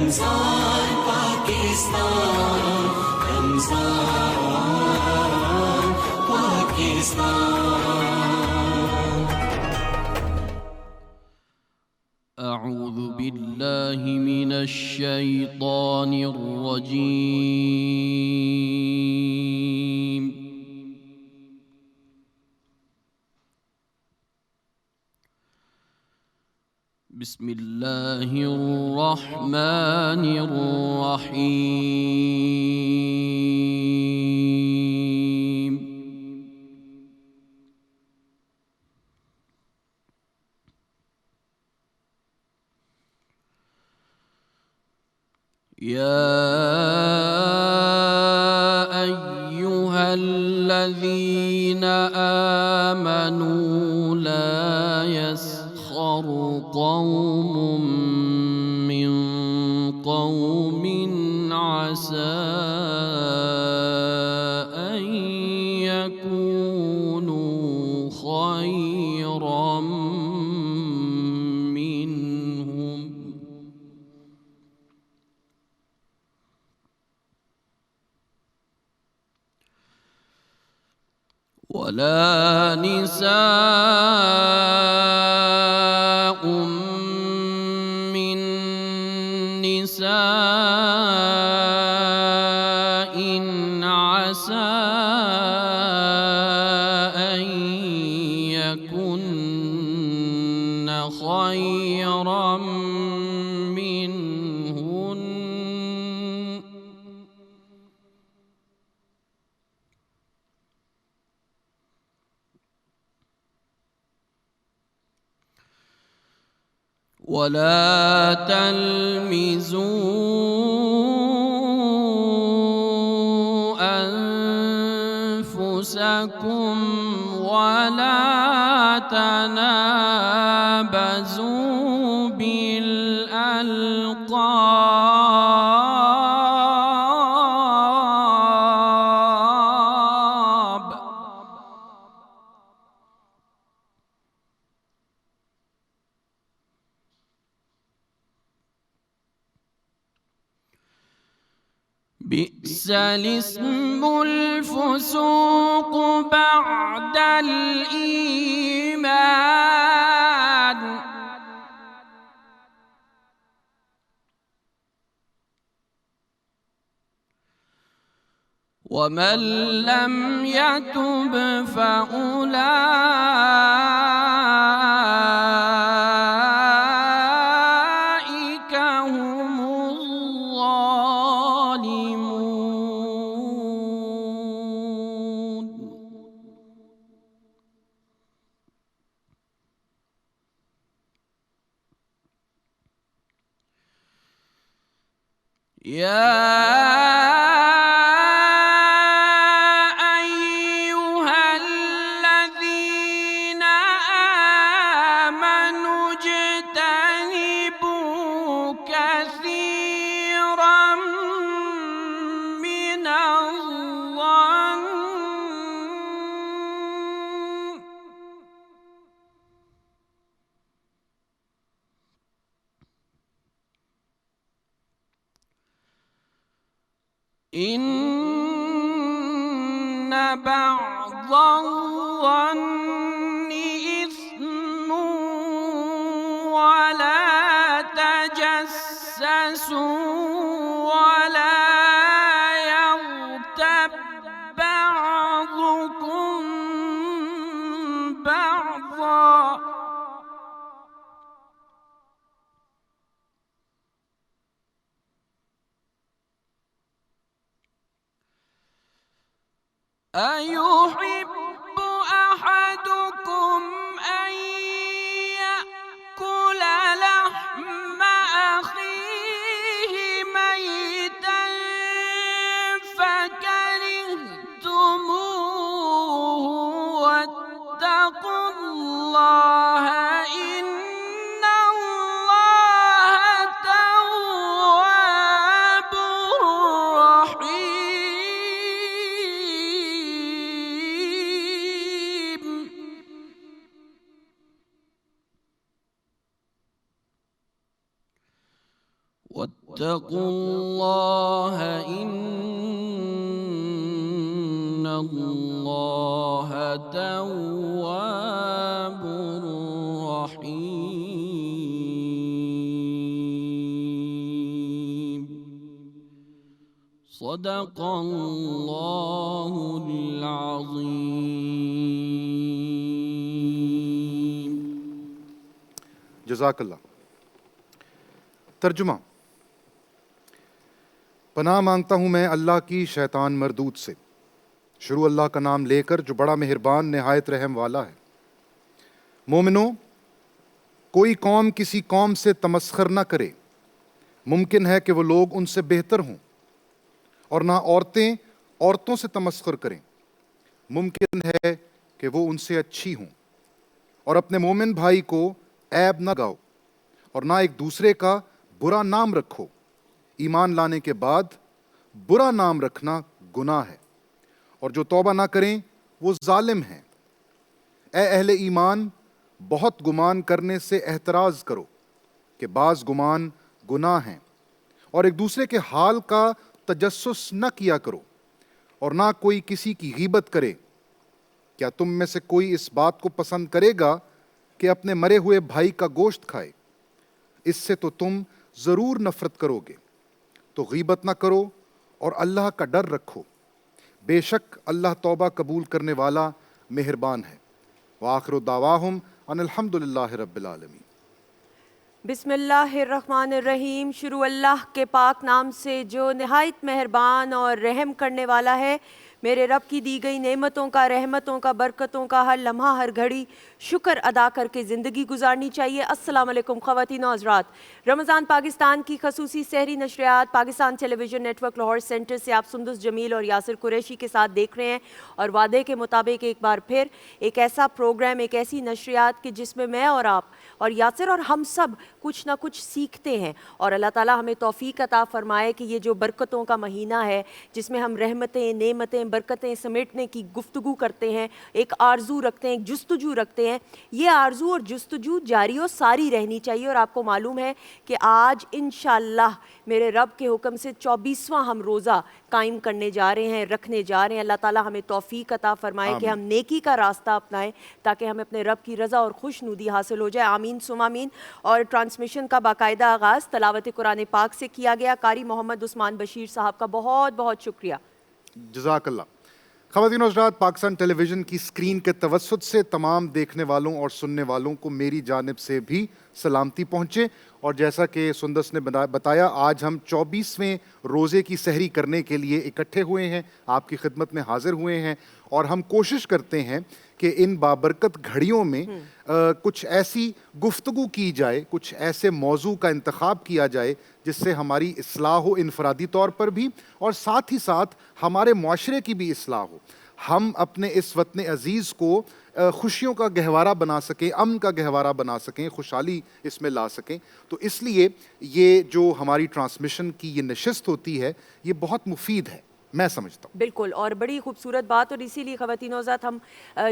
رمضان پاکستان، رمضان پاکستان۔ اعوذ باللہ من الشیطان الرجیم۔ بسم اللہ الرحمن الرحیم۔ یا ایہا الذین آمنوا لا يسخر قوم من قوم عسى أن يكونوا خيرا منهم ولا نساء من نساء عسى أن يكن خيرا منهن ولا تلمزوا أنفسكم ولا تنابزوا بالألقاب بئس الاسم الفسوق بعد الإيمان ومن لم يتب فأولئك هم الظالمون۔ يا أيها الذين آمنوا اجتنبوا كثيرا من الظن إن بعض الظن إثم ولا تجسسوا ولا يغتب بعضكم بعضا أيحب أحدكم أن يأكل لحم أخيه ميتا فكرهتموه واتقوا الله إن الله تواب رحيم۔ واتقوا اللہ ان اللہ تواب رحیم۔ صدق اللہ العظیم۔ جزاک اللہ۔ ترجمہ: پناہ مانگتا ہوں میں اللہ کی شیطان مردود سے۔ شروع اللہ کا نام لے کر جو بڑا مہربان نہایت رحم والا ہے۔ مومنو، کوئی قوم کسی قوم سے تمسخر نہ کرے۔ ممکن ہے کہ وہ لوگ ان سے بہتر ہوں، اور نہ عورتیں عورتوں سے تمسخر کریں۔ ممکن ہے کہ وہ ان سے اچھی ہوں۔ اور اپنے مومن بھائی کو عیب نہ گاؤ، اور نہ ایک دوسرے کا برا نام رکھو۔ ایمان لانے کے بعد برا نام رکھنا گناہ ہے، اور جو توبہ نہ کریں وہ ظالم ہیں۔ اے اہل ایمان، بہت گمان کرنے سے احتراز کرو کہ بعض گمان گناہ ہیں، اور ایک دوسرے کے حال کا تجسس نہ کیا کرو، اور نہ کوئی کسی کی غیبت کرے۔ کیا تم میں سے کوئی اس بات کو پسند کرے گا کہ اپنے مرے ہوئے بھائی کا گوشت کھائے؟ اس سے تو تم ضرور نفرت کرو گے۔ تو غیبت نہ کرو اور اللہ کا ڈر رکھو، بے شک اللہ توبہ قبول کرنے والا مہربان ہے۔ وآخر دعواہم ان الحمد للہ رب العالمین۔ بسم اللہ الرحمن الرحیم۔ شروع اللہ کے پاک نام سے جو نہایت مہربان اور رحم کرنے والا ہے۔ میرے رب کی دی گئی نعمتوں کا، رحمتوں کا، برکتوں کا ہر لمحہ ہر گھڑی شکر ادا کر کے زندگی گزارنی چاہیے۔ السلام علیکم خواتین و حضرات۔ رمضان پاکستان کی خصوصی سحری نشریات Pakistan television network Lahore centre سے آپ سندس جمیل اور یاسر قریشی کے ساتھ دیکھ رہے ہیں، اور وعدے کے مطابق ایک بار پھر ایک ایسا پروگرام، ایک ایسی نشریات کہ جس میں میں اور آپ اور یاسر اور ہم سب کچھ نہ کچھ سیکھتے ہیں، اور اللہ تعالیٰ ہمیں توفیق عطا فرمائے کہ یہ جو برکتوں کا مہینہ ہے جس میں ہم رحمتیں، نعمتیں، برکتیں سمیٹنے کی گفتگو کرتے ہیں، ایک آرزو رکھتے ہیں، ایک جستجو رکھتے ہیں، یہ آرزو اور جستجو جاری و ساری رہنی چاہیے۔ اور آپ کو معلوم ہے کہ آج انشاءاللہ میرے رب کے حکم سے 24واں ہم روزہ قائم کرنے جا رہے ہیں، رکھنے جا رہے ہیں۔ اللہ تعالیٰ ہمیں توفیق عطا فرمائے کہ ہم نیکی کا راستہ اپنائیں تاکہ ہمیں اپنے رب کی رضا اور خوشنودی حاصل ہو جائے۔ آمین ثم آمین۔ اور ٹرانسمیشن کا باقاعدہ آغاز تلاوت قرآن پاک سے کیا گیا۔ قاری محمد عثمان بشیر صاحب کا بہت بہت شکریہ۔ جزاک اللہ۔ خواتین و حضرات، پاکستان ٹیلی ویژن کی اسکرین کے توسط سے تمام دیکھنے والوں اور سننے والوں کو میری جانب سے بھی سلامتی پہنچے۔ اور جیسا کہ سندس نے بتایا، آج ہم 24ویں روزے کی سحری کرنے کے لیے اکٹھے ہوئے ہیں، آپ کی خدمت میں حاضر ہوئے ہیں، اور ہم کوشش کرتے ہیں کہ ان بابرکت گھڑیوں میں کچھ ایسی گفتگو کی جائے، کچھ ایسے موضوع کا انتخاب کیا جائے جس سے ہماری اصلاح ہو انفرادی طور پر بھی، اور ساتھ ہی ساتھ ہمارے معاشرے کی بھی اصلاح ہو۔ ہم اپنے اس وطن عزیز کو خوشیوں کا گہوارہ بنا سکیں، امن کا گہوارہ بنا سکیں، خوشحالی اس میں لا سکیں۔ تو اس لیے یہ جو ہماری ٹرانسمیشن کی یہ نشست ہوتی ہے، یہ بہت مفید ہے، میں سمجھتا ہوں۔ بالکل، اور بڑی خوبصورت بات، اور اسی لیے خواتین و حضرات ہم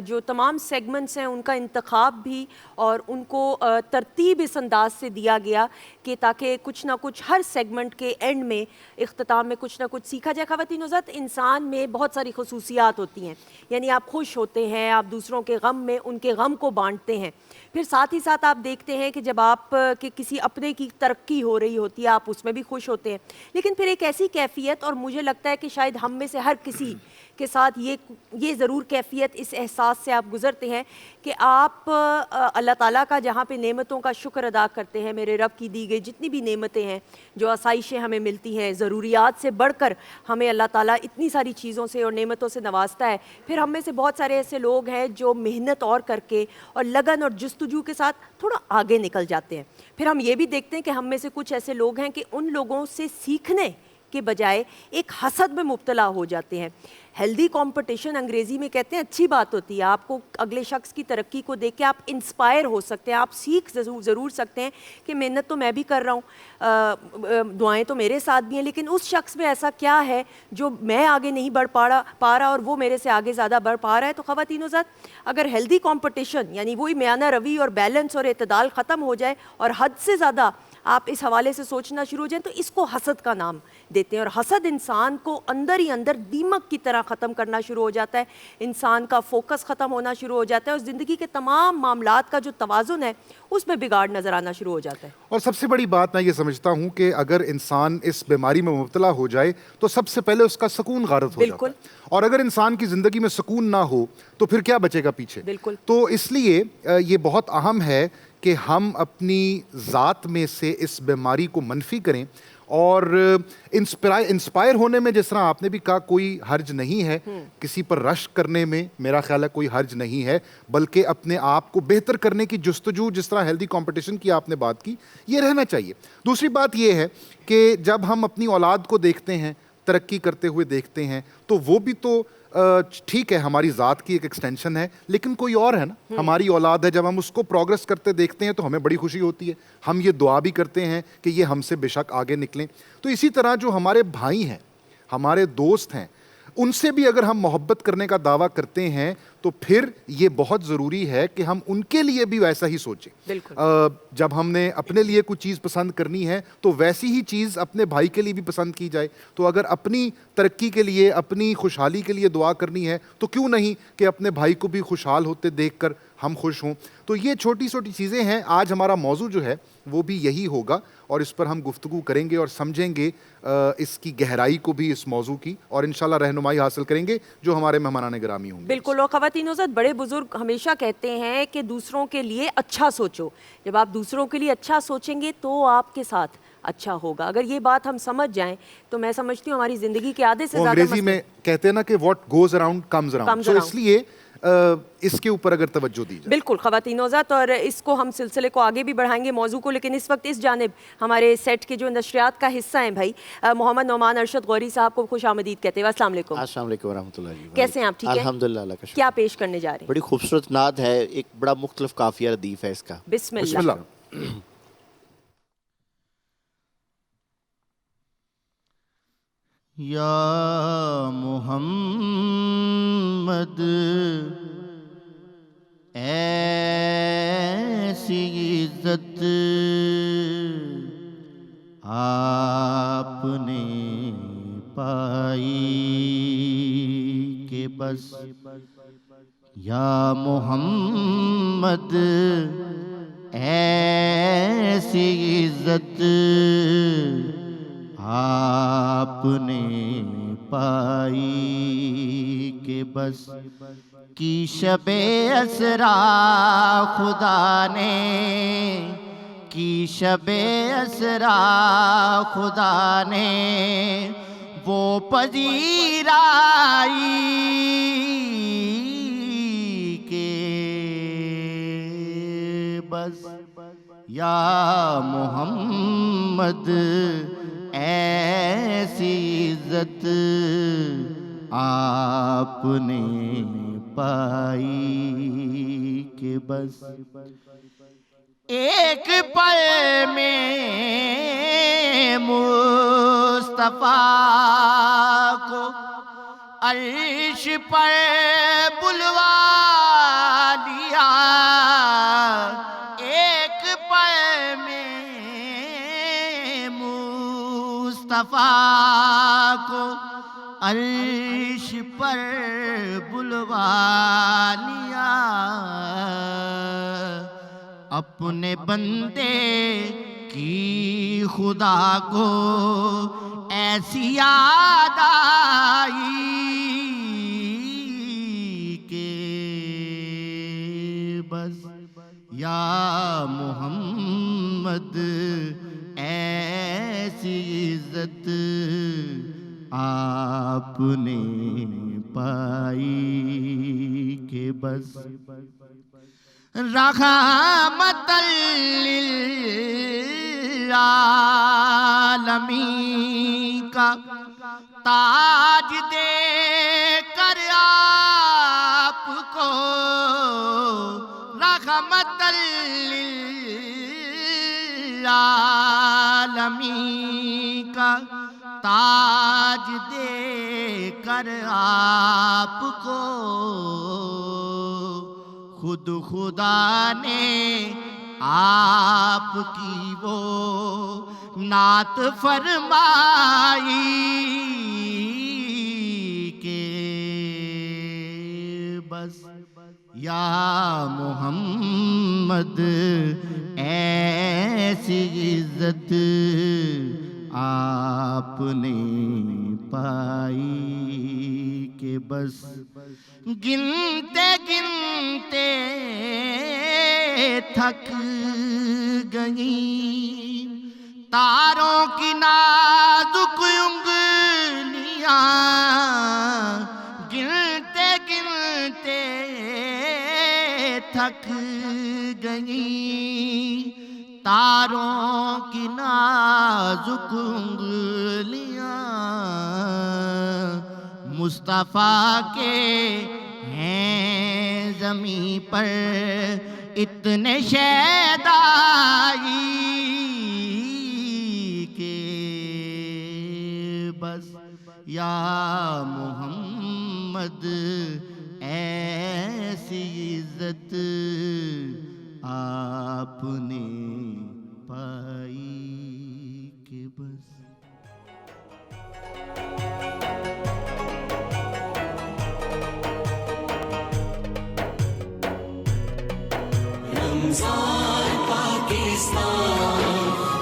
جو تمام سیگمنٹس ہیں ان کا انتخاب بھی اور ان کو ترتیب اس انداز سے دیا گیا کہ تاکہ کچھ نہ کچھ ہر سیگمنٹ کے اینڈ میں، اختتام میں کچھ نہ کچھ سیکھا جائے۔ خواتین و حضرات، انسان میں بہت ساری خصوصیات ہوتی ہیں، یعنی آپ خوش ہوتے ہیں، آپ دوسروں کے غم میں ان کے غم کو بانٹتے ہیں، پھر ساتھ ہی ساتھ آپ دیکھتے ہیں کہ جب آپ کے کسی اپنے کی ترقی ہو رہی ہوتی ہے آپ اس میں بھی خوش ہوتے ہیں، لیکن پھر ایک ایسی کیفیت، اور مجھے لگتا ہے کہ شاید ہم میں سے ہر کسی کے ساتھ یہ ضرور کیفیت، اس احساس سے آپ گزرتے ہیں کہ آپ اللہ تعالیٰ کا جہاں پہ نعمتوں کا شکر ادا کرتے ہیں، میرے رب کی دی گئی جتنی بھی نعمتیں ہیں، جو آسائشیں ہمیں ملتی ہیں، ضروریات سے بڑھ کر ہمیں اللہ تعالیٰ اتنی ساری چیزوں سے اور نعمتوں سے نوازتا ہے، پھر ہم میں سے بہت سارے ایسے لوگ ہیں جو محنت اور کر کے اور لگن اور جستجو کے ساتھ تھوڑا آگے نکل جاتے ہیں۔ پھر ہم یہ بھی دیکھتے ہیں کہ ہم میں سے کچھ ایسے لوگ ہیں کہ ان لوگوں سے سیکھنے کے بجائے ایک حسد میں مبتلا ہو جاتے ہیں۔ ہیلدی کمپٹیشن انگریزی میں کہتے ہیں اچھی بات ہوتی ہے، آپ کو اگلے شخص کی ترقی کو دیکھ کے آپ انسپائر ہو سکتے ہیں، آپ سیکھ ضرور سکتے ہیں کہ محنت تو میں بھی کر رہا ہوں، دعائیں تو میرے ساتھ بھی ہیں، لیکن اس شخص میں ایسا کیا ہے جو میں آگے نہیں بڑھ پا رہا اور وہ میرے سے آگے زیادہ بڑھ پا رہا ہے۔ تو خواتین و حضرات، اگر ہیلدی کمپٹیشن یعنی وہی میانہ روی اور بیلنس اور اعتدال ختم ہو جائے اور حد سے زیادہ آپ اس حوالے سے سوچنا شروع ہو جائیں تو اس کو حسد کا نام دیتے ہیں. اور حسد انسان کو اندر ہی اندر دیمک کی طرح ختم کرنا شروع ہو جاتا ہے, انسان کا فوکس ختم ہونا شروع ہو جاتا ہے, اور زندگی کے تمام معاملات کا جو توازن ہے اس میں بگاڑ نظر آنا شروع ہو جاتا ہے. اور سب سے بڑی بات میں یہ سمجھتا ہوں کہ اگر انسان اس بیماری میں مبتلا ہو جائے تو سب سے پہلے اس کا سکون غارت ہو جاتا ہے, اور اگر انسان کی زندگی میں سکون نہ ہو تو پھر کیا بچے گا پیچھے. بالکل. تو اس لیے یہ بہت اہم ہے کہ ہم اپنی ذات میں سے اس بیماری کو منفی کریں, اور انسپائر ہونے میں جس طرح آپ نے بھی کہا کوئی حرج نہیں ہے, کسی پر رشک کرنے میں میرا خیال ہے کوئی حرج نہیں ہے, بلکہ اپنے آپ کو بہتر کرنے کی جستجو, جس طرح ہیلدی کمپٹیشن کی آپ نے بات کی, یہ رہنا چاہیے. دوسری بات یہ ہے کہ جب ہم اپنی اولاد کو دیکھتے ہیں ترقی کرتے ہوئے دیکھتے ہیں تو وہ بھی تو ٹھیک ہے ہماری ذات کی ایک ایکسٹینشن ہے, لیکن کوئی اور ہے نا, ہماری اولاد ہے. جب ہم اس کو پروگرس کرتے دیکھتے ہیں تو ہمیں بڑی خوشی ہوتی ہے, ہم یہ دعا بھی کرتے ہیں کہ یہ ہم سے بے شک آگے نکلیں. تو اسی طرح جو ہمارے بھائی ہیں, ہمارے دوست ہیں, ان سے بھی اگر ہم محبت کرنے کا دعویٰ کرتے ہیں تو پھر یہ بہت ضروری ہے کہ ہم ان کے لیے بھی ویسا ہی سوچیں. جب ہم نے اپنے لیے کوئی چیز پسند کرنی ہے تو ویسی ہی چیز اپنے بھائی کے لیے بھی پسند کی جائے. تو اگر اپنی ترقی کے لیے, اپنی خوشحالی کے لیے دعا کرنی ہے تو کیوں نہیں کہ اپنے بھائی کو بھی خوشحال ہوتے دیکھ کر ہم خوش ہوں. تو یہ چھوٹی چھوٹی چیزیں ہیں. آج ہمارا موضوع جو ہے وہ بھی یہی ہوگا, اور اس پر ہم گفتگو کریں گے اور سمجھیں گے اس کی گہرائی کو بھی اس موضوع کی, اور انشاءاللہ رہنمائی حاصل کریں گے جو ہمارے مہمانان گرامی ہوں گے. بالکل. اور خواتین حضرات, بڑے بزرگ ہمیشہ کہتے ہیں کہ دوسروں کے لیے اچھا سوچو. جب آپ دوسروں کے لیے اچھا سوچیں گے تو آپ کے ساتھ اچھا ہوگا. اگر یہ بات ہم سمجھ جائیں تو میں سمجھتی ہوں ہماری زندگی کے آدھے سے زیادہ انگریزی میں کہتے ہیں نا کہ what goes around comes around, تو اس لیے اس کے اوپر اگر توجہ دی جائے. بالکل خواتین حضرات, اور اس کو ہم سلسلے کو آگے بھی بڑھائیں گے موضوع کو, لیکن اس وقت اس جانب ہمارے سیٹ کے جو نشریات کا حصہ ہیں بھائی محمد نعمان ارشد غوری صاحب کو خوش آمدید کہتے ہیں. السلام علیکم. السلام علیکم ورحمۃ اللہ. کیسے ہیں آپ؟ ٹھیک ہیں الحمدللہ, اللہ کا شکر. کیا پیش کرنے جا رہے ہیں؟ بڑی خوبصورت نعت ہے, ایک بڑا مختلف قافیہ ردیف ہے اس کا. بسم اللہ. یا محمد ایسی عزت آپ نے پائی کہ بس, یا محمد ایسی عزت آپ نے پائی کہ بس, کی شب اسرا خدا نے, کی شب اسرا خدا نے وہ پذیرائی کہ بس, یا محمد ایسی عزت آپ نے پائی کہ بس, ایک پل میں مصطفیٰ کو عرش پر بلوا دیا, ایک پل میں مصطفیٰ کو عرش پر بلوا لیا, اپنے بندے کی خدا کو ایسی یاد آئی کہ بس, یا محمد ایسی عزت آپ نے پائی کہ بس, رحمت للعالمین کا تاج دے کر آپ کو, رحمت للعالمین کا تاج دے کر آپ کو خود خدا نے آپ کی وہ نعت فرمائی کہ بس یا محمد ایسی عزت آپ نے پائی کہ بس گنتے گنتے تھک گئی تاروں کی نازک انگلیاں گنتے گنتے تھک گئی تاروں کی نازک انگلیاں مصطفیٰ کے ہیں زمین پر اتنے شیدائی کہ بس یا محمد ایسی عزت آپ نے پائی کہ بس رمضان پاکستان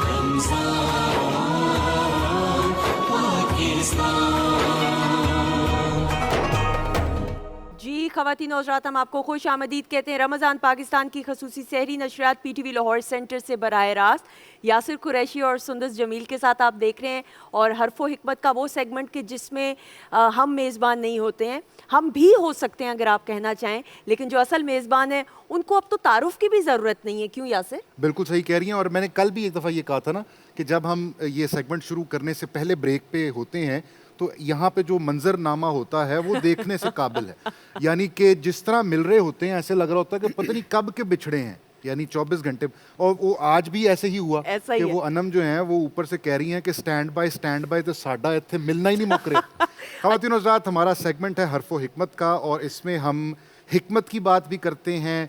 رمضان پاکستان. جی خواتین و حضرات، ہم آپ کو خوش آمدید کہتے ہیں رمضان پاکستان کی خصوصی سحری نشریات P T V Lahore centre سے براہ راست یاسر قریشی اور سندس جمیل کے ساتھ آپ دیکھ رہے ہیں. اور حرف و حکمت کا وہ سیگمنٹ کہ جس میں ہم میزبان نہیں ہوتے ہیں، ہم بھی ہو سکتے ہیں اگر آپ کہنا چاہیں، لیکن جو اصل میزبان ہیں ان کو اب تو تعارف کی بھی ضرورت نہیں ہے. کیوں یاسر؟ بالکل صحیح کہہ رہی ہیں. اور میں نے کل بھی ایک دفعہ یہ کہا تھا نا کہ جب ہم یہ سیگمنٹ شروع کرنے سے پہلے بریک پہ ہوتے ہیں تو یہاں پہ جو منظر نامہ ہوتا ہے وہ دیکھنے سے قابل ہے. یعنی کہ جس طرح مل رہے ہوتے ہیں ایسے لگ رہا ہوتا ہے کہ پتہ نہیں کب کے بچھڑے ہیں، یعنی 24 گھنٹے. اور وہ آج بھی ایسے ہی ہوا کہ وہ انم جو ہیں وہ اوپر سے کہہ رہی ہیں کہ سٹینڈ بائی تو ساڈا اتنے ملنا ہی نہیں مک رہے. خواتین و حضرات، ہمارا سیگمنٹ ہے حرف و حکمت کا، اور اس میں ہم حکمت کی بات بھی کرتے ہیں،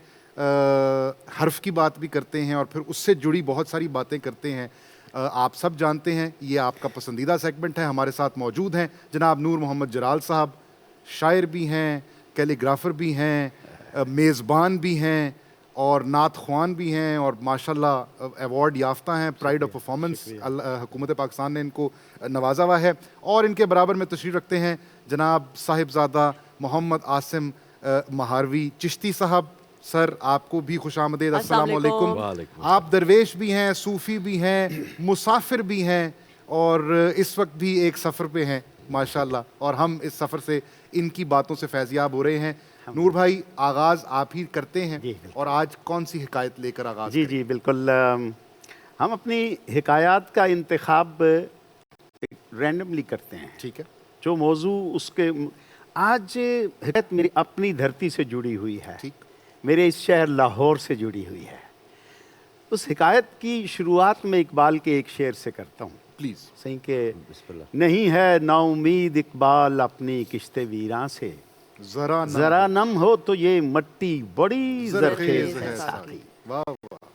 حرف کی بات بھی کرتے ہیں، اور پھر اس سے جڑی بہت ساری باتیں کرتے ہیں. آپ سب جانتے ہیں یہ آپ کا پسندیدہ سیگمنٹ ہے. ہمارے ساتھ موجود ہیں جناب نور محمد جلال صاحب، شاعر بھی ہیں، کیلیگرافر بھی ہیں، میزبان بھی ہیں، اور نعت خوان بھی ہیں، اور ماشاءاللہ ایوارڈ یافتہ ہیں. پرائڈ آف پرفارمنس حکومت پاکستان نے ان کو نوازا ہوا ہے. اور ان کے برابر میں تشریف رکھتے ہیں جناب صاحبزادہ محمد عاصم مہاروی چشتی صاحب. سر آپ کو بھی خوش آمدید. السلام علیکم. آپ درویش بھی ہیں، صوفی بھی ہیں، مسافر بھی ہیں، اور اس وقت بھی ایک سفر پہ ہیں ماشاءاللہ، اور ہم اس سفر سے ان کی باتوں سے فیضیاب ہو رہے ہیں. نور بھائی، آغاز آپ ہی کرتے ہیں، اور آج کون سی حکایت لے کر آغاز کریں؟ جی بالکل. ہم اپنی حکایات کا انتخاب رینڈملی کرتے ہیں. ٹھیک ہے. جو موضوع اس کے آج حکایت میری اپنی دھرتی سے جڑی ہوئی ہے، ٹھیک، میرے اس شہر لاہور سے جڑی ہوئی ہے. اس حکایت کی شروعات میں اقبال کے ایک شعر سے کرتا ہوں. پلیز. صحیح کہ نہیں ہے نا امید اقبال اپنی کشت ویراں سے، ذرا نم ہو تو یہ مٹی بڑی زرخیز ہے ساقی. واہ واہ.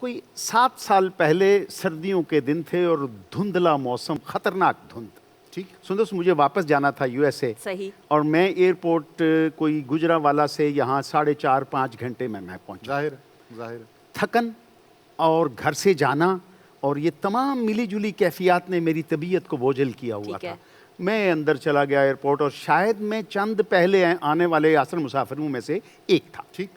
کوئی 7 سال پہلے سردیوں کے دن تھے اور دھندلا موسم، خطرناک دھند. ٹھیک. سندس مجھے واپس جانا تھا یو ایس اے. صحیح. اور میں ایئرپورٹ کوئی گجرانوالہ سے یہاں 4.5-5 گھنٹے میں پہنچا. ظاہر. تھکن اور گھر سے جانا اور یہ تمام ملی جلی کیفیات نے میری طبیعت کو بوجھل کیا ہوا تھا. میں اندر چلا گیا ایئرپورٹ، اور شاید میں چند پہلے آنے والے اصل مسافروں میں سے ایک تھا. ٹھیک.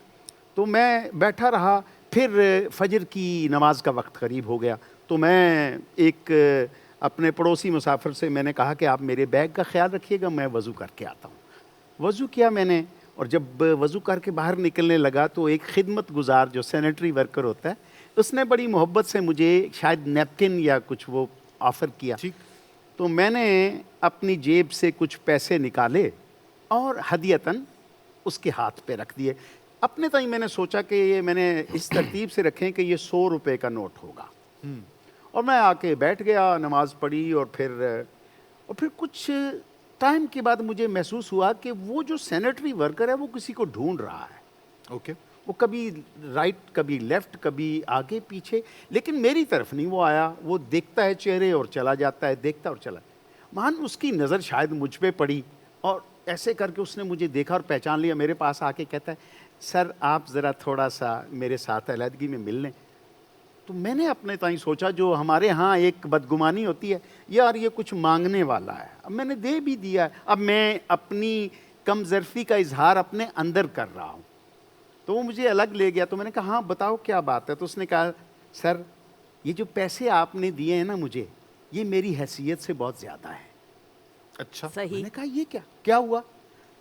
تو میں بیٹھا رہا. پھر فجر کی نماز کا وقت قریب ہو گیا تو میں ایک اپنے پڑوسی مسافر سے میں نے کہا کہ آپ میرے بیگ کا خیال رکھیے گا، میں وضو کر کے آتا ہوں. وضو کیا میں نے، اور جب وضو کر کے باہر نکلنے لگا تو ایک خدمت گزار جو سینیٹری ورکر ہوتا ہے اس نے بڑی محبت سے مجھے شاید نیپکن یا کچھ وہ آفر کیا. ٹھیک. تو میں نے اپنی جیب سے کچھ پیسے نکالے اور ہدیتاً اس کے ہاتھ پہ رکھ دیے. اپنے تئیں میں نے سوچا کہ یہ میں نے اس ترتیب سے رکھیں کہ یہ 100 روپے کا نوٹ ہوگا. اور میں آ کے بیٹھ گیا، نماز پڑھی، اور پھر کچھ ٹائم کے بعد مجھے محسوس ہوا کہ وہ جو سینیٹری ورکر ہے وہ کسی کو ڈھونڈ رہا ہے. اوکے. وہ کبھی رائٹ کبھی لیفٹ کبھی آگے پیچھے، لیکن میری طرف نہیں وہ آیا. وہ دیکھتا ہے چہرے اور چلا جاتا ہے، دیکھتا اور چلا. مان اس کی نظر شاید مجھ پہ پڑی اور ایسے کر کے اس نے مجھے دیکھا اور پہچان لیا. میرے پاس آ کے کہتا ہے سر آپ ذرا تھوڑا سا میرے ساتھ علیحدگی میں مل لیں. تو میں نے اپنے تائیں سوچا جو ہمارے ہاں ایک بدگمانی ہوتی ہے، یار یہ کچھ مانگنے والا ہے. اب میں نے دے بھی دیا ہے، اب میں اپنی کم ظرفی کا اظہار اپنے اندر کر رہا ہوں. تو وہ مجھے الگ لے گیا. تو میں نے کہا ہاں بتاؤ کیا بات ہے. تو اس نے کہا سر یہ جو پیسے آپ نے دیے ہیں نا مجھے، یہ میری حیثیت سے بہت زیادہ ہے. اچھا. میں صحیح. نے کہا یہ کیا ہوا؟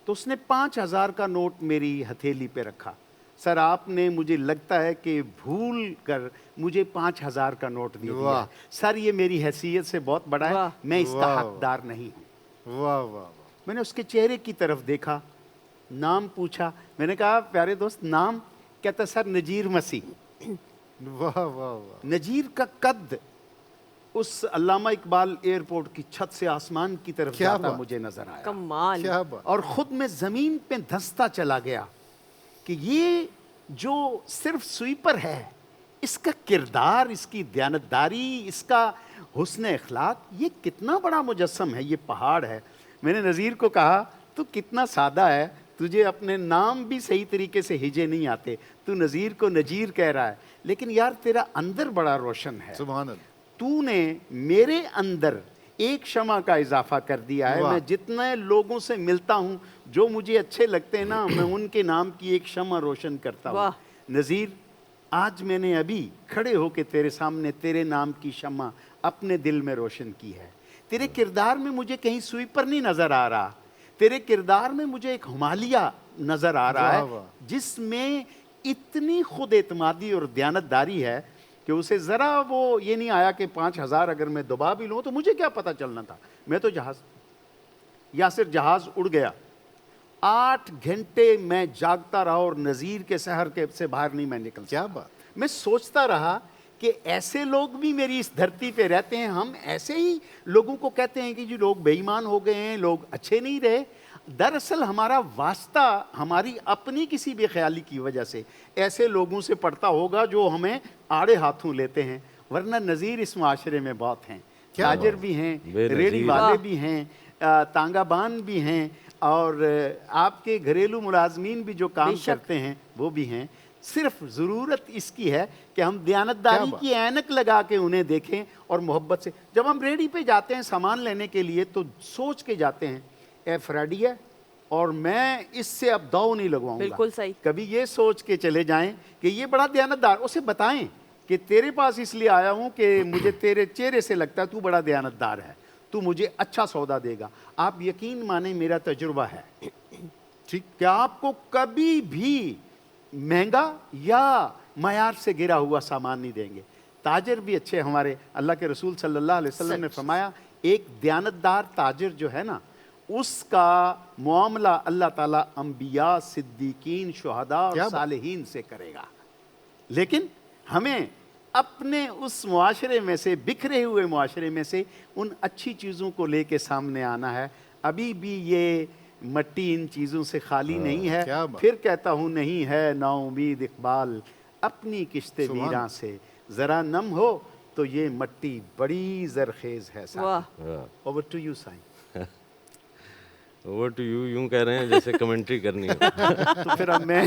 تو اس نے 5,000 کا نوٹ میری ہتھیلی پہ رکھا. سر آپ نے مجھے لگتا ہے کہ بھول کر مجھے 5,000 کا نوٹ دے دیا. واہ. سر یہ میری حیثیت سے بہت بڑا ہے، واہ. میں اس کا واہ. حقدار نہیں ہوں. واہ واہ واہ. میں نے اس کے چہرے کی طرف دیکھا، نام پوچھا. میں نے کہا پیارے دوست نام؟ کہتا سر نجیر مسیح. واہ واہ واہ. نجیر کا قد اس علامہ اقبال ایئرپورٹ کی چھت سے آسمان کی طرف کیا جاتا بات. مجھے نظر آیا. کمال. کیا بات. اور خود میں زمین پہ دھنستا چلا گیا کہ یہ جو صرف سویپر ہے، اس کا کردار، اس کی دیانتداری، اس کا حسن اخلاق، یہ کتنا بڑا مجسم ہے، یہ پہاڑ ہے. میں نے نذیر کو کہا تو کتنا سادہ ہے، تجھے اپنے نام بھی صحیح طریقے سے ہجے نہیں آتے، تو نذیر کو نجیر کہہ رہا ہے، لیکن یار تیرا اندر بڑا روشن ہے. سبحان اللہ. تو نے میرے اندر ایک شمع کا اضافہ کر دیا ہے. واہ. میں جتنے لوگوں سے ملتا ہوں جو مجھے اچھے لگتے ہیں نا، میں ان کے نام کی ایک شمع روشن کرتا ہوں. واہ. نذیر آج میں نے ابھی کھڑے ہو کے تیرے سامنے تیرے نام کی شمع اپنے دل میں روشن کی ہے. تیرے کردار میں مجھے کہیں سویپر نہیں نظر آ رہا، تیرے کردار میں مجھے ایک ہمالیہ نظر آ رہا ہے واہ واہ. جس میں اتنی خود اعتمادی اور دیانتداری ہے کہ اسے ذرا وہ یہ نہیں آیا کہ 5,000 اگر میں دبا بھی لوں تو مجھے کیا پتہ چلنا تھا. میں تو یاسر جہاز اڑ گیا. 8 گھنٹے میں جاگتا رہا اور نذیر کے سحر کے سے باہر نہیں میں نکل. کیا بات. میں سوچتا رہا کہ ایسے لوگ بھی میری اس دھرتی پہ رہتے ہیں. ہم ایسے ہی لوگوں کو کہتے ہیں کہ جو لوگ بے ایمان ہو گئے ہیں، لوگ اچھے نہیں رہے. دراصل ہمارا واسطہ ہماری اپنی کسی بے خیالی کی وجہ سے ایسے لوگوں سے پڑتا ہوگا جو ہمیں آڑے ہاتھوں لیتے ہیں. ورنہ نذیر اس معاشرے میں بہت ہیں. تاجر بھی ہیں، ریڑھی والے بھی ہیں، تانگا بان بھی ہیں، اور آپ کے گھریلو ملازمین بھی جو کام کرتے ہیں وہ بھی ہیں. صرف ضرورت اس کی ہے کہ ہم دیانتداری کی اینک لگا کے انہیں دیکھیں اور محبت سے. جب ہم ریڑھی پہ جاتے ہیں سامان لینے کے لیے تو سوچ کے جاتے ہیں اے فریڈی ہے اور میں اس سے اب داؤ نہیں لگواؤں گا. بالکل صحیح. کبھی یہ سوچ کے چلے جائیں کہ یہ بڑا دیانتدار. اسے بتائیں کہ تیرے پاس اس لیے آیا ہوں کہ مجھے تیرے چہرے سے لگتا ہے تو بڑا دیانتدار ہے، تو مجھے اچھا سودا دے گا. آپ یقین مانیں میرا تجربہ ہے ٹھیک کہ آپ کو کبھی بھی مہنگا یا معیار سے گرا ہوا سامان نہیں دیں گے. تاجر بھی اچھے ہمارے اللہ کے رسول صلی اللہ علیہ وسلم نے فرمایا ایک دیانتدار تاجر جو ہے نا، اس کا معاملہ اللہ تعالیٰ انبیاء، صدیقین، شہداء اور صالحین سے کرے گا. لیکن ہمیں اپنے اس معاشرے میں سے، بکھرے ہوئے معاشرے میں سے ان اچھی چیزوں کو لے کے سامنے آنا ہے. ابھی بھی یہ مٹی ان چیزوں سے خالی نہیں ہے. پھر کہتا ہوں نہیں ہے نا امید اقبال اپنی کشت ویراں سے، ذرا نم ہو تو یہ مٹی بڑی زرخیز ہے. Over to you sign. Over to you یوں کہہ رہے ہیں جیسے کمنٹری کرنی ہو. تو پھر اب میں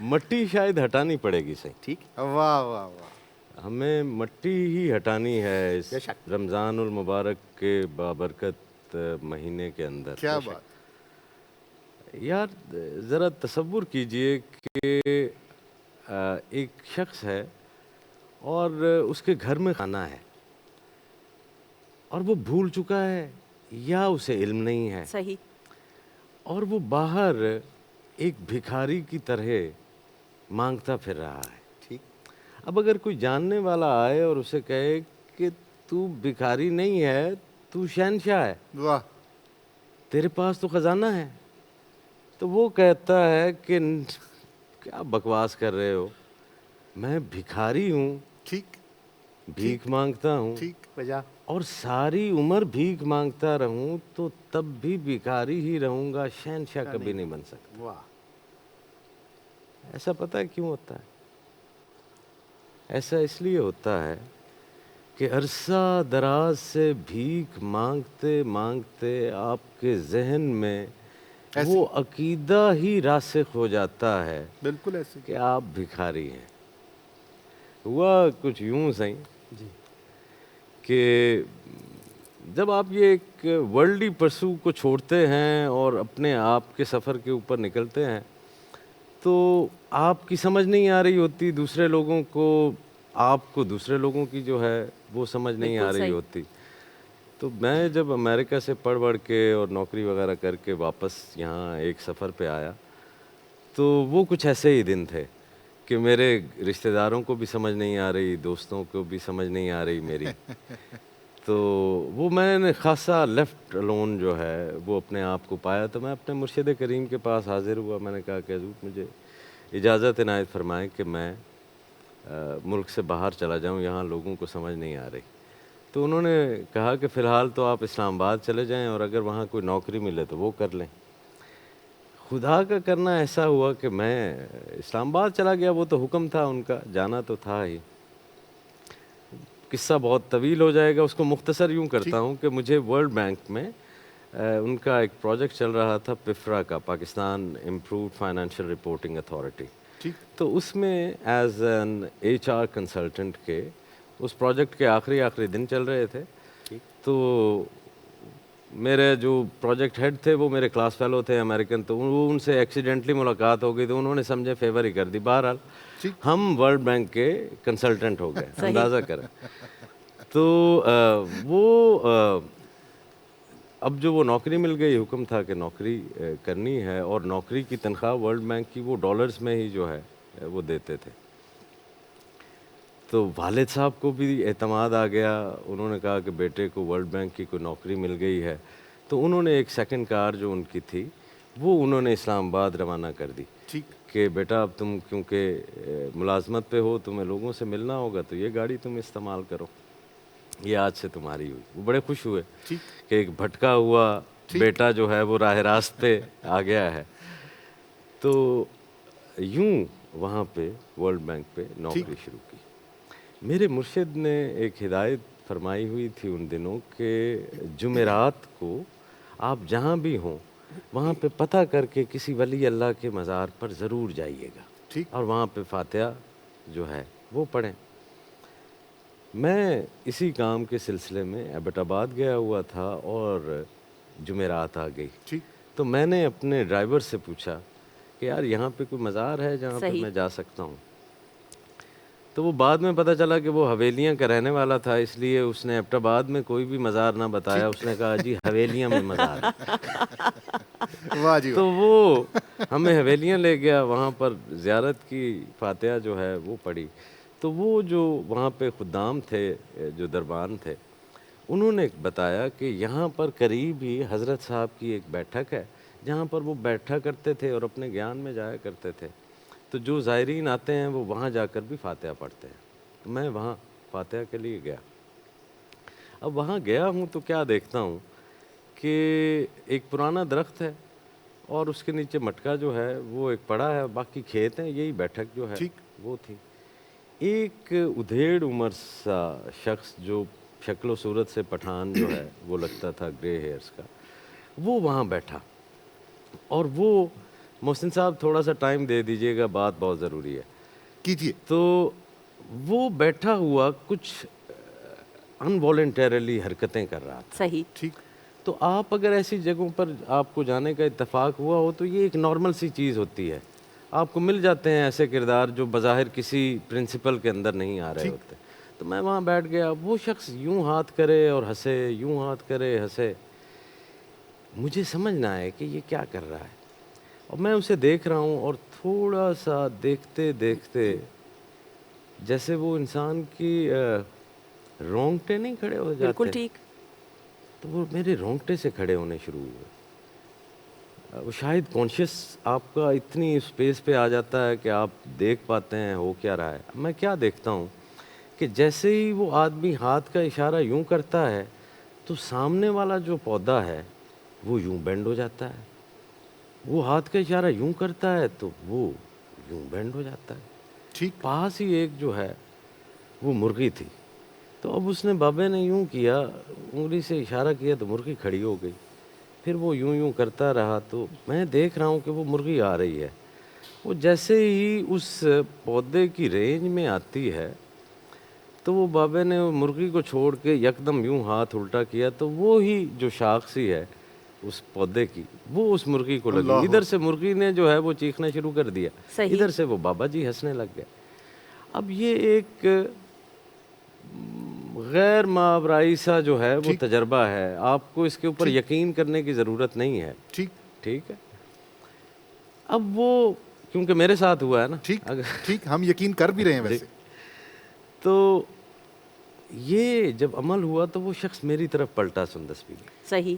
مٹی شاید ہٹانی پڑے گی. صحیح. ٹھیک. واہ واہ واہ. ہمیں مٹی ہی ہٹانی ہے اس رمضان المبارک کے بابرکت مہینے کے اندر. کیا بات. یار ذرا تصور کیجئے کہ ایک شخص ہے اور اس کے گھر میں کھانا ہے اور وہ بھول چکا ہے یا اسے علم نہیں ہے. صحیح. اور وہ باہر ایک بھکاری کی طرح مانگتا پھر رہا ہے. ٹھیک. اب اگر کوئی جاننے والا آئے اور اسے کہے کہ تو بھکاری نہیں ہے، تو شہنشاہ ہے، واہ. تیرے پاس تو خزانہ ہے، تو وہ کہتا ہے کہ کیا بکواس کر رہے ہو، میں بھکاری ہوں. ٹھیک. بھیک مانگتا ہوں. ٹھیک. وجہ اور ساری عمر بھیک مانگتا رہوں تو تب بھی بھکاری ہی رہوں گا، شہنشاہ کبھی نہیں بن سکتا. واہ. ایسا پتہ ہے کیوں ہوتا ہے؟ ایسا اس لیے ہوتا ہے کہ عرصہ دراز سے بھیک مانگتے مانگتے آپ کے ذہن میں وہ عقیدہ ہی راسخ ہو جاتا ہے بالکل ایسے کہ آپ بھکاری ہیں. ہوا کچھ یوں صحیح کہ جب آپ یہ ایک ورلڈلی پرسو کو چھوڑتے ہیں اور اپنے آپ کے سفر کے اوپر نکلتے ہیں تو آپ کی سمجھ نہیں آ رہی ہوتی دوسرے لوگوں کو، آپ کو دوسرے لوگوں کی جو ہے وہ سمجھ نہیں آ رہی ہوتی. تو میں جب امریکہ سے پڑھ کے اور نوکری وغیرہ کر کے واپس یہاں ایک سفر پہ آیا تو وہ کچھ ایسے ہی دن تھے کہ میرے رشتہ داروں کو بھی سمجھ نہیں آ رہی، دوستوں کو بھی سمجھ نہیں آ رہی میری. تو وہ میں نے خاصا لیفٹ الون جو ہے وہ اپنے آپ کو پایا. تو میں اپنے مرشد کریم کے پاس حاضر ہوا. میں نے کہا کہ حضور مجھے اجازت عنایت فرمائیں کہ میں ملک سے باہر چلا جاؤں، یہاں لوگوں کو سمجھ نہیں آ رہی. تو انہوں نے کہا کہ فی الحال تو آپ اسلام آباد چلے جائیں اور اگر وہاں کوئی نوکری ملے تو وہ کر لیں. خدا کا کرنا ایسا ہوا کہ میں اسلام آباد چلا گیا. وہ تو حکم تھا ان کا، جانا تو تھا ہی. قصہ بہت طویل ہو جائے گا، اس کو مختصر یوں کرتا ہوں کہ مجھے ورلڈ بینک میں ان کا ایک پروجیکٹ چل رہا تھا پفرا کا، Pakistan improved financial reporting authority. تو اس میں as an H R consultant کے اس پروجیکٹ کے آخری دن چل رہے تھے. تو میرے جو پروجیکٹ ہیڈ تھے وہ میرے کلاس فیلو تھے امریکن. تو وہ ان سے ایکسیڈنٹلی ملاقات ہو گئی تو انہوں نے سمجھے فیور ہی کر دی. بہرحال ہم ورلڈ بینک کے کنسلٹنٹ ہو گئے، اندازہ کریں. تو وہ اب جو وہ نوکری مل گئی، حکم تھا کہ نوکری کرنی ہے اور نوکری کی تنخواہ ورلڈ بینک کی وہ ڈالرز میں ہی جو ہے وہ دیتے تھے. تو والد صاحب کو بھی اعتماد آ گیا. انہوں نے کہا کہ بیٹے کو ورلڈ بینک کی کوئی نوکری مل گئی ہے. تو انہوں نے ایک سیکنڈ کار جو ان کی تھی وہ انہوں نے اسلام آباد روانہ کر دی کہ بیٹا اب تم کیونکہ ملازمت پہ ہو، تمہیں لوگوں سے ملنا ہوگا تو یہ گاڑی تم استعمال کرو، یہ آج سے تمہاری ہوئی. وہ بڑے خوش ہوئے کہ ایک بھٹکا ہوا بیٹا جو ہے وہ راہ راست پہ آ گیا ہے. تو یوں وہاں پہ ورلڈ بینک پہ نوکری شروع کی. میرے مرشد نے ایک ہدایت فرمائی ہوئی تھی ان دنوں کہ جمعرات کو آپ جہاں بھی ہوں وہاں پہ پتہ کر کے کسی ولی اللہ کے مزار پر ضرور جائیے گا اور وہاں پہ فاتحہ جو ہے وہ پڑھیں. میں اسی کام کے سلسلے میں ایبٹ آباد گیا ہوا تھا اور جمعرات آ گئی. تو میں نے اپنے ڈرائیور سے پوچھا کہ یار یہاں پہ کوئی مزار ہے جہاں پہ میں جا سکتا ہوں. تو وہ بعد میں پتہ چلا کہ وہ حویلیاں کا رہنے والا تھا، اس لیے اس نے ایبٹ آباد میں کوئی بھی مزار نہ بتایا. اس نے کہا جی حویلیاں میں مزار ہے. تو وہ ہمیں حویلیاں لے گیا، وہاں پر زیارت کی، فاتحہ جو ہے وہ پڑھی. تو وہ جو وہاں پہ خدام تھے، جو دربان تھے، انہوں نے بتایا کہ یہاں پر قریب ہی حضرت صاحب کی ایک بیٹھک ہے جہاں پر وہ بیٹھا کرتے تھے اور اپنے گیان میں جایا کرتے تھے. تو جو زائرین آتے ہیں وہ وہاں جا کر بھی فاتحہ پڑھتے ہیں. تو میں وہاں فاتحہ کے لیے گیا. اب وہاں گیا ہوں تو کیا دیکھتا ہوں کہ ایک پرانا درخت ہے اور اس کے نیچے مٹکا جو ہے وہ ایک پڑا ہے، باقی کھیت ہیں. یہی بیٹھک جو ہے وہ تھی. ایک ادھیڑ عمر سا شخص جو شکل و صورت سے پٹھان جو ہے وہ لگتا تھا، گرے ہیئرز کا، وہ وہاں بیٹھا. اور وہ محسن صاحب تھوڑا سا ٹائم دے دیجئے گا، بات بہت ضروری ہے. کیجیے. تو وہ بیٹھا ہوا کچھ انوالنٹریلی حرکتیں کر رہا تھا. صحیح. تو آپ اگر ایسی جگہوں پر آپ کو جانے کا اتفاق ہوا ہو تو یہ ایک نارمل سی چیز ہوتی ہے. آپ کو مل جاتے ہیں ایسے کردار جو بظاہر کسی پرنسپل کے اندر نہیں آ رہے ہوتے. تو میں وہاں بیٹھ گیا. وہ شخص یوں ہاتھ کرے اور ہنسے، یوں ہاتھ کرے ہنسے. مجھے سمجھ نہ آئے کہ یہ کیا کر رہا ہے. اور میں اسے دیکھ رہا ہوں اور تھوڑا سا دیکھتے دیکھتے جیسے وہ انسان کی رونگٹے نہیں کھڑے ہو جاتے، بالکل ٹھیک. تو وہ میرے رونگٹے سے کھڑے ہونے شروع ہوئے. وہ شاید کانشیس آپ کا اتنی اسپیس پہ آ جاتا ہے کہ آپ دیکھ پاتے ہیں ہو کیا رہا ہے. میں کیا دیکھتا ہوں کہ جیسے ہی وہ آدمی ہاتھ کا اشارہ یوں کرتا ہے تو سامنے والا جو پودا ہے وہ یوں بینڈ ہو جاتا ہے. وہ ہاتھ کا اشارہ یوں کرتا ہے تو وہ یوں بینڈ ہو جاتا ہے. ٹھیک. پاس ہی ایک جو ہے وہ مرغی تھی, تو اب اس نے بابے نے یوں کیا, انگلی سے اشارہ کیا تو مرغی کھڑی ہو گئی. پھر وہ یوں یوں کرتا رہا, تو میں دیکھ رہا ہوں کہ وہ مرغی آ رہی ہے. وہ جیسے ہی اس پودے کی رینج میں آتی ہے تو وہ بابے نے مرغی کو چھوڑ کے یکدم یوں ہاتھ الٹا کیا, تو وہی جو شاخ سی ہے اس پودے کی وہ اس مرغی کو لگی. ادھر سے مرغی نے جو ہے وہ چیخنا شروع کر دیا, ادھر سے وہ بابا جی ہنسنے لگ گئے. اب یہ ایک غیر ماورائی سا جو ہے وہ تجربہ ہے, آپ کو اس کے اوپر یقین کرنے کی ضرورت نہیں ہے. ٹھیک. ٹھیک ہے. اب وہ کیونکہ میرے ساتھ ہوا ہے نا, ٹھیک ٹھیک, ہم یقین کر بھی رہے ہیں ویسے. تو یہ جب عمل ہوا تو وہ شخص میری طرف پلٹا سندس بھی. صحیح.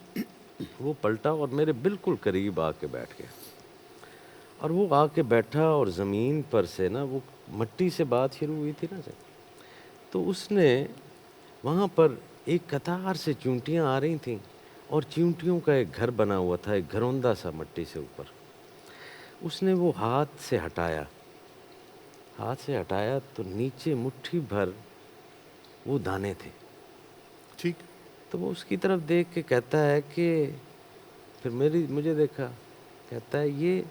وہ پلٹا اور میرے بالکل قریب آ کے بیٹھ گیا, اور وہ آ کے بیٹھا اور زمین پر سے نا وہ مٹی سے بات شروع ہوئی تھی نا سر, تو اس نے وہاں پر ایک قطار سے چونٹیاں آ رہی تھیں اور چونٹیوں کا ایک گھر بنا ہوا تھا, ایک گھروندہ سا مٹی سے اوپر. اس نے وہ ہاتھ سے ہٹایا تو نیچے مٹھی بھر وہ دانے تھے. ٹھیک. تو وہ اس کی طرف دیکھ کے کہتا ہے کہ پھر مجھے دیکھا, کہتا ہے یہ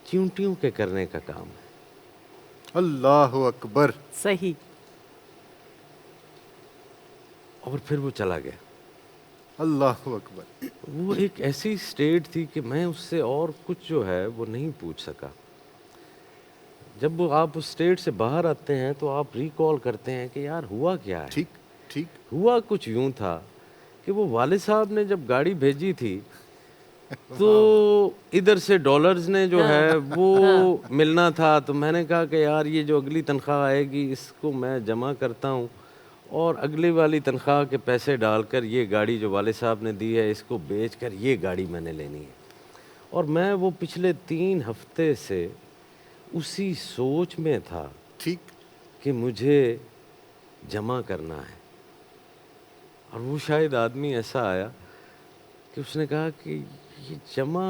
چونٹیوں کے کرنے کا کام ہے. اللہ اکبر. صحیح. اور پھر وہ چلا گیا. اللہ اکبر. وہ ایک ایسی سٹیٹ تھی کہ میں اس سے اور کچھ جو ہے وہ نہیں پوچھ سکا. جب وہ آپ اس سٹیٹ سے باہر آتے ہیں تو آپ ریکال کرتے ہیں کہ یار ہوا کیا ہے. ٹھیک ٹھیک. ہوا کچھ یوں تھا کہ وہ والد صاحب نے جب گاڑی بھیجی تھی تو ادھر سے ڈالرز نے جو ہے وہ ملنا تھا, تو میں نے کہا کہ یار یہ جو اگلی تنخواہ آئے گی اس کو میں جمع کرتا ہوں اور اگلی والی تنخواہ کے پیسے ڈال کر یہ گاڑی جو والد صاحب نے دی ہے اس کو بیچ کر یہ گاڑی میں نے لینی ہے. اور میں وہ پچھلے 3 ہفتے سے اسی سوچ میں تھا ٹھیک کہ مجھے جمع کرنا ہے. اور وہ شاید آدمی ایسا آیا کہ اس نے کہا کہ یہ جمع,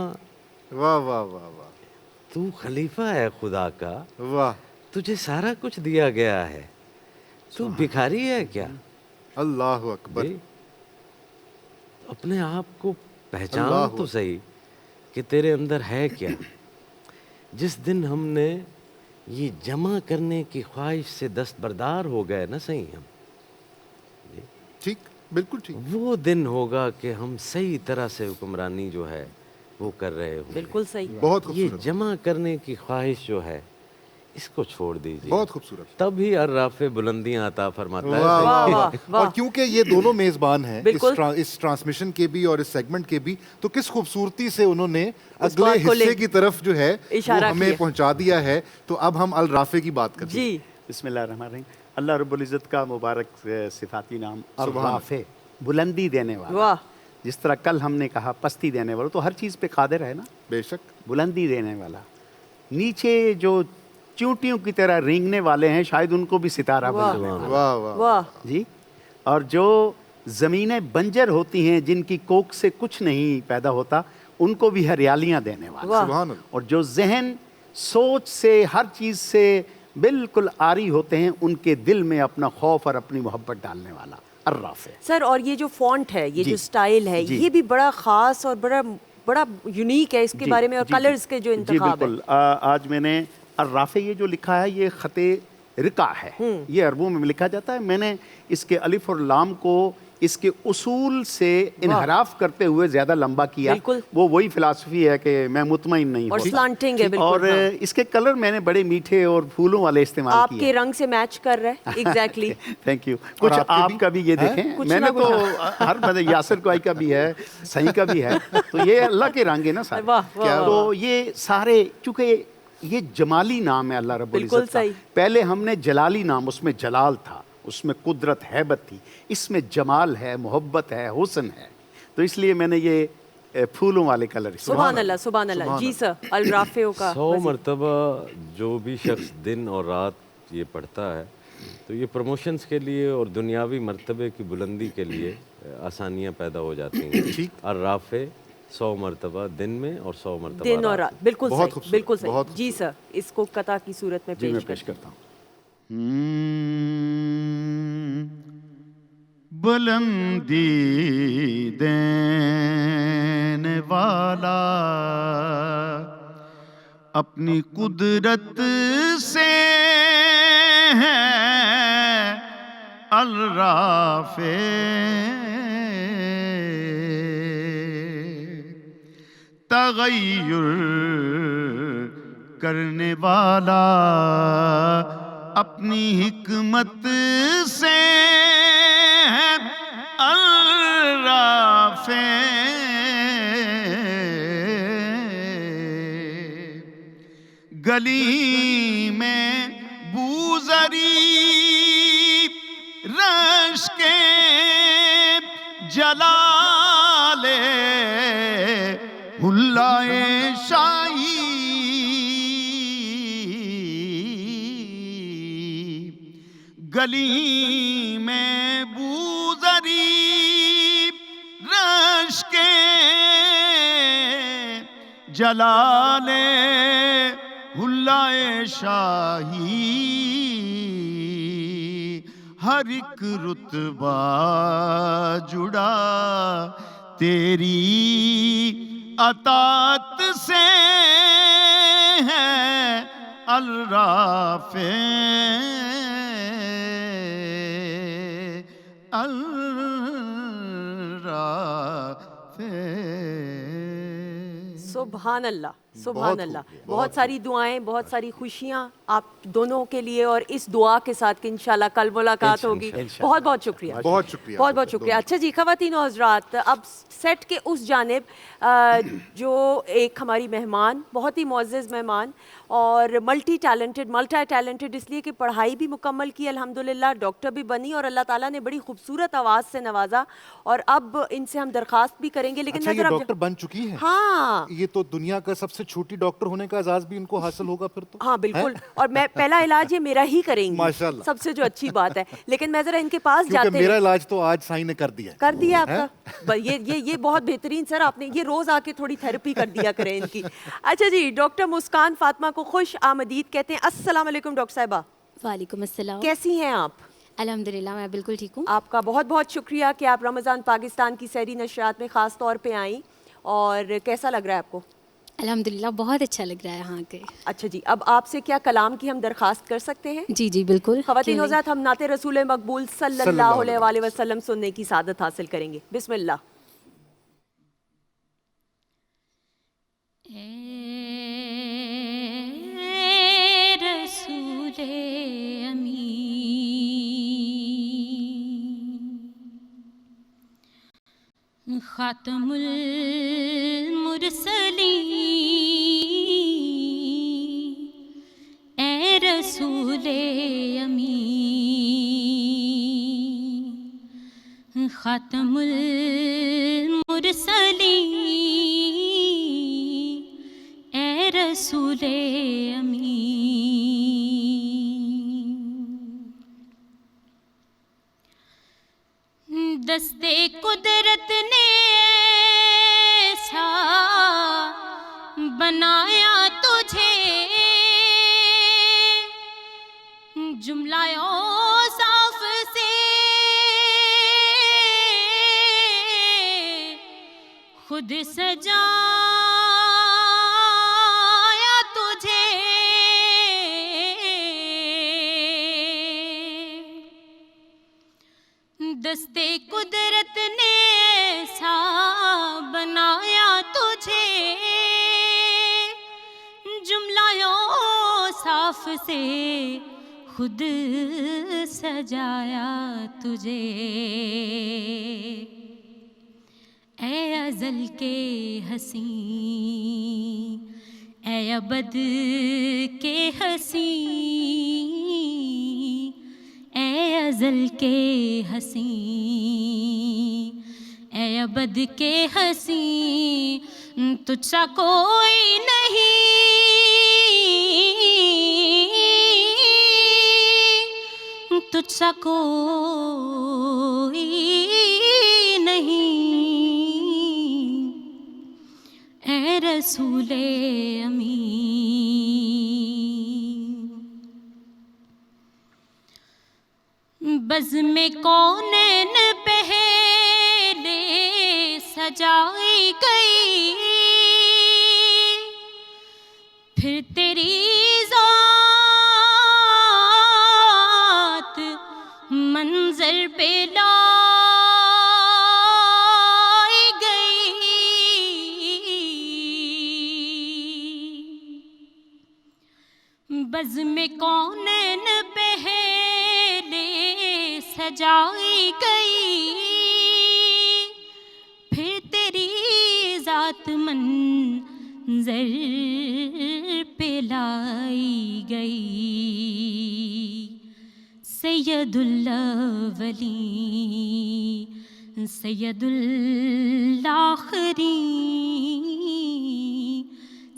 واہ واہ واہ واہ, تو خلیفہ ہے خدا کا, واہ, تجھے سارا کچھ دیا گیا ہے, تو بھکاری ہے کیا؟ اللہ اکبر. اپنے آپ کو پہچان تو صحیح کہ تیرے اندر ہے کیا. جس دن ہم نے یہ جمع کرنے کی خواہش سے دستبردار ہو گئے نا صحیح ہم, ٹھیک, بالکل ٹھیک, وہ دن ہوگا کہ ہم صحیح طرح سے حکمرانی جو ہے وہ کر رہے ہوں. بالکل صحیح. بہت یہ خوبصورت, جمع کرنے کی خواہش جو ہے اس کو چھوڑ دیجیے, بہت خوبصورت. تب ہی الرافع بلندیاں عطا فرماتا ہے. واہ واہ واہ واہ. واہ. اور کیونکہ یہ دونوں میزبان ہیں بالکل. اس ٹرانسمیشن کے بھی اور اس سیگمنٹ کے بھی, تو کس خوبصورتی سے انہوں نے اگلے بات کو حصے کی طرف جو ہے وہ اشارہ ہمیں کیا. پہنچا دیا ہے. تو اب ہم الرافع کی بات کرتے ہیں. جی. بسم اللہ الرحمن الرحیم. اللہ رب العزت کا مبارک صفاتی نام سبحان الرافع, بلندی دینے والا. واہ. جس طرح کل ہم نے کہا پستی دینے والا, تو ہر چیز پہ قادر ہے نا. بے شک. بلندی دینے والا. نیچے جو چونٹیوں کی طرح رینگنے والے ہیں شاید ان کو بھی ستارہ واہ. بنانے والا. واہ واہ. واہ. جی. اور جو زمینیں بنجر ہوتی ہیں جن کی کوک سے کچھ نہیں پیدا ہوتا ان کو بھی ہریالیاں دینے والا. واہ. سبحان اللہ. اور جو ذہن سوچ سے ہر چیز سے بالکل آری ہوتے ہیں ان کے دل میں اپنا خوف اور اپنی محبت ڈالنے والا الرافع. سر, اور یہ جو فونٹ ہے, یہ جی. جو سٹائل ہے, جی. یہ بھی بڑا خاص اور بڑا یونیک ہے. اس کے بارے میں اور کلرز کے جو انتخاب ہے. بالکل. آج میں نے الرافع یہ جو لکھا ہے یہ خط رقع ہے. یہ عربوں میں لکھا جاتا ہے. میں نے اس کے الف اور لام کو اس کے اصول سے انحراف کرتے ہوئے زیادہ لمبا کیا. بالکل. وہ وہی فلسفی ہے کہ میں مطمئن نہیں اور ہوتا. سلانٹنگ ہے بالکل. اور اس کے کلر میں نے بڑے میٹھے اور پھولوں والے استعمال آپ کیے. کے رنگ سے میچ کر رہے ہیں. ایگزیکٹلی. Thank you. کچھ آپ کا بھی یہ دیکھیں. کچھ میں نہ نے تو ہر مطلب یاسر کوئی کا بھی ہے, صحیح کا بھی ہے, تو یہ اللہ کے رنگ ہے نا سارے. واہ واہ. تو یہ سارے چونکہ یہ جمالی نام ہے اللہ رب بالکل العزت کا. صحیح. پہلے ہم نے جلالی نام, اس میں جلال تھا, اس میں قدرت ہیبت تھی, اس میں جمال ہے, محبت ہے, حسن ہے. تو اس لیے میں نے یہ پھولوں والے کلر. سبحان اللہ سبحان اللہ. جی سر, الرافع کا 100 مرتبہ جو بھی شخص دن اور رات یہ پڑھتا ہے تو یہ پروموشنز کے لیے اور دنیاوی مرتبے کی بلندی کے لیے آسانیاں پیدا ہو جاتی ہیں. الرافع 100 مرتبہ دن میں اور 100 مرتبہ دن اور رات رات. بالکل بہت صحیح, خوبصورت، بالکل صحیح. بہت جی سر, اس کو قطع کی صورت میں جی میں پیش پیش کریں. کرتا ہوں. بلندی دینے والا اپنی قدرت سے ہے الرافع, تغیر کرنے والا اپنی حکمت سے ہے الرافع, گلی میں بوزری رش کے جلال حلائے شاہی, گلی میں بوزری رش کے جلال حلائے شاہی, ہر ایک رتبہ جڑا تیری اطاعت سے ہے الرافع, سبحان اللہ, سبحان بہت اللہ. خوب، بہت ساری دعائیں, بہت ساری خوشیاں آپ دونوں کے لیے, اور اس دعا کے ساتھ کہ انشاءاللہ کل ملاقات ہوگی. بہت بہت شکریہ, بہت شکریہ, بہت بہت شکریہ. اچھا جی خواتین و حضرات, اب سیٹ کے اس جانب جو ایک ہماری مہمان, بہت ہی معزز مہمان اور ملٹی ٹیلنٹڈ اس لیے کہ پڑھائی بھی مکمل کی الحمدللہ, ڈاکٹر بھی بنی, اور اللہ تعالیٰ نے بڑی خوبصورت آواز سے نوازا, اور اب ان سے ہم درخواست بھی کریں گے. لیکن اچھا یہ ڈاکٹر بن چکی ہے؟ ہاں یہ تو دنیا کا سب سے چھوٹی ڈاکٹر ہونے کا اعزاز بھی ان کو حاصل ہوگا پھر تو. ہاں بالکل, اور میں پہلا علاج یہ میرا ہی کریں گی ماشاءاللہ, سب سے جو اچھی بات ہے. لیکن میں ذرا ان کے پاس کیونکہ جاتے میرا علاج تو آج سائیں نے کر دیا. کر دیا آپ کا, یہ بہت بہترین سر, آپ نے یہ روز آ کے تھوڑی تھیراپی کر دیا کریں ان کی. اچھا جی, ڈاکٹر مسکان فاطمہ کو خوش آمدید کہتے ہیں. السلام علیکم ڈاکٹر صاحبہ. وعلیکم السلام. کیسی ہیں آپ؟ الحمدللہ میں بالکل ٹھیک ہوں. آپ کا بہت بہت شکریہ کہ آپ رمضان پاکستان کی سحری نشریات میں خاص طور پہ آئیں, اور کیسا لگ رہا ہے آپ کو؟ الحمدللہ بہت اچھا لگ رہا ہے یہاں کے. اچھا جی, اب آپ سے کیا کلام کی ہم درخواست کر سکتے ہیں؟ جی جی بالکل. خواتین حضرات, ہم نعت رسول مقبول صلی اللہ علیہ وآلہ وسلم سننے کی سعادت حاصل کریں گے. بسم اللہ. اے رسول امین, خاتم المرسلین, اے رسول امین, خاتم المرسلین, اے رسول امین. دستے قدرت نے سا بنایا تجھے, جملہ اوصاف سے خود سجایا تجھے, دستے قدرت نے سا بنایا تجھے, جملہ اوصاف سے خود سجایا تجھے. اے ازل کے حسین, اے ابد کے حسین, اے ازل کے حسین, اے ابد کے حسین, تجھ سا کوئی نہیں, تجھ سا کوئی نہیں, رسول امین، بزم کونین پہلے سجائی گئی، پھر تیری ذات منظر پہ لائی گئی، بزم کونین پہلے سجائی گئی، پھر تیری ذات منظر پہ لائی گئی، سید الاولین سید الاخرین،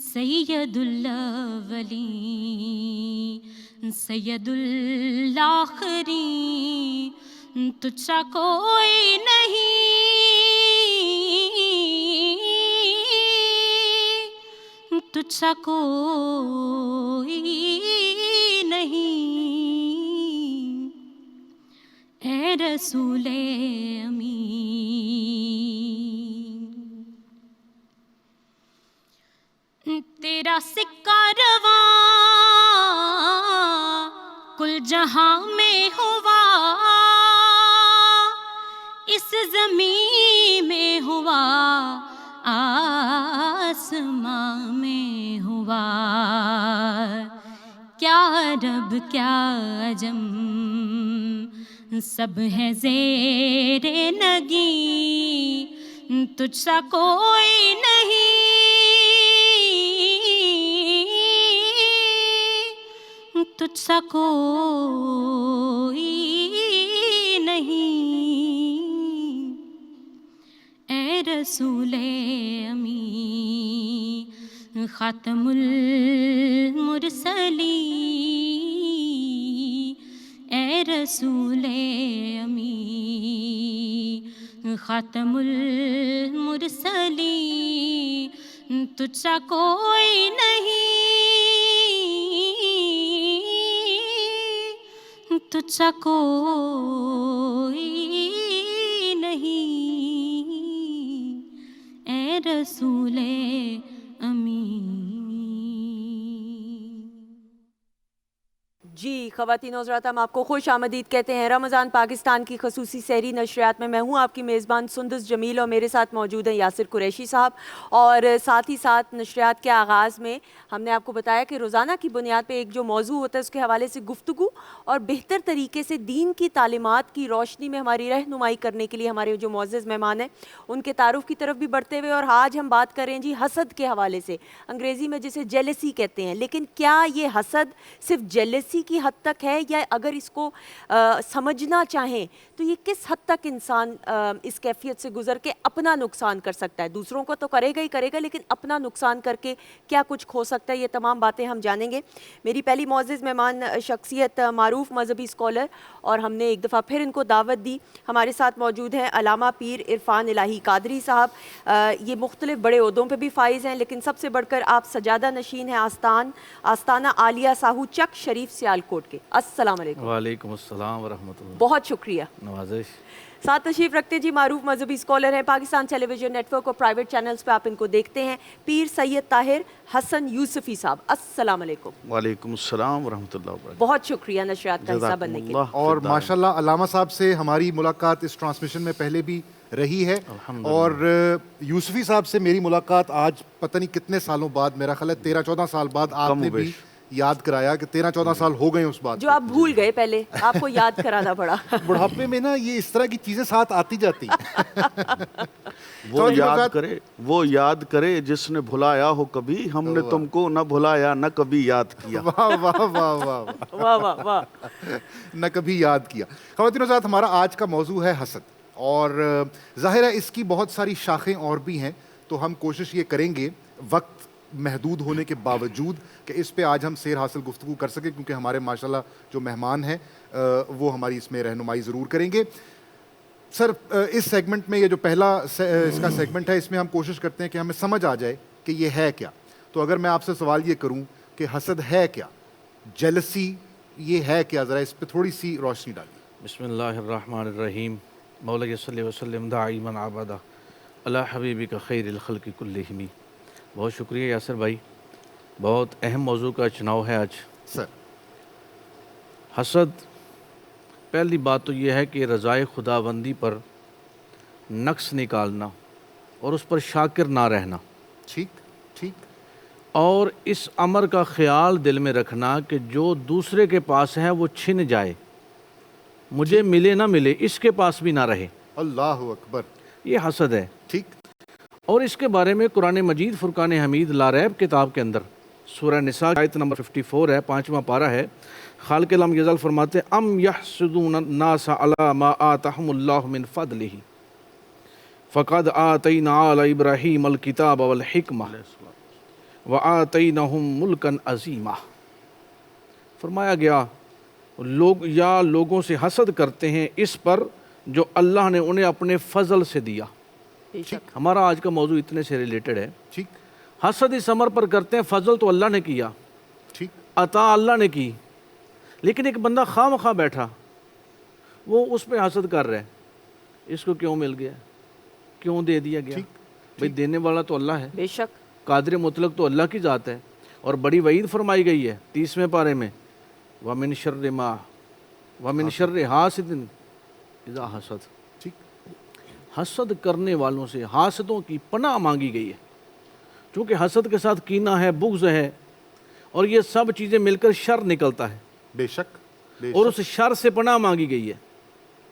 سید الاولین سید الاخرین، تجھ سا کوئی نہیں، تجھ سا کوئی نہیں، اے رسول امین، تیرا سکہ رواں کل جہاں میں ہوا، اس زمین میں ہوا، آسمان میں ہوا، کیا عرب کیا عجم سب ہے زیر نگیں، تجھ سا کوئی نہیں، تجھ سا کوئی نہیں، اے رسول امین، خاتم المرسلین، اے رسول امین، خاتم المرسلین، تجھ سا کوئی نہیں، تجھ سا کوئی نہیں، اے رسول امین۔ جی خواتین و حضرات، ہم آپ کو خوش آمدید کہتے ہیں رمضان پاکستان کی خصوصی سحری نشریات میں۔ میں ہوں آپ کی میزبان سندس جمیل اور میرے ساتھ موجود ہیں یاسر قریشی صاحب، اور ساتھ ہی ساتھ نشریات کے آغاز میں ہم نے آپ کو بتایا کہ روزانہ کی بنیاد پہ ایک جو موضوع ہوتا ہے اس کے حوالے سے گفتگو اور بہتر طریقے سے دین کی تعلیمات کی روشنی میں ہماری رہنمائی کرنے کے لیے ہمارے جو معزز مہمان ہیں ان کے تعارف کی طرف بھی بڑھتے ہوئے، اور آج ہم بات کریں جی حسد کے حوالے سے، انگریزی میں جسے جیلسی کہتے ہیں۔ لیکن کیا یہ حسد صرف جیلسی کی حد تک ہے، یا اگر اس کو سمجھنا چاہیں تو یہ کس حد تک انسان اس کیفیت سے گزر کے اپنا نقصان کر سکتا ہے؟ دوسروں کو تو کرے گا لیکن اپنا نقصان کر کے کیا کچھ کھو سکتا ہے؟ یہ تمام باتیں ہم جانیں گے۔ میری پہلی معزز مہمان شخصیت معروف مذہبی اسکالر، اور ہم نے ایک دفعہ پھر ان کو دعوت دی، ہمارے ساتھ موجود ہیں علامہ پیر عرفان الہی قادری صاحب۔ یہ مختلف بڑے عہدوں پہ بھی فائز ہیں، لیکن سب سے بڑھ کر آپ سجادہ نشین ہیں آستانہ عالیہ ساہو چک شریف سیالکوٹ کے۔ السلام علیکم۔ وعلیکم السلام ورحمۃ اللہ۔ بہت شکریہ۔ نوازش۔ ساتھ تشریف رکھتے جی معروف مذہبی اسکالر ہیں، Pakistan television net work اور پرائیویٹ چینلز پہ آپ ان کو دیکھتے ہیں، پیر سید طاہر حسن یوسفی صاحب۔ السلام علیکم۔ وعلیکم السلام ورحمۃ اللہ وبرکاتہ۔ بہت شکریہ نشریات کا حصہ بننے کے لیے۔ اور ماشاءاللہ علامہ صاحب سے ہماری ملاقات اس ٹرانسمیشن میں پہلے بھی رہی ہے، اور یوسفی صاحب سے میری ملاقات آج پتہ نہیں کتنے سالوں بعد، میرا خیال ہے 13-14 سال بعد آپ نے بھی یاد کرایا کہ 13-14 سال ہو گئے اس بات جو آپ بھول گئے، پہلے آپ کو یاد کرانا پڑا۔ بڑھاپے میں نا یہ اس طرح کی چیزیں ساتھ آتی جاتی ہیں۔ وہ یاد کرے جس نے بھلایا ہو کبھی، ہم نے تم کو نہ بھلایا نہ کبھی یاد کیا۔ واہ واہ واہ واہ واہ واہ واہ، نہ کبھی یاد کیا۔ خواتین و حضرات، ہمارا آج کا موضوع ہے حسد، اور ظاہر ہے اس کی بہت ساری شاخیں اور بھی ہیں، تو ہم کوشش یہ کریں گے وقت محدود ہونے کے باوجود کہ اس پہ آج ہم سیر حاصل گفتگو کر سکیں، کیونکہ ہمارے ماشاءاللہ جو مہمان ہیں وہ ہماری اس میں رہنمائی ضرور کریں گے۔ سر، اس سیگمنٹ میں یہ جو پہلا اس کا سیگمنٹ ہے، اس میں ہم کوشش کرتے ہیں کہ ہمیں سمجھ آ جائے کہ یہ ہے کیا. تو اگر میں آپ سے سوال یہ کروں کہ حسد ہے کیا, جیلسی یہ ہے کیا, ذرا اس پہ تھوڑی سی روشنی ڈالیے. بسم اللہ الرحمن الرحیم. مولا صلی وسلم داعی من عبدہ علی حبیبک خیر الخلق کلہم. بہت شکریہ یاسر بھائی, بہت اہم موضوع کا چناؤ ہے آج. سر حسد, پہلی بات تو یہ ہے کہ رضائے خداوندی پر نقص نکالنا اور اس پر شاکر نہ رہنا, ٹھیک ٹھیک, اور اس امر کا خیال دل میں رکھنا کہ جو دوسرے کے پاس ہے وہ چھن جائے, مجھے ملے نہ ملے, اس کے پاس بھی نہ رہے. اللہ اکبر, یہ حسد ہے. ٹھیک. اور اس کے بارے میں قرآن مجید فرقان حمید لا ریب کتاب کے اندر سورہ نساء آیت نمبر 54 ہے, 5واں پارہ ہے. خالق لم یزل فرماتے ہیں ام یحسدون الناس علی ما آتاہم اللہ من فضلہ فقد آتینا آل ابراہیم الکتاب والحکمہ وآتینہم ملکا عظیما. فرمایا گیا لوگوں سے حسد کرتے ہیں اس پر جو اللہ نے انہیں اپنے فضل سے دیا. ہمارا آج کا موضوع اتنے سے ریلیٹڈ ہے. ٹھیک. حسد اس امر پر کرتے ہیں, فضل تو اللہ نے کیا, ٹھیک, عطا اللہ نے کی, لیکن ایک بندہ خواہ مخواہ بیٹھا وہ اس پہ حسد کر رہا ہے, اس کو کیوں مل گیا, کیوں دے دیا گیا. بھئی دینے والا تو اللہ ہے, بے شک, قادر مطلق تو اللہ کی ذات ہے. اور بڑی وعید فرمائی گئی ہے 30ویں پارے میں وَمِن شَرِّ مَا وَمِن شَرِّ حَاسِدٍ اِذَا حَسَدَ. ٹھیک. حسد کرنے والوں سے حاسدوں کی پناہ مانگی گئی ہے, چونکہ حسد کے ساتھ کینہ ہے, بغض ہے, اور یہ سب چیزیں مل کر شر نکلتا ہے, بے شک, اور اس شر سے پناہ مانگی گئی ہے.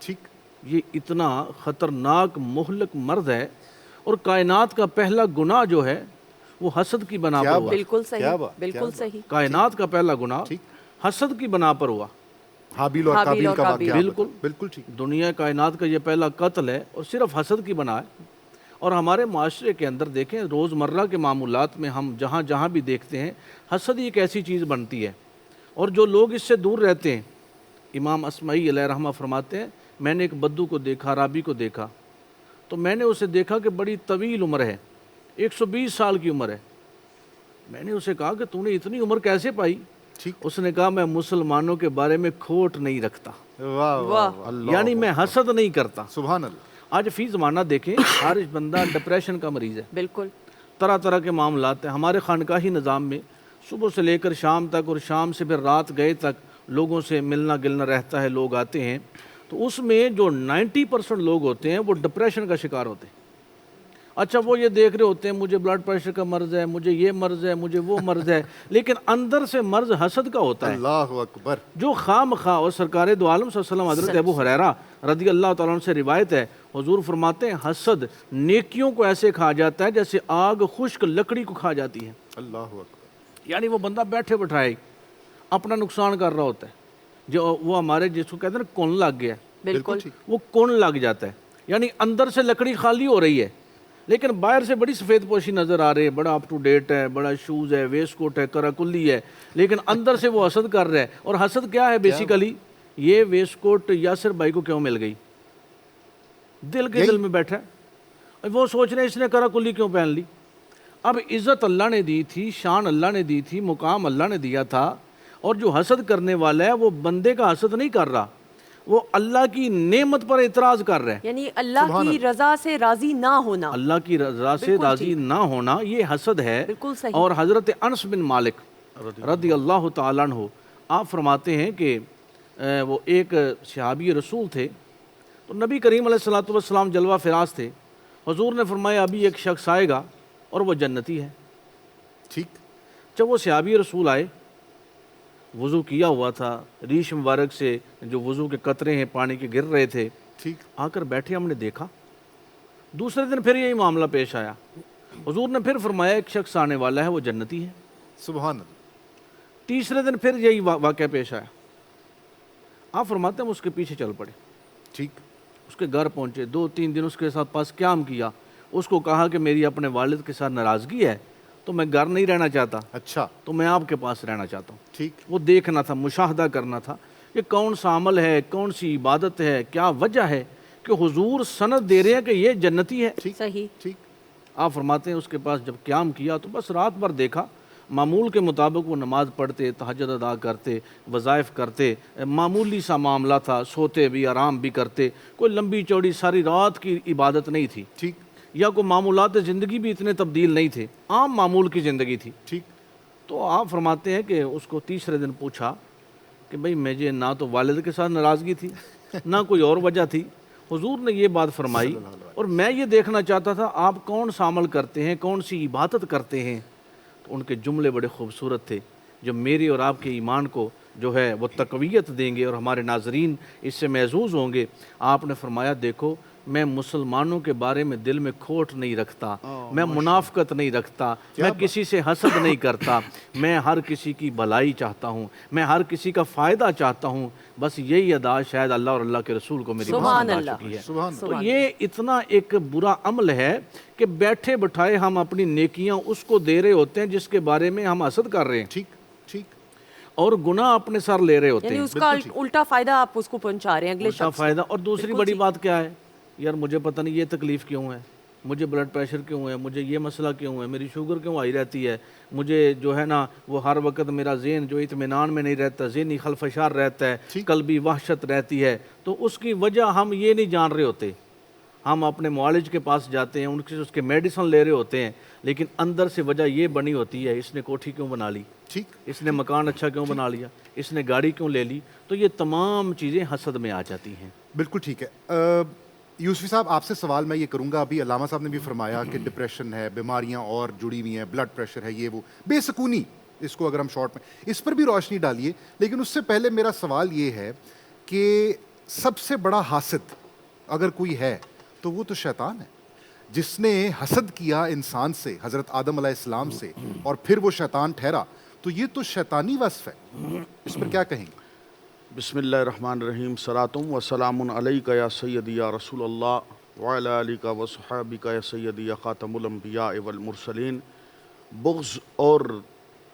ٹھیک. یہ اتنا خطرناک مہلک مرض ہے, اور کائنات کا پہلا گناہ جو ہے وہ حسد کی بنا پر ہوا. بالکل صحیح, بالکل صحیح. کائنات کا پہلا گناہ حسد کی بنا پر ہوا. حابیل اور قابیل کا واقعہ. بالکل بالکل ٹھیک. دنیا کائنات کا یہ پہلا قتل ہے, اور صرف حسد کی بنا ہے. اور ہمارے معاشرے کے اندر دیکھیں, روزمرہ کے معمولات میں ہم جہاں جہاں بھی دیکھتے ہیں حسد ایک ایسی چیز بنتی ہے, اور جو لوگ اس سے دور رہتے ہیں. امام اسمعی علیہ رحمہ فرماتے ہیں میں نے ایک بدو کو دیکھا, عرابی کو دیکھا, تو میں نے اسے دیکھا کہ بڑی طویل عمر ہے, 120 سال کی عمر ہے. میں نے اسے کہا کہ تو نے اتنی عمر کیسے پائی؟ اس نے کہا میں مسلمانوں کے بارے میں کھوٹ نہیں رکھتا, یعنی میں حسد نہیں کرتا. سبحان اللہ. آج فی زمانہ دیکھیں ہر بندہ ڈپریشن کا مریض ہے, بالکل, طرح طرح کے معاملات ہیں. ہمارے خانقاہی نظام میں صبح سے لے کر شام تک, اور شام سے پھر رات گئے تک لوگوں سے ملنا گلنا رہتا ہے, لوگ آتے ہیں. تو اس میں جو 90% لوگ ہوتے ہیں وہ ڈپریشن کا شکار ہوتے ہیں. اچھا وہ یہ دیکھ رہے ہوتے ہیں مجھے بلڈ پریشر کا مرض ہے, مجھے یہ مرض ہے, مجھے وہ مرض ہے, لیکن اندر سے مرض حسد کا ہوتا ہے. اللہ اکبر. جو خواہ مخواہ. اور سرکار دو عالم صلی اللہ علیہ وسلم حضرت ابو ہریرہ رضی اللہ تعالیٰ عنہ سے روایت ہے, حضور فرماتے ہیں حسد نیکیوں کو ایسے کھا جاتا ہے جیسے آگ خشک لکڑی کو کھا جاتی ہے. اللہ اکبر. یعنی وہ بندہ بیٹھے بٹھائے اپنا نقصان کر رہا ہوتا ہے, جو وہ ہمارے جس کو کہتے ہیں نا کون لگ گیا, بالکل, وہ کون لگ جاتا ہے. یعنی اندر سے لکڑی خالی ہو رہی ہے, لیکن باہر سے بڑی سفید پوشی نظر آ رہی ہے, بڑا اپ ٹو ڈیٹ ہے, بڑا شوز ہے, ویسٹ کوٹ ہے, کرا کلی ہے, لیکن اندر سے وہ حسد کر رہا ہے. اور حسد کیا ہے بیسیکلی, یہ ویسٹ کوٹ یاسر بھائی کو کیوں مل گئی, دل کے دل میں بیٹھا ہے, وہ سوچ رہے ہیں اس نے کرا کلی کیوں پہن لی. اب عزت اللہ نے دی تھی, شان اللہ نے دی تھی, مقام اللہ نے دیا تھا, اور جو حسد کرنے والا ہے وہ بندے کا حسد نہیں کر رہا, وہ اللہ کی نعمت پر اعتراض کر رہے ہیں. یعنی اللہ کی رضا سے راضی نہ ہونا, اللہ کی رضا سے راضی نہ ہونا, یہ حسد ہے. بالکل صحیح. اور حضرت انس بن مالک رضی اللہ تعالیٰ عنہ آپ فرماتے ہیں کہ وہ ایک صحابی رسول تھے, تو نبی کریم علیہ الصلوۃ والسلام جلوہ فراز تھے. حضور نے فرمایا ابھی ایک شخص آئے گا اور وہ جنتی ہے. ٹھیک. جب وہ صحابی رسول آئے, وضو کیا ہوا تھا, ریش مبارک سے جو وضو کے قطرے ہیں پانی کے گر رہے تھے, ٹھیک, آ کر بیٹھے, ہم نے دیکھا. دوسرے دن پھر یہی معاملہ پیش آیا, حضور نے پھر فرمایا ایک شخص آنے والا ہے وہ جنتی ہے. سبحان اللہ. تیسرے دن پھر یہی واقعہ پیش آیا. آپ فرماتے ہیں اس کے پیچھے چل پڑے. ٹھیک. اس کے گھر پہنچے, 2-3 دن اس کے ساتھ پاس قیام کیا. اس کو کہا کہ میری اپنے والد کے ساتھ ناراضگی ہے, تو میں گھر نہیں رہنا چاہتا, اچھا, تو میں آپ کے پاس رہنا چاہتا ہوں. ٹھیک. وہ دیکھنا تھا, مشاہدہ کرنا تھا کہ کون سا عمل ہے, کون سی عبادت ہے, کیا وجہ ہے کہ حضور سند دے رہے ہیں کہ یہ جنتی ہے. ٹھیک. صحیح. ٹھیک. آپ فرماتے ہیں اس کے پاس جب قیام کیا تو بس رات بھر دیکھا، معمول کے مطابق وہ نماز پڑھتے، تہجد ادا کرتے، وظائف کرتے، معمولی سا معاملہ تھا، سوتے بھی، آرام بھی کرتے، کوئی لمبی چوڑی ساری رات کی عبادت نہیں تھی، ٹھیک، یا کوئی معمولات زندگی بھی اتنے تبدیل نہیں تھے، عام معمول کی زندگی تھی. ٹھیک. تو آپ فرماتے ہیں کہ اس کو تیسرے دن پوچھا کہ بھئی مجھے نہ تو والد کے ساتھ ناراضگی تھی نہ کوئی اور وجہ تھی. حضور نے یہ بات فرمائی اور میں یہ دیکھنا چاہتا تھا آپ کون سا عمل کرتے ہیں، کون سی عبادت کرتے ہیں. تو ان کے جملے بڑے خوبصورت تھے جو میرے اور آپ کے ایمان کو جو ہے وہ تقویت دیں گے اور ہمارے ناظرین اس سے محظوظ ہوں گے. آپ نے فرمایا دیکھو میں مسلمانوں کے بارے میں دل میں کھوٹ نہیں رکھتا، میں منافقت نہیں رکھتا، میں کسی سے حسد نہیں کرتا، میں ہر کسی کی بھلائی چاہتا ہوں، میں ہر کسی کا فائدہ چاہتا ہوں. بس یہی ادا شاید اللہ اور اللہ کے رسول کو میری پسند آ چکی ہے. تو یہ اتنا ایک برا عمل ہے کہ بیٹھے بٹھائے ہم اپنی نیکیاں اس کو دے رہے ہوتے ہیں جس کے بارے میں ہم حسد کر رہے ہیں. ٹھیک ٹھیک. اور گناہ اپنے سر لے رہے ہوتے یعنی ہیں. اس کا الٹا فائدہ آپ اس کو پہنچا رہے ہیں اگلے شخص فائدہ. اور دوسری بڑی بات کیا ہے، یار مجھے پتہ نہیں یہ تکلیف کیوں ہے، مجھے بلڈ پریشر کیوں ہے، مجھے یہ مسئلہ کیوں ہے، میری شوگر کیوں آئی رہتی ہے، مجھے جو ہے نا وہ ہر وقت میرا ذہن جو اطمینان میں نہیں رہتا، ذہنی خلفشار رہتا ہے، قلبی وحشت رہتی ہے. تو اس کی وجہ ہم یہ نہیں جان رہے ہوتے. ہم اپنے معالج کے پاس جاتے ہیں، ان سے اس کے میڈیسن لے رہے ہوتے ہیں، لیکن اندر سے وجہ یہ بنی ہوتی ہے اس نے کوٹھی کیوں بنا لی، ٹھیک، اس نے مکان اچھا کیوں بنا لیا، اس نے گاڑی کیوں لے لی. تو یہ تمام چیزیں حسد میں آ جاتی ہیں. بالکل ٹھیک ہے. یوسفی صاحب آپ سے سوال میں یہ کروں گا. ابھی علامہ صاحب نے بھی فرمایا کہ ڈپریشن ہے، بیماریاں اور جڑی ہوئی ہیں، بلڈ پریشر ہے، یہ وہ بے سکونی، اس کو اگر ہم شارٹ میں اس پر بھی روشنی ڈالیے. لیکن اس سے پہلے میرا سوال یہ ہے کہ سب سے بڑا حاسد اگر کوئی ہے تو وہ تو شیطان ہے، جس نے حسد کیا انسان سے، حضرت آدم علیہ السلام سے، اور پھر وہ شیطان ٹھہرا. تو یہ تو شیطانی وصف ہے، اس پر کیا کہیں گے؟ بسم اللہ الرحمن الرحیم. صلاتم و سلام علیک یا سیدی یا رسول اللہ وعلی آلک و صحابک یا سیدی یا خاتم الانبیاء والمرسلین. بغض اور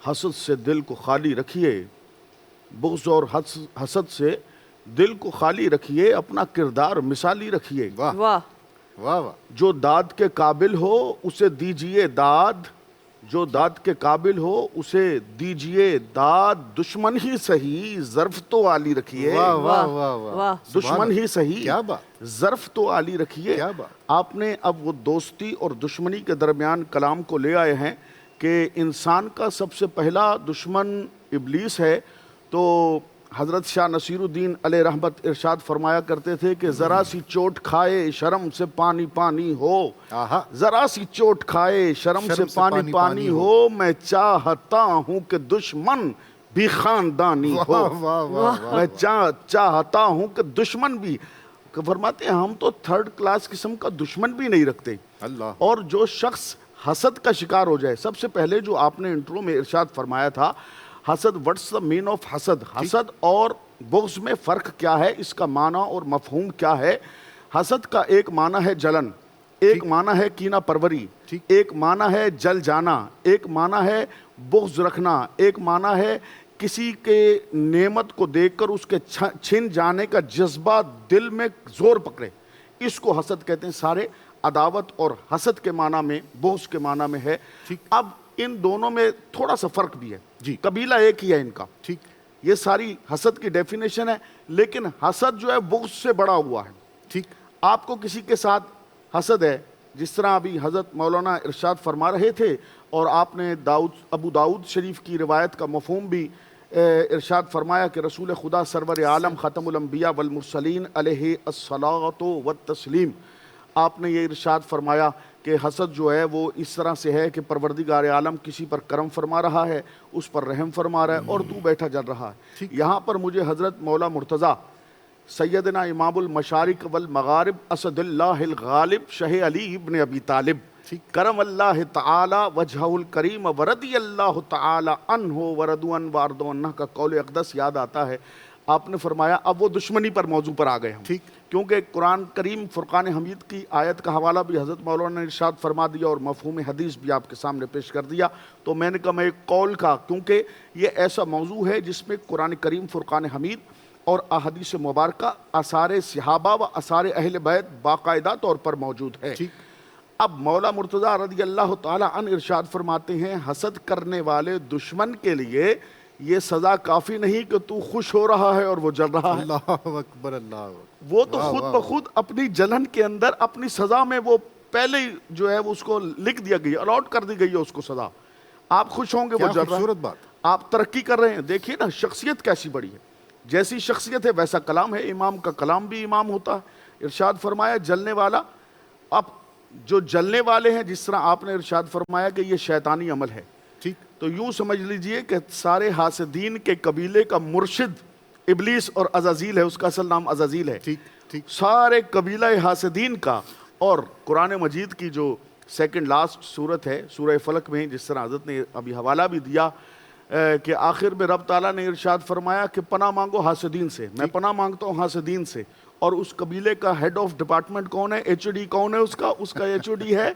حسد سے دل کو خالی رکھیے، بغض اور حسد سے دل کو خالی رکھیے، اپنا کردار مثالی رکھیے. واہ واہ واہ واہ. جو داد کے قابل ہو اسے دیجئے داد، جو داد کے قابل ہو اسے دیجئے داد، دشمن ہی صحیح ظرف تو عالی رکھیے. واہ واہ واہ واہ. دشمن ہی صحیح کیا بات، ظرف تو عالی رکھیے. کیا بات. آپ نے اب وہ دوستی اور دشمنی کے درمیان کلام کو لے آئے ہیں کہ انسان کا سب سے پہلا دشمن ابلیس ہے. تو حضرت شاہ نصیر الدین علیہ رحمت ارشاد فرمایا کرتے تھے کہ ذرا سی چوٹ کھائے شرم سے پانی پانی ہو، ذرا سی چوٹ کھائے شرم سے پانی پانی ہو، میں چاہتا ہوں کہ دشمن بھی خاندانی ہو. میں چاہتا ہوں کہ دشمن بھی. فرماتے ہیں ہم تو تھرڈ کلاس قسم کا دشمن بھی نہیں رکھتے. اللہ. اور جو شخص حسد کا شکار ہو جائے، سب سے پہلے جو آپ نے انٹرو میں ارشاد فرمایا تھا حسد، وٹس دا مین آف حسد، حسد اور بغض میں فرق کیا ہے، اس کا معنی اور مفہوم کیا ہے. حسد کا ایک معنی ہے جلن، ایک معنی ہے کینہ پروری، ایک معنی ہے جل جانا، ایک معنی ہے بغض رکھنا، ایک معنی ہے کسی کے نعمت کو دیکھ کر اس کے چھن جانے کا جذبہ دل میں زور پکڑے، اس کو حسد کہتے ہیں. سارے عداوت اور حسد کے معنی میں، بغض کے معنی میں ہے. اب ان دونوں میں تھوڑا سا فرق بھی ہے. قبیلہ ایک ہی ہے ان کا. ٹھیک، یہ ساری حسد کی ڈیفینیشن ہے، لیکن حسد جو ہے بغض سے بڑا ہوا ہے. ٹھیک، آپ کو کسی کے ساتھ حسد ہے، جس طرح ابھی حضرت مولانا ارشاد فرما رہے تھے اور آپ نے ابو داؤد شریف کی روایت کا مفہوم بھی ارشاد فرمایا کہ رسول خدا سرور عالم ختم الانبیاء والمرسلین علیہ الصلاۃ والتسلیم، آپ نے یہ ارشاد فرمایا کہ حسد جو ہے وہ اس طرح سے ہے کہ پروردگار عالم کسی پر کرم فرما رہا ہے، اس پر رحم فرما رہا ہے اور تو بیٹھا جل رہا ہے. یہاں پر مجھے حضرت مولا مرتضیٰ سیدنا امام المشارق والمغارب اسد اللہ الغالب شہ علی ابن ابی طالب کرم اللہ تعالی وجہہ الکریم ورضی اللہ تعالی عنہ وردوان واردوانہ کا قول اقدس یاد آتا ہے. آپ نے فرمایا اب وہ دشمنی پر موضوع پر آ گئے ہم، کیونکہ قرآن کریم فرقان حمید کی آیت کا حوالہ بھی حضرت مولانا نے ارشاد فرما دیا اور مفہوم حدیث بھی آپ کے سامنے پیش کر دیا. تو میں نے کہا میں ایک قول کا، کیونکہ یہ ایسا موضوع ہے جس میں قرآن کریم فرقان حمید اور احادیث مبارکہ آثار صحابہ و آثار اہل بیت باقاعدہ طور پر موجود ہے. اب مولا مرتضیٰ رضی اللہ تعالیٰ عنہ ارشاد فرماتے ہیں حسد کرنے والے دشمن کے لیے یہ سزا کافی نہیں کہ تو خوش ہو رہا ہے اور وہ جل رہا ہے. اللہ اکبر، اللہ اکبر. وہ تو خود بخود اپنی جلن کے اندر اپنی سزا میں وہ پہلے ہی جو ہے وہ اس کو لکھ دیا گئی، الاٹ کر دی گئی ہے اس کو سزا. آپ خوش ہوں گے وہ جل رہا ہے. خوبصورت بات. آپ ترقی کر رہے ہیں. دیکھیے نا شخصیت کیسی بڑی ہے. جیسی شخصیت ہے ویسا کلام ہے. امام کا کلام بھی امام ہوتا ہے. ارشاد فرمایا جلنے والا. اب جو جلنے والے ہیں جس طرح آپ نے ارشاد فرمایا کہ یہ شیطانی عمل ہے، ٹھیک. تو یوں سمجھ لیجئے کہ سارے حاسدین کے قبیلے کا مرشد ابلیس اور عزازیل ہے. اس کا اصل نام عزازیل ہے. ٹھیک ٹھیک. سارے قبیلہ حاسدین کا. اور قرآن مجید کی جو سیکنڈ لاسٹ صورت ہے سورہ فلق میں، جس طرح حضرت نے ابھی حوالہ بھی دیا کہ آخر میں رب تعالیٰ نے ارشاد فرمایا کہ پناہ مانگو حاسدین سے. میں پناہ مانگتا ہوں حاسدین سے. اور اس قبیلے کا ہیڈ آف ڈپارٹمنٹ کون ہے؟ ایچ او ڈی کون ہے؟ اس کا ایچ او ڈی ہے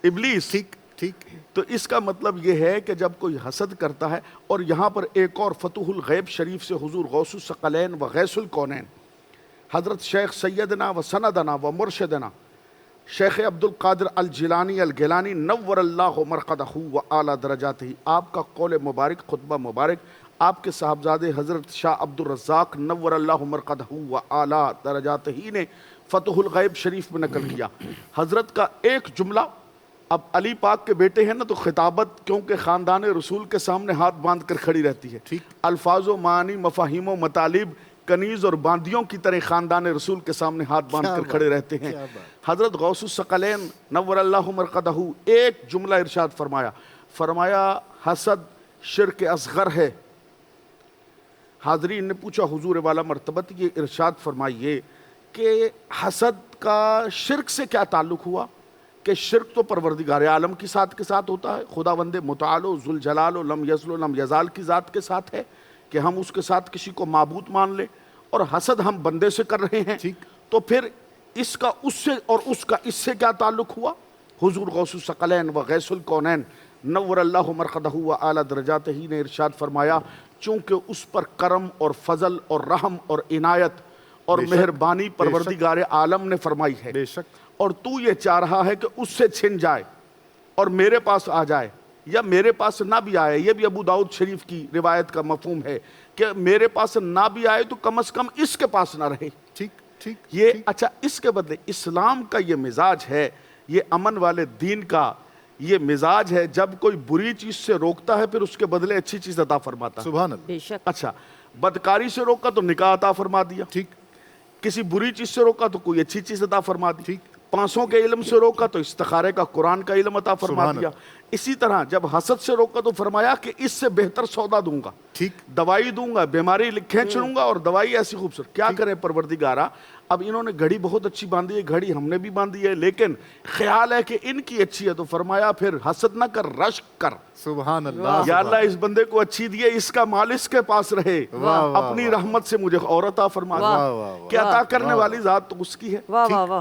ابلیس. ٹھیک ٹھیک. تو اس کا مطلب یہ ہے کہ جب کوئی حسد کرتا ہے. اور یہاں پر ایک اور فتح الغیب شریف سے حضور غوث الثقلین و غیث الکونین حضرت شیخ سیدنا و سندنا و مرشدنا شیخ عبد القادر الجیلانی الگیلانی نور اللہ مرقدہ و اعلیٰ درجاتہ، آپ کا قول مبارک، خطبہ مبارک، آپ کے صاحبزادے حضرت شاہ عبد الرزاق نور اللہ مرقدہ و اعلیٰ درجاتہ نے فتح الغیب شریف میں نقل کیا. حضرت کا ایک جملہ. اب علی پاک کے بیٹے ہیں نا، تو خطابت کیونکہ خاندان رسول کے سامنے ہاتھ باندھ کر کھڑی رہتی ہے. ٹھیک. الفاظ و معنی، مفاہیم و مطالب کنیز اور باندیوں کی طرح خاندان رسول کے سامنے ہاتھ باندھ کر کھڑے رہتے ہیں. حضرت غوث الثقلین نور اللہ مرقدہ ایک جملہ ارشاد فرمایا حسد شرک اصغر ہے. حاضرین نے پوچھا حضور والا مرتبت یہ ارشاد فرمائیے کہ حسد کا شرک سے کیا تعلق ہوا؟ کہ شرک تو پروردگار عالم کی ذات کے ساتھ ہوتا ہے، خداوند متعال و ذوالجلال و لم یزل و لم یزال کی ذات کے ساتھ ہے کہ ہم اس کے ساتھ کسی کو معبود مان لیں. اور حسد ہم بندے سے کر رہے ہیں. تو پھر اس کا اس سے اور اس کا اس سے کیا تعلق ہوا؟ حضور غوث الثقلین و غیث الکونین نور اللہ مرقدہ و اعلیٰ درجاتہ نے ارشاد فرمایا چونکہ اس پر کرم اور فضل اور رحم اور عنایت اور مہربانی پروردگار عالم نے فرمائی ہے. بے شک. اور تو یہ چاہ رہا ہے کہ اس سے چھن جائے اور میرے پاس آ جائے، یا میرے پاس نہ بھی آئے. یہ بھی ابو داؤد شریف کی روایت کا مفہوم ہے کہ میرے پاس نہ بھی آئے تو کم از کم اس کے پاس نہ رہے. ٹھیک ٹھیک. یہ اچھا، اس کے بدلے اسلام کا یہ مزاج ہے، یہ امن والے دین کا یہ مزاج ہے، جب کوئی بری چیز سے روکتا ہے پھر اس کے بدلے اچھی چیز عطا فرماتا ہے. سبحان اللہ. بے شک. اچھا، بدکاری سے روکا تو نکاح عطا فرما دیا. ٹھیک. کسی بری چیز سے روکا تو کوئی اچھی چیز عطا فرما دی. ٹھیک. پانسوں کے علم سے روکا تو استخارے کا قرآن کا علم عطا فرما دیا. اسی طرح جب حسد سے روکا تو فرمایا کہ اس سے بہتر سودا دوں گا. ٹھیک. دوائی دوں گا، بیماری کھینچ لوں گا، اور دوائی ایسی خوبصورت. کیا کریں پروردگارا، اب انہوں نے گھڑی بہت اچھی باندھی ہے، گھڑی ہم نے بھی باندھی ہے، لیکن خیال ہے کہ ان کی اچھی ہے، تو فرمایا پھر حسد نہ کر، رشک کر. سبحان اللہ. یا اللہ اس بندے کو اچھی دیے، اس کا مال اس کے پاس رہے، اپنی رحمت سے مجھے اور عطا فرما دے. کہ عطا کرنے والی ذات تو اس کی ہے.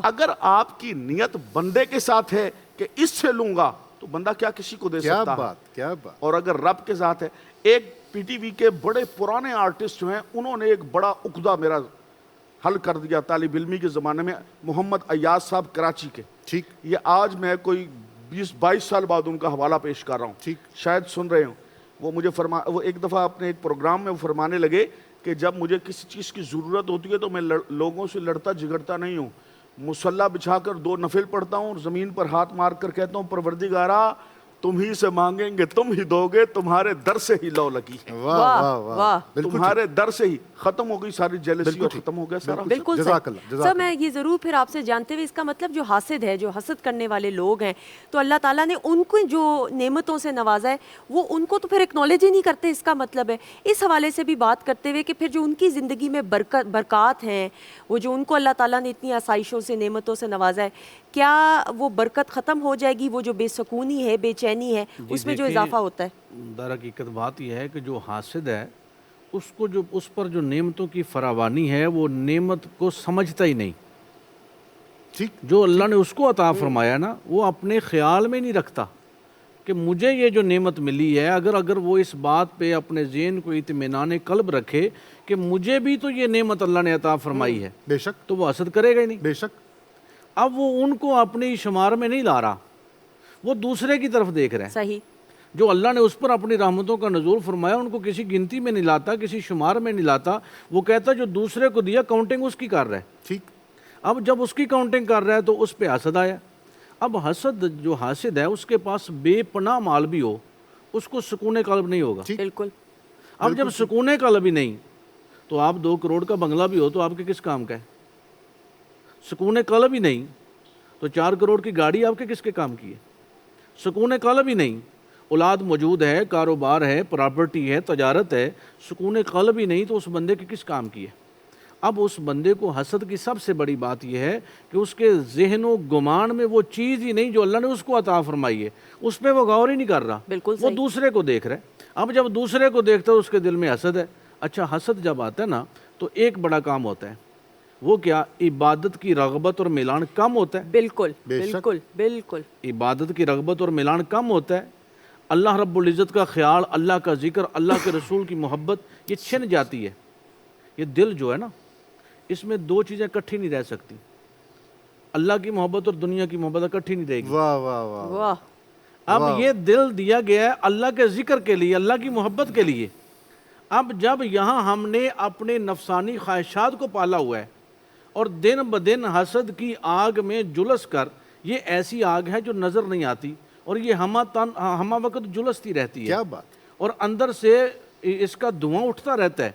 اگر آپ کی نیت بندے کے ساتھ ہے کہ اس سے لوں گا تو بندہ کیا کسی کو دے سکتا ہے. کیا بات. اور اگر رب کے ساتھ ہے. ایک پی ٹی وی کے بڑے پرانے آرٹسٹ جو ہیں انہوں نے ایک بڑا عقدہ میرا حل کر دیا طالب علمی کے زمانے میں. محمد ایاز صاحب کراچی کے. ٹھیک. یہ آج میں کوئی 20-22 سال بعد ان کا حوالہ پیش کر رہا ہوں. ٹھیک. شاید سن رہے ہوں. وہ ایک دفعہ اپنے ایک پروگرام میں وہ فرمانے لگے کہ جب مجھے کسی چیز کی ضرورت ہوتی ہے تو میں لوگوں سے لڑتا جھگڑتا نہیں ہوں. مصلی بچھا کر 2 نفل پڑھتا ہوں اور زمین پر ہاتھ مار کر کہتا ہوں پروردگارا تم ہی سے مانگیں گے، تم ہی دو گے، تمہارے در سے ہی لو لگی ہے. واہ واہ. تمہارے در سے ہی ختم ہو گئی ساری جیلسی اور ختم ہو گیا سارا. بالکل سر، میں یہ ضرور پھر آپ سے جانتے ہوئے اس کا مطلب جو حاسد ہے، جو حسد کرنے والے لوگ ہیں، تو اللہ تعالیٰ نے ان کو جو نعمتوں سے نوازا ہے وہ ان کو تو پھر اکنالج ہی نہیں کرتے. اس کا مطلب ہے اس حوالے سے بھی بات کرتے ہوئے کہ پھر جو ان کی زندگی میں برکات ہیں، وہ جو ان کو اللہ تعالیٰ نے اتنی آسائشوں سے نعمتوں سے نوازا ہے، کیا وہ برکت ختم ہو جائے گی؟ وہ جو بے سکونی ہے، بے چینی ہے، اس میں جو اضافہ ہوتا ہے. در حقیقت بات یہ ہے کہ جو حاسد ہے اس کو جو اس پر جو نعمتوں کی فراوانی ہے وہ نعمت کو سمجھتا ہی نہیں. ٹھیک. جو اللہ نے اس کو عطا فرمایا نا وہ اپنے خیال میں نہیں رکھتا کہ مجھے یہ جو نعمت ملی ہے، اگر وہ اس بات پہ اپنے ذہن کو اطمینان قلب رکھے کہ مجھے بھی تو یہ نعمت اللہ نے عطا فرمائی ہے، بے شک. تو وہ حسد کرے گا ہی نہیں. بے شک. اب وہ ان کو اپنی شمار میں نہیں لا رہا، وہ دوسرے کی طرف دیکھ رہے ہیں. صحیح. جو اللہ نے اس پر اپنی رحمتوں کا نزول فرمایا ان کو کسی گنتی میں نہیں لاتا، کسی شمار میں نہیں لاتا. وہ کہتا جو دوسرے کو دیا کاؤنٹنگ اس کی کر رہا ہے. ٹھیک. اب جب اس کی کاؤنٹنگ کر رہا ہے تو اس پہ حسد آیا. اب حسد جو حاسد ہے اس کے پاس بے پناہ مال بھی ہو اس کو سکون قلب نہیں ہوگا. بالکل. اب جب سکون قلب ہی نہیں تو آپ 2 کروڑ کا بنگلہ بھی ہو تو آپ کے کس کام کا ہے؟ سکون قلب ہی نہیں تو 4 کروڑ کی گاڑی آپ کے کس کے کام کی ہے؟ سکون قلب ہی نہیں. اولاد موجود ہے، کاروبار ہے، پراپرٹی ہے، تجارت ہے، سکون قلب ہی نہیں تو اس بندے کے کس کام کی ہے؟ اب اس بندے کو حسد کی سب سے بڑی بات یہ ہے کہ اس کے ذہن و گمان میں وہ چیز ہی نہیں جو اللہ نے اس کو عطا فرمائی ہے، اس پہ وہ غور ہی نہیں کر رہا. بالکل وہ صحیح. دوسرے کو دیکھ رہا ہے. اب جب دوسرے کو دیکھتا ہے اس کے دل میں حسد ہے. اچھا حسد جب آتا ہے نا تو ایک بڑا کام ہوتا ہے، وہ کیا؟ عبادت کی رغبت اور میلان کم ہوتا ہے. بالکل بالکل بالکل. عبادت کی رغبت اور میلان کم ہوتا ہے. اللہ رب العزت کا خیال، اللہ کا ذکر، اللہ کے رسول کی محبت یہ چھن جاتی ہے. یہ دل جو ہے نا اس میں 2 چیزیں اکٹھی نہیں رہ سکتی. اللہ کی محبت اور دنیا کی محبت اکٹھی نہیں رہے گی. واہ واہ واہ. واہ. اب یہ دل دیا گیا ہے اللہ کے ذکر کے لیے، اللہ کی محبت کے لیے. اب جب یہاں ہم نے اپنے نفسانی خواہشات کو پالا ہوا ہے اور دن بدن حسد کی آگ میں جلس کر، یہ ایسی آگ ہے جو نظر نہیں آتی اور یہ ہمہ وقت جلستی رہتی ہے. کیا بات. اور اندر سے اس کا دھواں اٹھتا رہتا ہے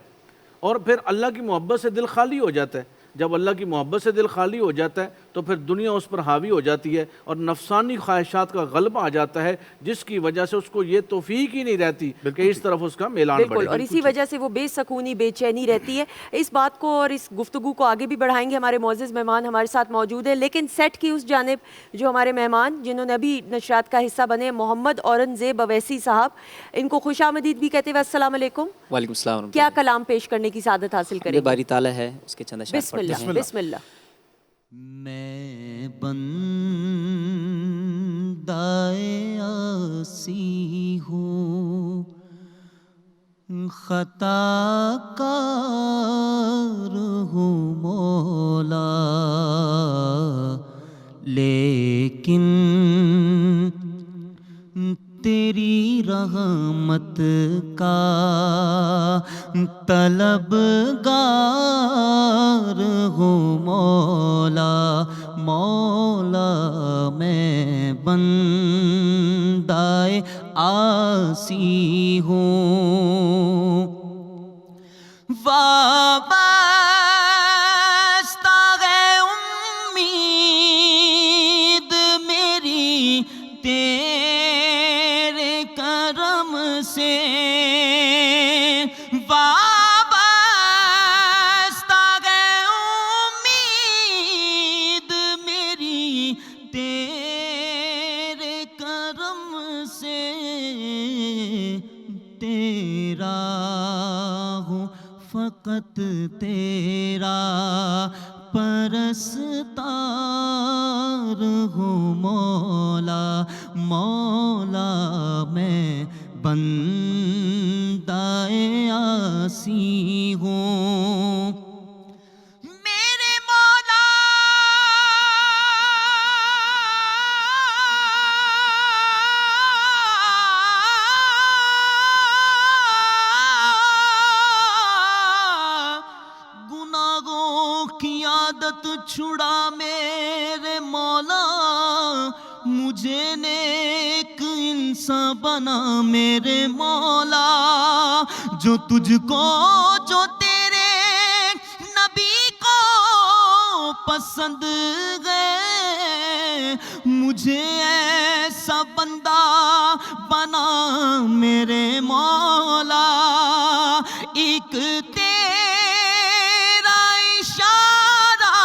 اور پھر اللہ کی محبت سے دل خالی ہو جاتا ہے. جب اللہ کی محبت سے دل خالی ہو جاتا ہے تو پھر دنیا اس پر حاوی ہو جاتی ہے اور نفسانی خواہشات کا غلبہ آ جاتا ہے، جس کی وجہ سے اس کو یہ توفیق ہی نہیں رہتی کہ اس طرف اس کا میلان بڑھے. بالکل. اور اسی وجہ سے وہ بے سکونی، بے چینی رہتی ہے. اس بات کو اور اس گفتگو کو آگے بھی بڑھائیں گے. ہمارے معزز مہمان ہمارے ساتھ موجود ہیں، لیکن سیٹ کی اس جانب جو ہمارے مہمان جنہوں نے ابھی نشریات کا حصہ بنے، محمد اورنگزیب اویسی صاحب، ان کو خوش آمدید بھی کہتے ہوئے السلام علیکم. وعلیکم السلام. کیا کلام پیش کرنے کی سعادت حاصل کریں؟ باری تعالیٰ ہے اس کے چند اشعار پڑھتے ہیں. بسم اللہ. میں بندۂ آسی ہوں، خطا کار ہوں مولا، لیکن تیری رحمت کا طلبگار ہوں مولا. مولا میں بندۂ آسی ہوں، وابستہ ہے امید میری تیرے کرم سے، وابستہ ہے امید میری تیرے کرم سے، تیرا ہوں فقط تیرا پرستار ہوں مولا. مولا میں بندۂ آسی ہوں، میرے مولا گناہوں کی عادت چھڑا میرے مولا، مجھے نیک انسان بنا میرے مولا. جو تجھ کو، جو تیرے نبی کو پسند ہے، مجھے ایسا بندہ بنا میرے مولا. ایک تیرا اشارہ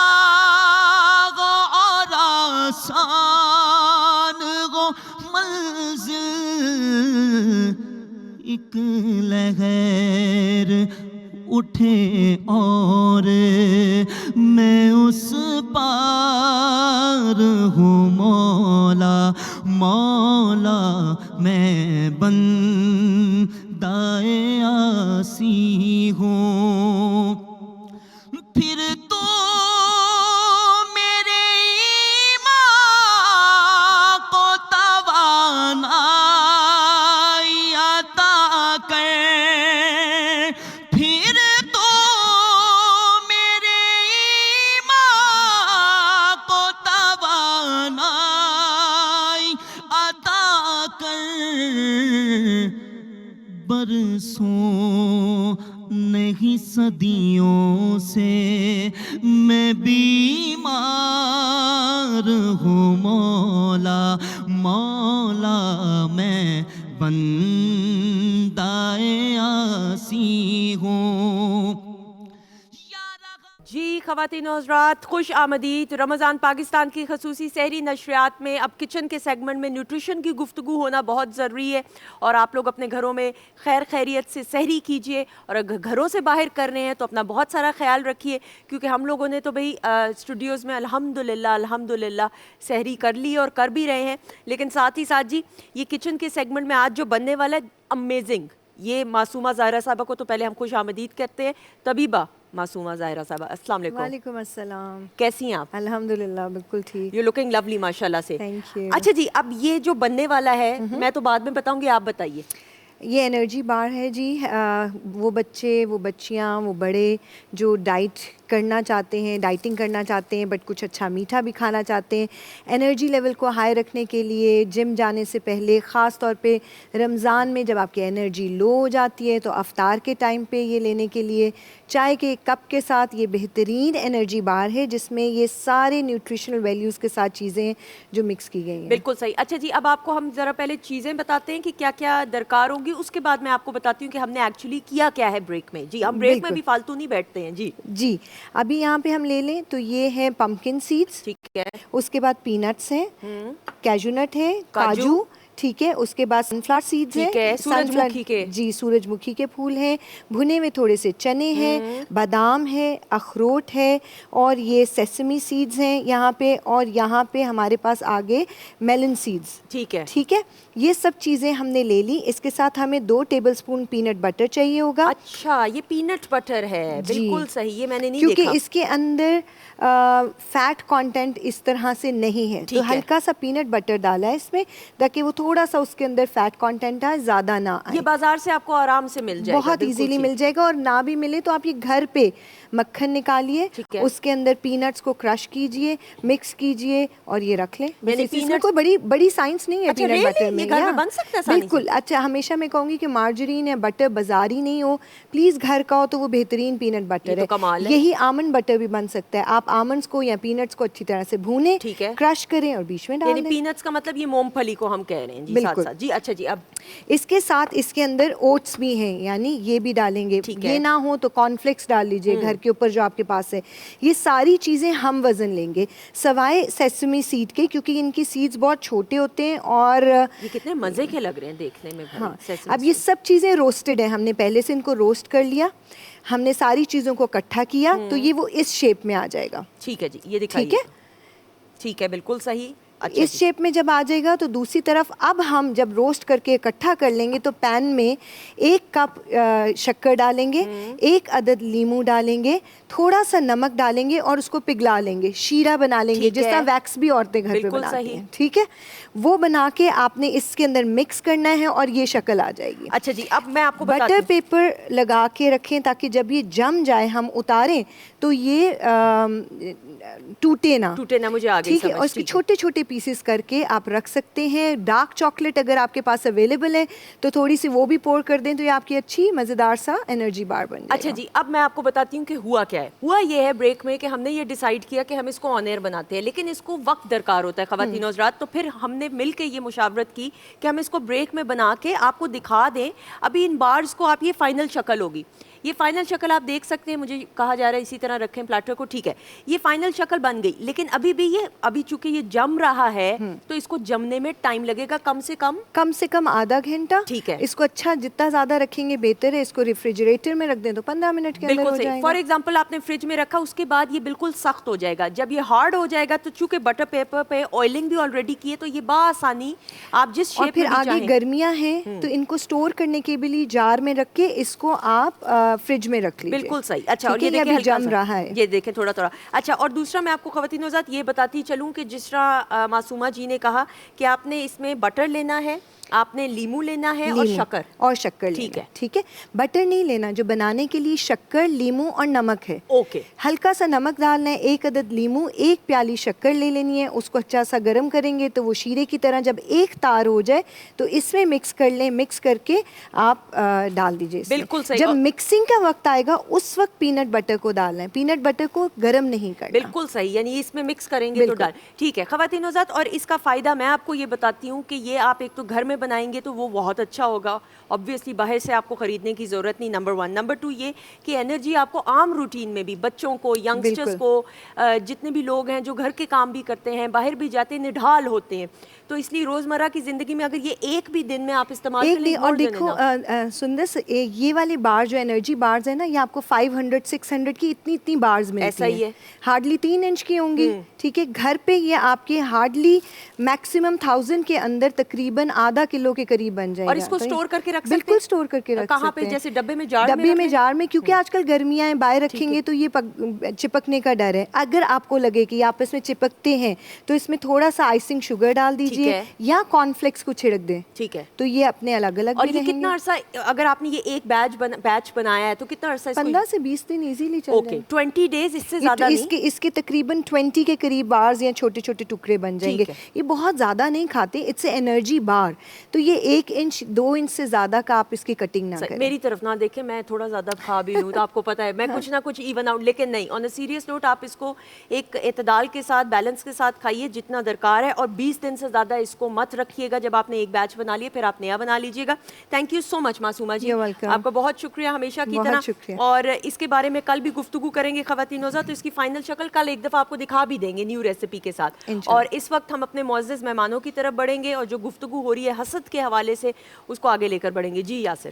گو اور آسان گو منزل، ایک لہر اٹھے اور میں اس پار ہوں مولا. مولا میں بندۂ آسی ہوں، پھر تو میرے صدیوں سے میں بیمار ہوں مولا مولا میں بندۂ عاصی ہوں. جی خواتین و حضرات خوش آمدید. رمضان پاکستان کی خصوصی سحری نشریات میں اب کچن کے سیگمنٹ میں نیوٹریشن کی گفتگو ہونا بہت ضروری ہے، اور آپ لوگ اپنے گھروں میں خیر خیریت سے سحری کیجئے، اور اگر گھروں سے باہر کر رہے ہیں تو اپنا بہت سارا خیال رکھیے، کیونکہ ہم لوگوں نے تو بھئی اسٹوڈیوز میں الحمدللہ سحری کر لی اور کر بھی رہے ہیں، لیکن ساتھ ہی ساتھ جی یہ کچن کے سیگمنٹ میں آج جو بننے والا ہے امیزنگ. یہ معصومہ ظاہرہ صاحبہ کو تو پہلے ہم خوش آمدید کہتے ہیں. طبیبہ معصومہ ظاہرہ صاحبہ، السلام علیکم. وعلیکم السلام. کیسی ہیں آپ؟ الحمدللہ بالکل ٹھیک. یو لکنگ لولی ماشاء اللہ سے. Thank you. اچھا جی اب یہ جو بننے والا ہے میں تو بعد میں بتاؤں گی، آپ بتائیے. یہ انرجی بار ہے جی. وہ بچے وہ بچیاں وہ بڑے جو ڈائٹ کرنا چاہتے ہیں، ڈائٹنگ کرنا چاہتے ہیں، بٹ کچھ اچھا میٹھا بھی کھانا چاہتے ہیں، انرجی لیول کو ہائی رکھنے کے لیے جم جانے سے پہلے، خاص طور پہ رمضان میں جب آپ کی انرجی لو ہو جاتی ہے تو افطار کے ٹائم پہ یہ لینے کے لیے چائے کے ایک کپ کے ساتھ یہ بہترین انرجی بار ہے، جس میں یہ سارے نیوٹریشنل ویلیوز کے ساتھ چیزیں جو مکس کی گئی ہیں. بالکل صحیح. اچھا جی اب آپ کو ہم ذرا پہلے چیزیں بتاتے ہیں کہ کیا کیا درکار ہوں گی، اس کے بعد میں آپ کو بتاتی ہوں کہ ہم نے ایکچولی کیا ہے بریک میں. جی ہم بریک میں بھی فالتو نہیں بیٹھتے ہیں. جی ابھی یہاں پہ ہم لے لیں تو یہ ہے پمپکن سیڈز، ٹھیک ہے. اس کے بعد پینٹس ہیں، کیجو نٹ ہے، کاجو، ٹھیک ہے. اس کے بعد سن فلاور سیڈز ہیں، سورج مکھی کے، جی سورج مکھی کے پھول ہیں، بھنے ہوئے تھوڑے سے چنے ہیں، بادام ہے، اخروٹ ہے، اور یہ سیسمی سیڈز ہیں یہاں پہ، اور یہاں پہ ہمارے پاس آگے میلن سیڈز. ٹھیک ہے. ٹھیک ہے. یہ سب چیزیں ہم نے لے لی. اس کے ساتھ ہمیں 2 ٹیبل سپون پینٹ بٹر چاہیے ہوگا. اچھا یہ پینٹ بٹر ہے. بالکل صحیح. یہ میں نے نہیں دیکھا کیونکہ اس کے اندر فیٹ کانٹینٹ اس طرح سے نہیں ہے، تو ہلکا سا پینٹ بٹر ڈالا ہے اس میں تاکہ وہ تھوڑا سا اس کے اندر فیٹ کانٹینٹ آئے، زیادہ نہ آئے. یہ بازار سے آپ کو آرام سے مل جائے گا، بہت ایزیلی مل جائے گا. اور نہ بھی ملے تو آپ یہ گھر پہ مکھن نکالیے، اس کے اندر پینٹس کو کرش کیجئے، مکس کیجئے اور یہ رکھ لیں. اس میں کوئی بڑی سائنس نہیں ہے پینٹ بٹر میں. گھر میں بن سکتا ہے بالکل. اچھا ہمیشہ میں کہوں گی کہ مارجرین یا بٹر بازاری نہیں ہو، پلیز گھر کا ہو تو وہ بہترین پینٹ بٹر ہے. یہی آمنڈ بٹر بھی بن سکتا ہے. آپ آمنڈس کو یا پینٹس کو اچھی طرح سے بھونیں، کرش کریں اور بیچ میں ڈال دیں. پینٹس کا مطلب یہ مونگ پھلی کو ہم کہہ رہے ہیں. بالکل. جی اچھا جی اب اس کے ساتھ اس کے اندر اوٹس بھی ہیں، یعنی یہ بھی ڈالیں گے. یہ نہ ہو تو کارن فلیکس ڈال لیجئے گھر کے اوپر جو آپ کے پاس ہے. یہ ساری چیزیں ہم وزن لیں گے سوائے سیسمی سیڈ کے، کیونکہ ان کی سیڈز بہت چھوٹے ہوتے ہیں اور یہ کتنے مزے کے لگ رہے ہیں دیکھنے میں. ہاں اب یہ سب چیزیں روسٹڈ ہیں، ہم نے پہلے سے ان کو روسٹ کر لیا، ہم نے ساری چیزوں کو اکٹھا کیا تو یہ وہ اس شیپ میں آ جائے گا. ٹھیک ہے جی یہ دکھائیے. ٹھیک ہے ٹھیک ہے بالکل صحیح. اس شیپ میں جب آ جائے گا تو دوسری طرف اب ہم جب روسٹ کر کے اکٹھا کر لیں گے تو پین میں 1 کپ شکر ڈالیں گے، 1 عدد لیمو ڈالیں گے، تھوڑا سا نمک ڈالیں گے اور اس کو پگھلا لیں گے، شیرہ بنا لیں گے جس طرح ویکس بھی عورتیں گھر پہ بناتی ہیں. ٹھیک ہے. وہ بنا کے آپ نے اس کے اندر مکس کرنا ہے اور یہ شکل آ جائے گی. اچھا جی اب میں آپ کو بٹر پیپر لگا کے رکھیں تاکہ جب یہ جم جائے ہم اتاریں تو یہ ٹوٹے نہ. مجھے آگے ٹھیک ہے. اور اس کے چھوٹے چھوٹے پیسز کر کے آپ رکھ سکتے ہیں. ڈارک چاکلیٹ اگر آپ کے پاس اویلیبل ہے تو تھوڑی سی وہ بھی پور کر دیں تو یہ آپ کی اچھی مزیدار سا انرجی بار بن جائے گا. اچھا جی اب میں آپ کو بتاتی ہوں کہ ہوا کیا ہے. ہوا یہ ہے بریک میں کہ ہم نے یہ ڈیسائیڈ کیا کہ ہم اس کو آن ایئر بناتے ہیں، لیکن اس کو وقت درکار ہوتا ہے خواتین حضرات. تو پھر ہم نے مل کے یہ مشاورت کی کہ ہم اس کو بریک میں بنا کے آپ کو دکھا دیں. ابھی ان بارز کو آپ یہ فائنل شکل ہوگی، یہ فائنل شکل آپ دیکھ سکتے ہیں. مجھے کہا جا رہا ہے اسی طرح رکھیں پلیٹر کو. ٹھیک ہے یہ فائنل شکل بن گئی، لیکن ابھی چونکہ یہ جم رہا ہے تو اس کو جمنے میں ٹائم لگے گا کم سے کم آدھا گھنٹہ. ٹھیک ہے. اس کو اچھا جتنا زیادہ رکھیں گے بہتر ہے. اس کو ریفریجریٹر میں رکھ دیں تو 15 منٹ کے اندر ہو جائے گا. فار ایگزامپل آپ نے فریج میں رکھا، اس کے بعد یہ بالکل سخت ہو جائے گا. جب یہ ہارڈ ہو جائے گا تو چونکہ بٹر پیپر پہ آئلنگ بھی آلریڈی کی ہے تو یہ بآسانی آپ جس شیپ میں پھر آگے گرمیاں ہیں تو ان کو سٹور کرنے کے لیے جار میں رکھ کے اس کو آپ فریج میں رکھ لیجیے. بالکل صحیح. اچھا اور یہ دیکھیں جم رہا ہے، یہ دیکھیں تھوڑا. اچھا اور دوسرا میں آپ کو خواتین حضرات یہ بتاتی چلوں کہ جس طرح معصومہ جی نے کہا کہ آپ نے اس میں بٹر لینا ہے آپ نے لیمو لینا ہے اور لیمو شکر. اور شکر ٹھیک لینا ہے. ٹھیک ہے. بٹر نہیں لینا. جو بنانے کے لیے شکر, لیمو اور نمک ہے. اوکے. ہلکا سا نمک ڈالنا ہے, 1 عدد لیمو, 1 پیالی شکر لے لینی ہے. اس کو اچھا سا گرم کریں گے تو وہ شیرے کی طرح جب ایک تار ہو جائے تو اس میں مکس کر لیں. مکس کر کے آپ ڈال دیجیے اس میں. بالکل صحیح. جب مکسنگ کا وقت آئے گا اس وقت پینٹ بٹر کو ڈالنا ہے. پینٹ بٹر کو گرم نہیں کرنا. بالکل صحیح, یعنی اس میں مکس کریں گے تو ڈال. ٹھیک ہے خواتین حضرات, اور اس کا فائدہ میں آپ کو یہ بتاتی ہوں کہ یہ آپ ایک تو گھر میں بنائیں گے تو وہ بہت اچھا ہوگا. obviously باہر سے آپ کو خریدنے کی ضرورت نہیں, نمبر 1. نمبر 2 یہ کہ انرجی آپ کو عام روٹین میں بھی, بچوں کو, ینگسٹرز کو, جتنے بھی لوگ ہیں جو گھر کے کام بھی کرتے ہیں, باہر بھی جاتے ہیں, نڈھال ہوتے ہیں, تو اس لیے روزمرہ کی زندگی میں اگر یہ ایک بھی دن میں آپ استعمال کر لیں. اور دیکھو سندس, یہ والے بار جو انرجی بارز ہیں نا, یہ آپ کو 500 600 کی اتنی بارز ملتی ہیں. ایسا ہی ہے. ہارڈلی 3 انچ کی ہوں گی. ٹھیک ہے. گھر پہ یہ آپ کے ہارڈلی میکسیمم 1000 کے اندر تقریباً آدھا کلو کے قریب بن جائے گا. اور اس کو اسٹور کر کے رکھ سکتے ہیں. بالکل اسٹور کر کے رکھ سکتے ہیں. کہاں پہ؟ جیسے ڈبے میں, جار ڈبے میں, جار میں, کیونکہ آج کل گرمیاں ہیں, باہر رکھیں گے تو یہ چپکنے کا ڈر ہے. اگر آپ کو لگے کہ آپ اس میں چپکتے ہیں تو اس میں تھوڑا سا آئسنگ شوگر ڈال دیجیے یا کارن فلیکس کو چھڑک دیں. ٹھیک ہے. تو یہ اپنے الگ الگ. اور یہ کتنا عرصہ, اگر آپ نے یہ ایک بیچ بنایا ہے تو کتنا عرصہ؟ 15 سے 20 دن ایزیلی چل جائے. 20 days, اس سے زیادہ نہیں. اس کے تقریباً 20 کے قریب بارز یا چھوٹے چھوٹے ٹکڑے بن جائیں گے. یہ بہت زیادہ نہیں کھاتے. اٹس اے انرجی بار. تو یہ 1 انچ 2 انچ سے زیادہ کا آپ اس کی کٹنگ نہ کریں. میری طرف نہ دیکھیں, میں تھوڑا زیادہ کھا بھی لوں تو آپ کو پتہ ہے میں کچھ نہ کچھ ایون آؤٹ, لیکن نہیں, آن اے سیریس نوٹ آپ اس کو ایک اعتدال کے ساتھ, بیلنس کے ساتھ کھائیے جتنا درکار ہے. اور 20 دن سے زیادہ اس کو مت رکھیے گا. جب آپ نے ایک بیچ بنا لیے پھر آپ نیا بنا لیجیے گا. تھینک یو سو مچ معصومہ جی, آپ کا بہت شکریہ ہمیشہ کی طرح. اور اس کے بارے میں کل بھی گفتگو کریں گے خواتین حضرات, تو اس کی فائنل شکل کل ایک دفعہ آپ کو دکھا بھی دیں گے نیو ریسیپی کے ساتھ. اور اس وقت ہم اپنے معزز مہمانوں کی طرف بڑھیں گے اور جو گفتگو ہو رہی ہے حسد کے حوالے سے اس کو آگے لے کر بڑھیں گے. جی یاسر.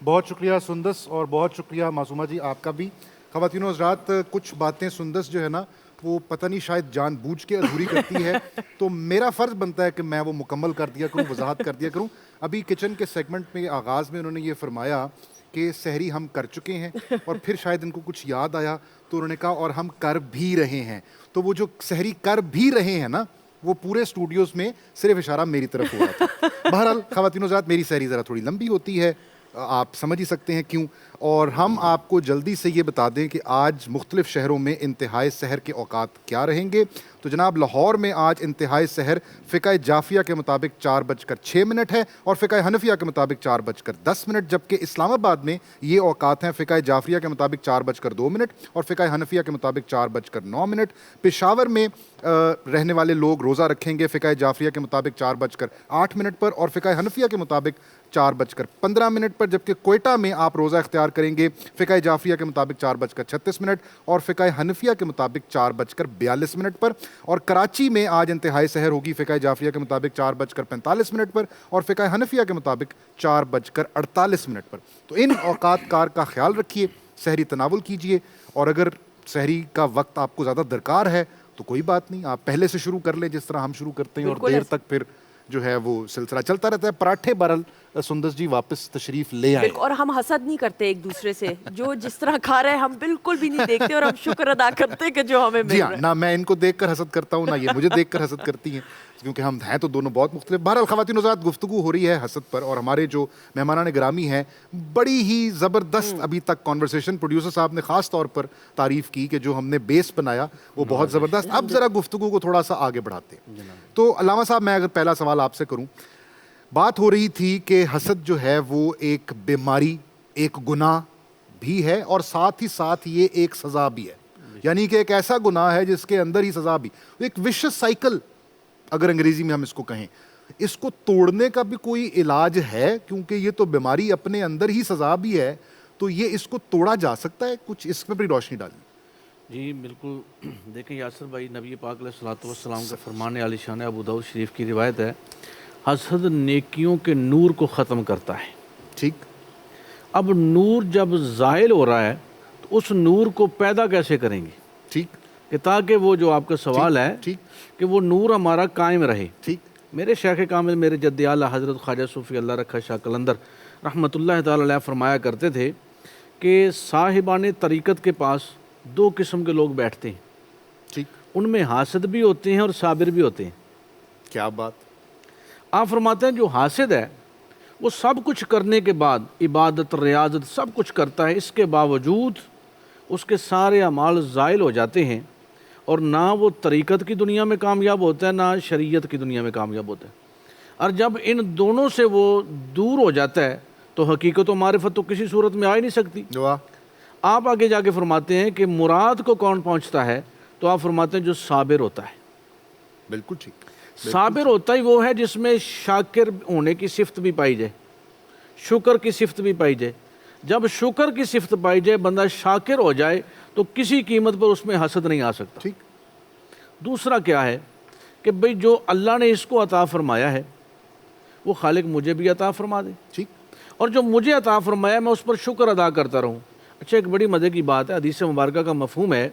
بہت شکریہ سندس, اور بہت شکریہ معصومہ جی آپ کا بھی. خواتین و حضرات, کچھ باتیں سندس جو ہے نا وہ پتہ نہیں شاید جان بوجھ کے ادھوری کرتی ہے, تو میرا فرض بنتا ہے کہ میں وہ مکمل کر دیا کروں, وضاحت کر دیا کروں. ابھی کچن کے سیگمنٹ میں آغاز میں انہوں نے یہ فرمایا کہ سحری ہم کر چکے ہیں, اور پھر شاید ان کو کچھ یاد آیا تو انہوں نے کہا اور ہم کر بھی رہے ہیں. تو وہ جو سحری کر بھی رہے ہیں نا, وہ پورے اسٹوڈیوز میں صرف اشارہ میری طرف ہوا تھا. بہرحال خواتین و حضرات, میری سحری ذرا تھوڑی لمبی ہوتی ہے, آپ سمجھ ہی سکتے ہیں کیوں. اور ہم آپ کو جلدی سے یہ بتا دیں کہ آج مختلف شہروں میں انتہائی سحر کے اوقات کیا رہیں گے. تو جناب لاہور میں آج انتہائی سحر فقہ جعفیہ کے مطابق 4:06 ہے اور فقہ حنفیہ کے مطابق 4:10, جبکہ اسلام آباد میں یہ اوقات ہیں فقہ جعفیہ کے مطابق 4:02 اور فقہ حنفیہ کے مطابق 4:09. پشاور میں رہنے والے لوگ روزہ رکھیں گے فقہ جعفیہ کے مطابق 4:08 پر اور فقہ حنفیہ کے مطابق 4:15 پر, جبکہ کوئٹہ میں آپ روزہ اختیار کریں گے فقہ جعفیہ کے مطابق 4:36 اور فقہ حنفیہ کے مطابق 4:42 پر. اور کراچی میں آج انتہائی سحر ہوگی فقہ جعفیہ کے مطابق 4:45 پر اور فقہ حنفیہ کے مطابق 4:48 پر. تو ان اوقات کار کا خیال رکھیے, سحری تناول کیجیے, اور اگر سحری کا وقت آپ کو زیادہ درکار ہے تو کوئی بات نہیں, آپ پہلے سے شروع کر لیں جس طرح ہم شروع کرتے ہیں, اور دیر تک پھر جو ہے وہ سلسلہ چلتا رہتا ہے. پراٹھے برل سندس جی واپس تشریف لے آئے. اور ہم حسد نہیں کرتے ایک دوسرے سے, جو جس طرح کھا رہے ہیں ہم بالکل بھی نہیں دیکھتے, اور ہم شکر ادا کرتے کہ جو ہمیں مل رہا ہے. نہ میں ان کو دیکھ کر حسد کرتا ہوں, نہ یہ مجھے دیکھ کر حسد کرتی ہیں, کیونکہ ہم ہیں تو دونوں بہت مختلف. بہرحال خواتین حضرات, گفتگو ہو رہی ہے حسد پر, اور ہمارے جو مہمانان گرامی ہیں بڑی ہی زبردست ابھی تک کانورسیشن, پروڈیوسر صاحب نے خاص طور پر تعریف کی کہ جو ہم نے بیس بنایا وہ بہت زبردست. اب ذرا گفتگو کو تھوڑا سا آگے بڑھاتے ہیں. تو علامہ صاحب, میں اگر پہلا سوال آپ سے کروں, بات ہو رہی تھی کہ حسد جو ہے وہ ایک بیماری, ایک گناہ بھی ہے, اور ساتھ ہی ساتھ یہ ایک سزا بھی ہے. یعنی کہ ایک ایسا گناہ ہے جس کے اندر ہی سزا بھی, ایک وشس سائیکل اگر انگریزی میں ہم اس کو کہیں. اس کو توڑنے کا بھی کوئی علاج ہے, کیونکہ یہ تو بیماری اپنے اندر ہی سزا بھی ہے, تو یہ اس کو توڑا جا سکتا ہے؟ کچھ اس میں بھی روشنی ڈالیں. جی بالکل. دیکھیں یاسر بھائی, نبی پاک علیہ الصلوۃ والسلام کا فرمان عالی شان ابو داؤد شریف کی روایت ہے, حسد نیکیوں کے نور کو ختم کرتا ہے. ٹھیک. اب نور جب زائل ہو رہا ہے تو اس نور کو پیدا کیسے کریں گے؟ ٹھیک. کہ تاکہ وہ جو آپ کا سوال ہے کہ وہ نور ہمارا قائم رہے. ٹھیک. میرے شیخ کامل, میرے جد اعلیٰ حضرت خواجہ صوفی اللہ رکھا شاہ قلندر رحمۃ اللہ تعالی علیہ فرمایا کرتے تھے کہ صاحبان طریقت کے پاس 2 قسم کے لوگ بیٹھتے ہیں. ٹھیک. ان میں حاسد بھی ہوتے ہیں اور صابر بھی ہوتے ہیں. کیا بات. آپ فرماتے ہیں جو حاسد ہے وہ سب کچھ کرنے کے بعد عبادت ریاضت سب کچھ کرتا ہے، اس کے باوجود اس کے سارے اعمال زائل ہو جاتے ہیں، اور نہ وہ طریقت کی دنیا میں کامیاب ہوتا ہے نہ شریعت کی دنیا میں کامیاب ہوتا ہے۔ اور جب ان دونوں سے وہ دور ہو جاتا ہے تو حقیقت و معرفت تو کسی صورت میں آ ہی نہیں سکتی۔ آپ آگے جا کے فرماتے ہیں کہ مراد کو کون پہنچتا ہے، تو آپ فرماتے ہیں جو صابر ہوتا ہے۔ بالکل ٹھیک۔ صابر ہوتا ہی وہ ہے جس میں شاکر ہونے کی صفت بھی پائی جائے، شکر کی صفت بھی پائی جائے۔ جب شکر کی صفت پائی جائے، بندہ شاکر ہو جائے، تو کسی قیمت پر اس میں حسد نہیں آ سکتا۔ ٹھیک۔ دوسرا کیا ہے کہ بھئی جو اللہ نے اس کو عطا فرمایا ہے وہ خالق مجھے بھی عطا فرما دے، ٹھیک، اور جو مجھے عطا فرمایا میں اس پر شکر ادا کرتا رہوں۔ اچھا، ایک بڑی مزے کی بات ہے، حدیث مبارکہ کا مفہوم ہے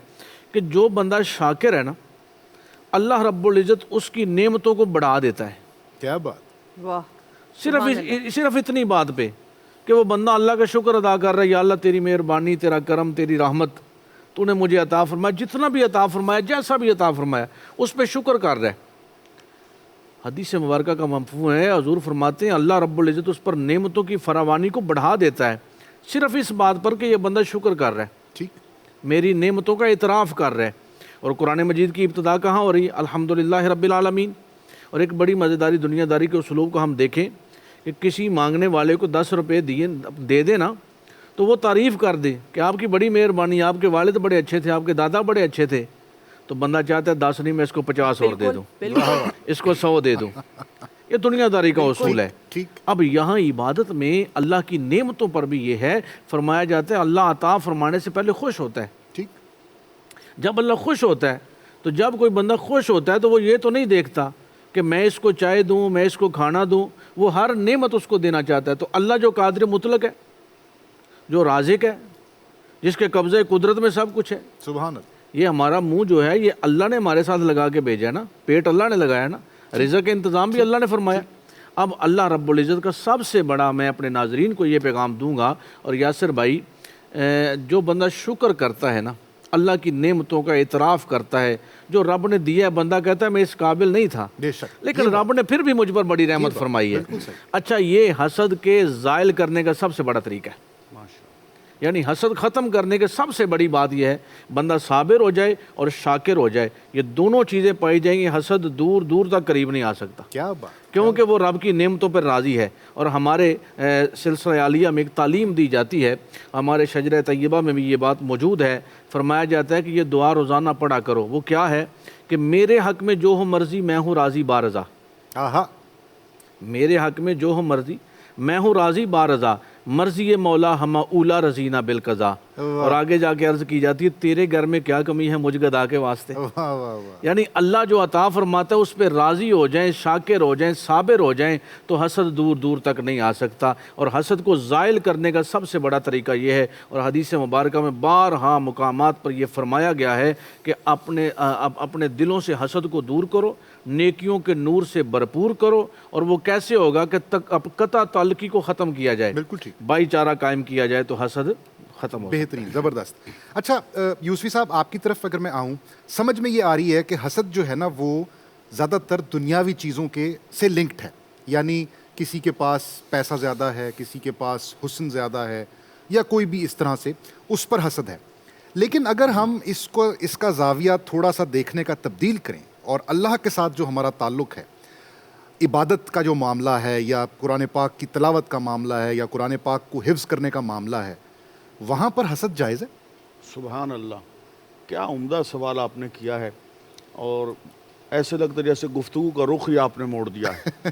کہ جو بندہ شاکر ہے نا، اللہ رب العزت اس کی نعمتوں کو بڑھا دیتا ہے۔ کیا بات، واہ، صرف اتنی بات پہ کہ وہ بندہ اللہ کا شکر ادا کر رہا ہے، یا اللہ تیری مہربانی، تیرا کرم، تیری رحمت، تو نے مجھے عطا فرمایا، جتنا بھی عطا فرمایا، جیسا بھی عطا فرمایا، اس پہ شکر کر رہا ہے۔ حدیث مبارکہ کا مفہوم ہے، حضور فرماتے ہیں اللہ رب العزت اس پر نعمتوں کی فراوانی کو بڑھا دیتا ہے، صرف اس بات پر کہ یہ بندہ شکر کر رہا ہے، ٹھیک، میری نعمتوں کا اعتراف کر رہا ہے۔ اور قرآن مجید کی ابتدا کہاں ہو رہی ہے؟ الحمدللہ رب العالمین۔ اور ایک بڑی مزیداری دنیا داری کے اسلوب کو ہم دیکھیں کہ کسی مانگنے والے کو 10 روپے دے دے نا، تو وہ تعریف کر دے کہ آپ کی بڑی مہربانی، آپ کے والد بڑے اچھے تھے، آپ کے دادا بڑے اچھے تھے، تو بندہ چاہتا ہے 10 نہیں، میں اس کو 50 اور دے دوں، اس کو 100 دے دوں۔ یہ دنیا داری کا اصول ہے۔ اب یہاں عبادت میں اللہ کی نعمتوں پر بھی یہ ہے، فرمایا جاتا ہے اللہ عطا فرمانے سے پہلے خوش ہوتا ہے۔ ٹھیک، جب اللہ خوش ہوتا ہے، تو جب کوئی بندہ خوش ہوتا ہے تو وہ یہ تو نہیں دیکھتا کہ میں اس کو چائے دوں، میں اس کو کھانا دوں، وہ ہر نعمت اس کو دینا چاہتا ہے۔ تو اللہ جو قادر مطلق ہے، جو رازق ہے، جس کے قبضے قدرت میں سب کچھ ہے، سبحان اللہ، یہ ہمارا منہ جو ہے یہ اللہ نے ہمارے ساتھ لگا کے بھیجا ہے نا، پیٹ اللہ نے لگایا نا، رزق کا انتظام بھی اللہ نے فرمایا۔ اب اللہ رب العزت کا سب سے بڑا میں اپنے ناظرین کو یہ پیغام دوں گا، اور یاسر بھائی، جو بندہ شکر کرتا ہے نا، اللہ کی نعمتوں کا اعتراف کرتا ہے، جو رب نے دیا ہے، بندہ کہتا ہے میں اس قابل نہیں تھا، بے شک، لیکن رب نے پھر بھی مجھ پر بڑی رحمت فرمائی ہے۔ اچھا، یہ حسد کے زائل کرنے کا سب سے بڑا طریقہ ہے، یعنی حسد ختم کرنے کے سب سے بڑی بات یہ ہے بندہ صابر ہو جائے اور شاکر ہو جائے۔ یہ دونوں چیزیں پائی جائیں گی، حسد دور دور تک قریب نہیں آ سکتا، کیا بات، کیونکہ وہ رب کی نعمتوں پر راضی ہے۔ اور ہمارے سلسلہ عالیہ میں ایک تعلیم دی جاتی ہے، ہمارے شجرہ طیبہ میں بھی یہ بات موجود ہے، فرمایا جاتا ہے کہ یہ دعا روزانہ پڑھا کرو۔ وہ کیا ہے کہ میرے حق میں جو ہو مرضی میں ہوں راضی بارضا، میرے حق میں جو ہو مرضی میں ہوں راضی بارضا، مرضی مولا ہما اولا رضینہ بالقضا۔ اور آگے جا کے عرض کی جاتی ہے تیرے گھر میں کیا کمی ہے مجھ گدا کے واسطے۔ یعنی اللہ جو عطا فرماتا ہے اس پہ راضی ہو جائیں، شاکر ہو جائیں، صابر ہو جائیں، تو حسد دور دور تک نہیں آ سکتا۔ اور حسد کو زائل کرنے کا سب سے بڑا طریقہ یہ ہے، اور حدیث مبارکہ میں بارہا مقامات پر یہ فرمایا گیا ہے کہ اپنے دلوں سے حسد کو دور کرو، نیکیوں کے نور سے بھرپور کرو۔ اور وہ کیسے ہوگا کہ قطع تعلقی کو ختم کیا جائے، بالکل ٹھیک، بھائی چارہ قائم کیا جائے، تو حسد ختم ہو۔ بہترین، زبردست۔ اچھا یوسفی صاحب، آپ کی طرف اگر میں آؤں، سمجھ میں یہ آ رہی ہے کہ حسد جو ہے نا وہ زیادہ تر دنیاوی چیزوں کے سے لنکڈ ہے، یعنی کسی کے پاس پیسہ زیادہ ہے، کسی کے پاس حسن زیادہ ہے، یا کوئی بھی اس طرح سے اس پر حسد ہے۔ لیکن اگر ہم اس کا زاویہ تھوڑا سا دیکھنے کا تبدیل کریں، اور اللہ کے ساتھ جو ہمارا تعلق ہے، عبادت کا جو معاملہ ہے، یا قرآن پاک کی تلاوت کا معاملہ ہے، یا قرآن پاک کو حفظ کرنے کا معاملہ ہے، وہاں پر حسد جائز ہے؟ سبحان اللہ، کیا عمدہ سوال آپ نے کیا ہے، اور ایسے لگتا ہے جیسے گفتگو کا رخ ہی آپ نے موڑ دیا ہے۔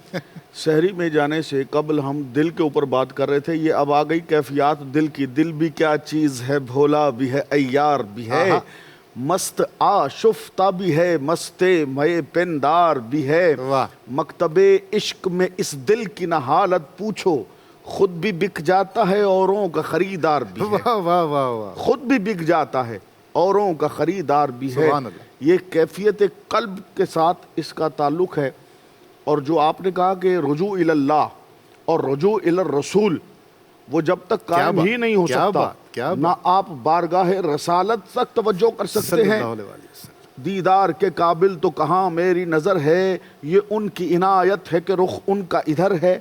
سحری میں جانے سے قبل ہم دل کے اوپر بات کر رہے تھے، یہ اب آ گئی کیفیات دل کی۔ دل بھی کیا چیز ہے، بھولا بھی ہے، عیار بھی ہے، مست آشفتہ بھی ہے، مست مئے پندار بھی ہے۔ مکتب عشق میں اس دل کی نہ حالت پوچھو، خود بھی بک جاتا ہے اوروں کا خریدار بھی ہے۔ خود بھی بک جاتا ہے اوروں کا خریدار بھی ہے۔ یہ کیفیت قلب کے ساتھ اس کا تعلق ہے۔ اور جو آپ نے کہا کہ رجوع الی اللہ اور رجوع الی الرسول، وہ جب تک قائم ہی نہیں ہو سکتا، نہ آپ بارگاہ رسالت تک توجہ کر سکتے ہیں۔ دیدار کے قابل تو کہاں میری نظر ہے، یہ ان کی عنایت ہے کہ رخ ان کا ادھر ہے۔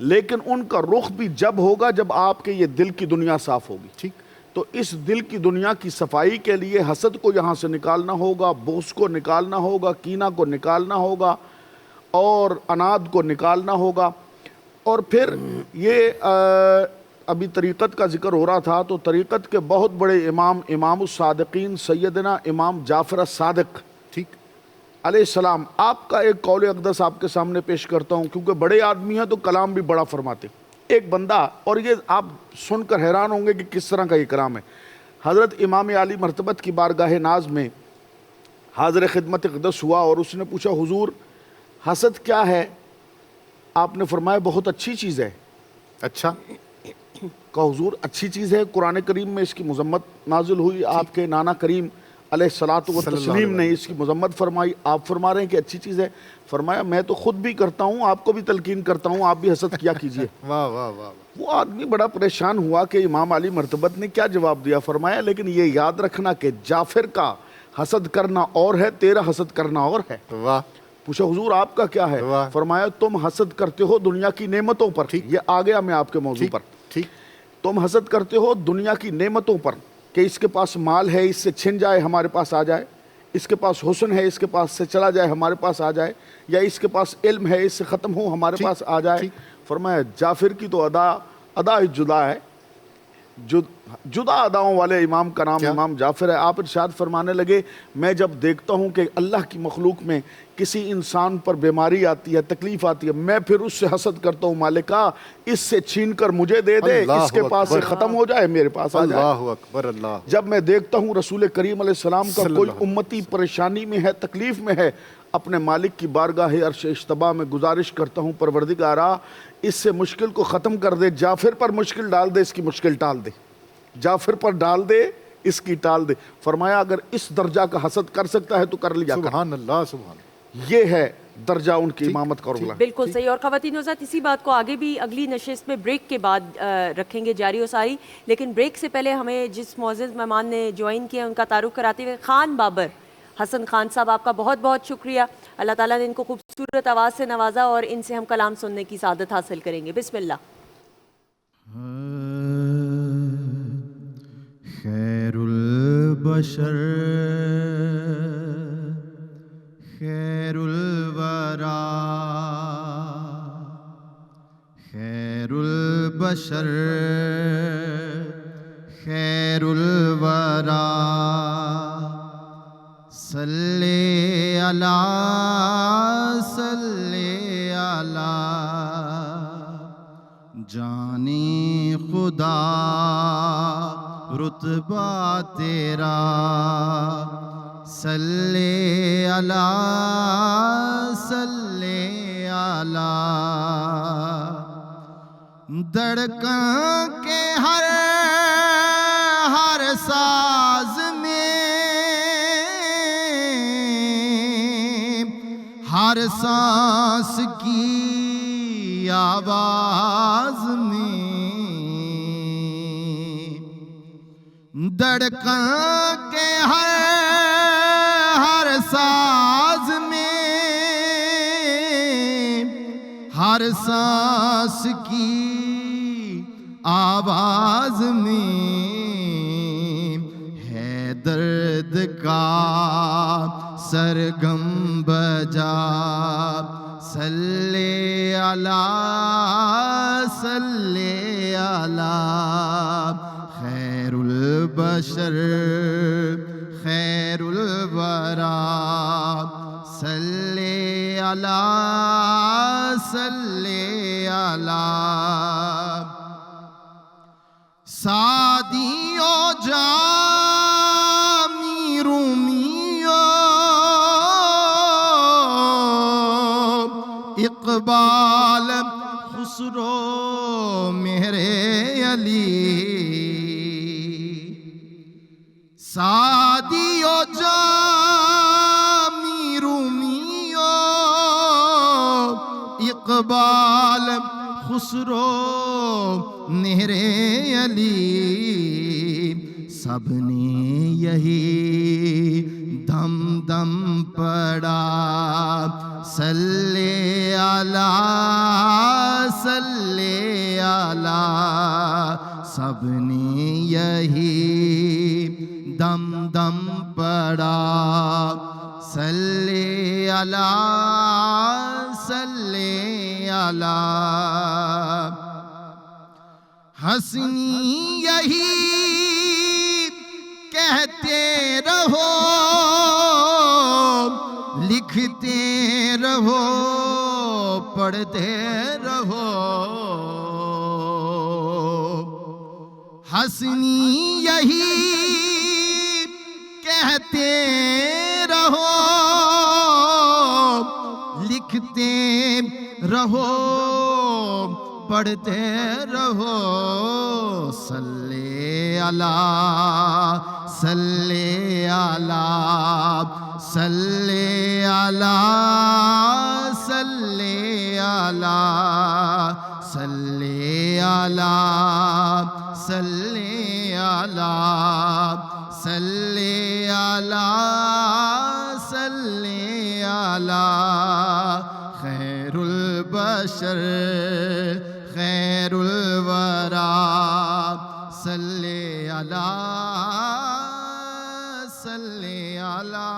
لیکن ان کا رخ بھی جب ہوگا جب آپ کے یہ دل کی دنیا صاف ہوگی. ٹھیک. تو اس دل کی دنیا کی صفائی کے لیے حسد کو یہاں سے نکالنا ہوگا, بغض کو نکالنا ہوگا, کینہ کو نکالنا ہوگا اور اناد کو نکالنا ہوگا. اور پھر یہ ابھی طریقت کا ذکر ہو رہا تھا, تو طریقت کے بہت بڑے امام الصادقین سیدنا امام جعفر الصادق ٹھیک علیہ السلام, آپ کا ایک قول اقدس آپ کے سامنے پیش کرتا ہوں, کیونکہ بڑے آدمی ہیں تو کلام بھی بڑا فرماتے. ایک بندہ, اور یہ آپ سن کر حیران ہوں گے کہ کس طرح کا یہ کلام ہے. حضرت امام علی مرتبت کی بارگاہ ناز میں حاضر خدمت اقدس ہوا اور اس نے پوچھا حضور حسد کیا ہے؟ آپ نے فرمایا بہت اچھی چیز ہے. اچھا. کہا حضور اچھی چیز ہے, قرآن کریم میں اس کی مذمت نازل ہوئی, آپ کے نانا کریم علیہ الصلاۃ والتسلیم نے اس کی مذمت فرمائی, آپ فرما رہے ہیں کہ اچھی چیز ہے. فرمایا میں تو خود بھی کرتا ہوں, آپ کو بھی تلقین کرتا ہوں, آپ بھی حسد کیا کیجئے. واہ واہ واہ. وہ آدمی بڑا پریشان ہوا کہ امام علی مرتبت نے کیا جواب دیا. فرمایا لیکن یہ یاد رکھنا کہ جعفر کا حسد کرنا اور ہے, تیرا حسد کرنا اور ہے. واہ. پوچھا حضور آپ کا کیا ہے؟ فرمایا تم حسد کرتے ہو دنیا کی نعمتوں پر. یہ آ گیا میں آپ کے موضوع پر. ٹھیک. تم حسد کرتے ہو دنیا کی نعمتوں پر کہ اس کے پاس مال ہے, اس سے چھن جائے ہمارے پاس آ جائے, اس کے پاس حسن ہے, اس کے پاس سے چلا جائے ہمارے پاس آ جائے, یا اس کے پاس علم ہے, اس سے ختم ہو ہمارے پاس آ جائے. فرمایا جعفر کی تو ادا جدا ہے, جدا اداؤں والے امام کا نام امام جعفر ہے. آپ ارشاد فرمانے لگے میں جب دیکھتا ہوں کہ اللہ کی مخلوق میں کسی انسان پر بیماری آتی ہے, تکلیف آتی ہے, میں پھر اس سے حسد کرتا ہوں مالکا اس سے چھین کر مجھے دے دے, اس کے پاس سے ختم ہو جائے میرے پاس آ جائے. اللہ اکبر. اللہ. جب میں دیکھتا ہوں رسول کریم علیہ السلام کا کوئی امتی پریشانی میں ہے, تکلیف میں ہے, اپنے مالک کی بارگاہ عرش اجتبا میں گزارش کرتا ہوں پروردگارا اس سے مشکل کو ختم کر دے, جعفر پر مشکل ڈال دے, اس کی مشکل ٹال دے, جعفر پر ڈال دے, اس کی ٹال دے. فرمایا اگر اس درجہ کا حسد کر سکتا ہے تو کر لیا. سبحان اللہ. سبحان. یہ ہے درجہ ان کی امامت کا. بالکل صحیح. اور خواتین حضرات اسی بات کو آگے بھی اگلی نشست میں بریک کے بعد رکھیں گے جاری و ساری, لیکن بریک سے پہلے ہمیں جس معزز مہمان نے جوائن کیا ان کا تعارف کراتے ہوئے خان بابر حسن خان صاحب, آپ کا بہت بہت شکریہ. اللہ تعالیٰ نے ان کو خوبصورت آواز سے نوازا اور ان سے ہم کلام سننے کی سعادت حاصل کریں گے. بسم اللہ. خیر البشر خیر الورا خیر البشر خیر الورا صلی علی صلی علی جانی خدا رتبہ تیرا صلی علی صلی علی دھڑکن کے ہر ساز میں ہر سانس کی آواز میں دھڑکن کے ہر ساز میں ہر سانس کی آواز میں ہے درد کا سرگم بجا صلی علی صلی علی خیر البشر خیر الورا صلی علی صلی علی سادیو جامی رومیو اقبال خسرو میرے علی سادیو جامی رومیو اقبال خسرو میرے علی سب نے یہی دم دم پڑا صلی علی صلی علی سب نے یہی دم دم پڑا صلی علی صلی علی حسنی یہی کہتے رہو لکھتے رہو پڑھتے رہو حسنی یہی کہتے رہو لکھتے رہو پڑھتے رہو صلی علی صلی علی صلی علی صلی علی صلی علی صلی علی صلی علی صلی علی خیر البشر خیر الورا صلی علی صلی علی.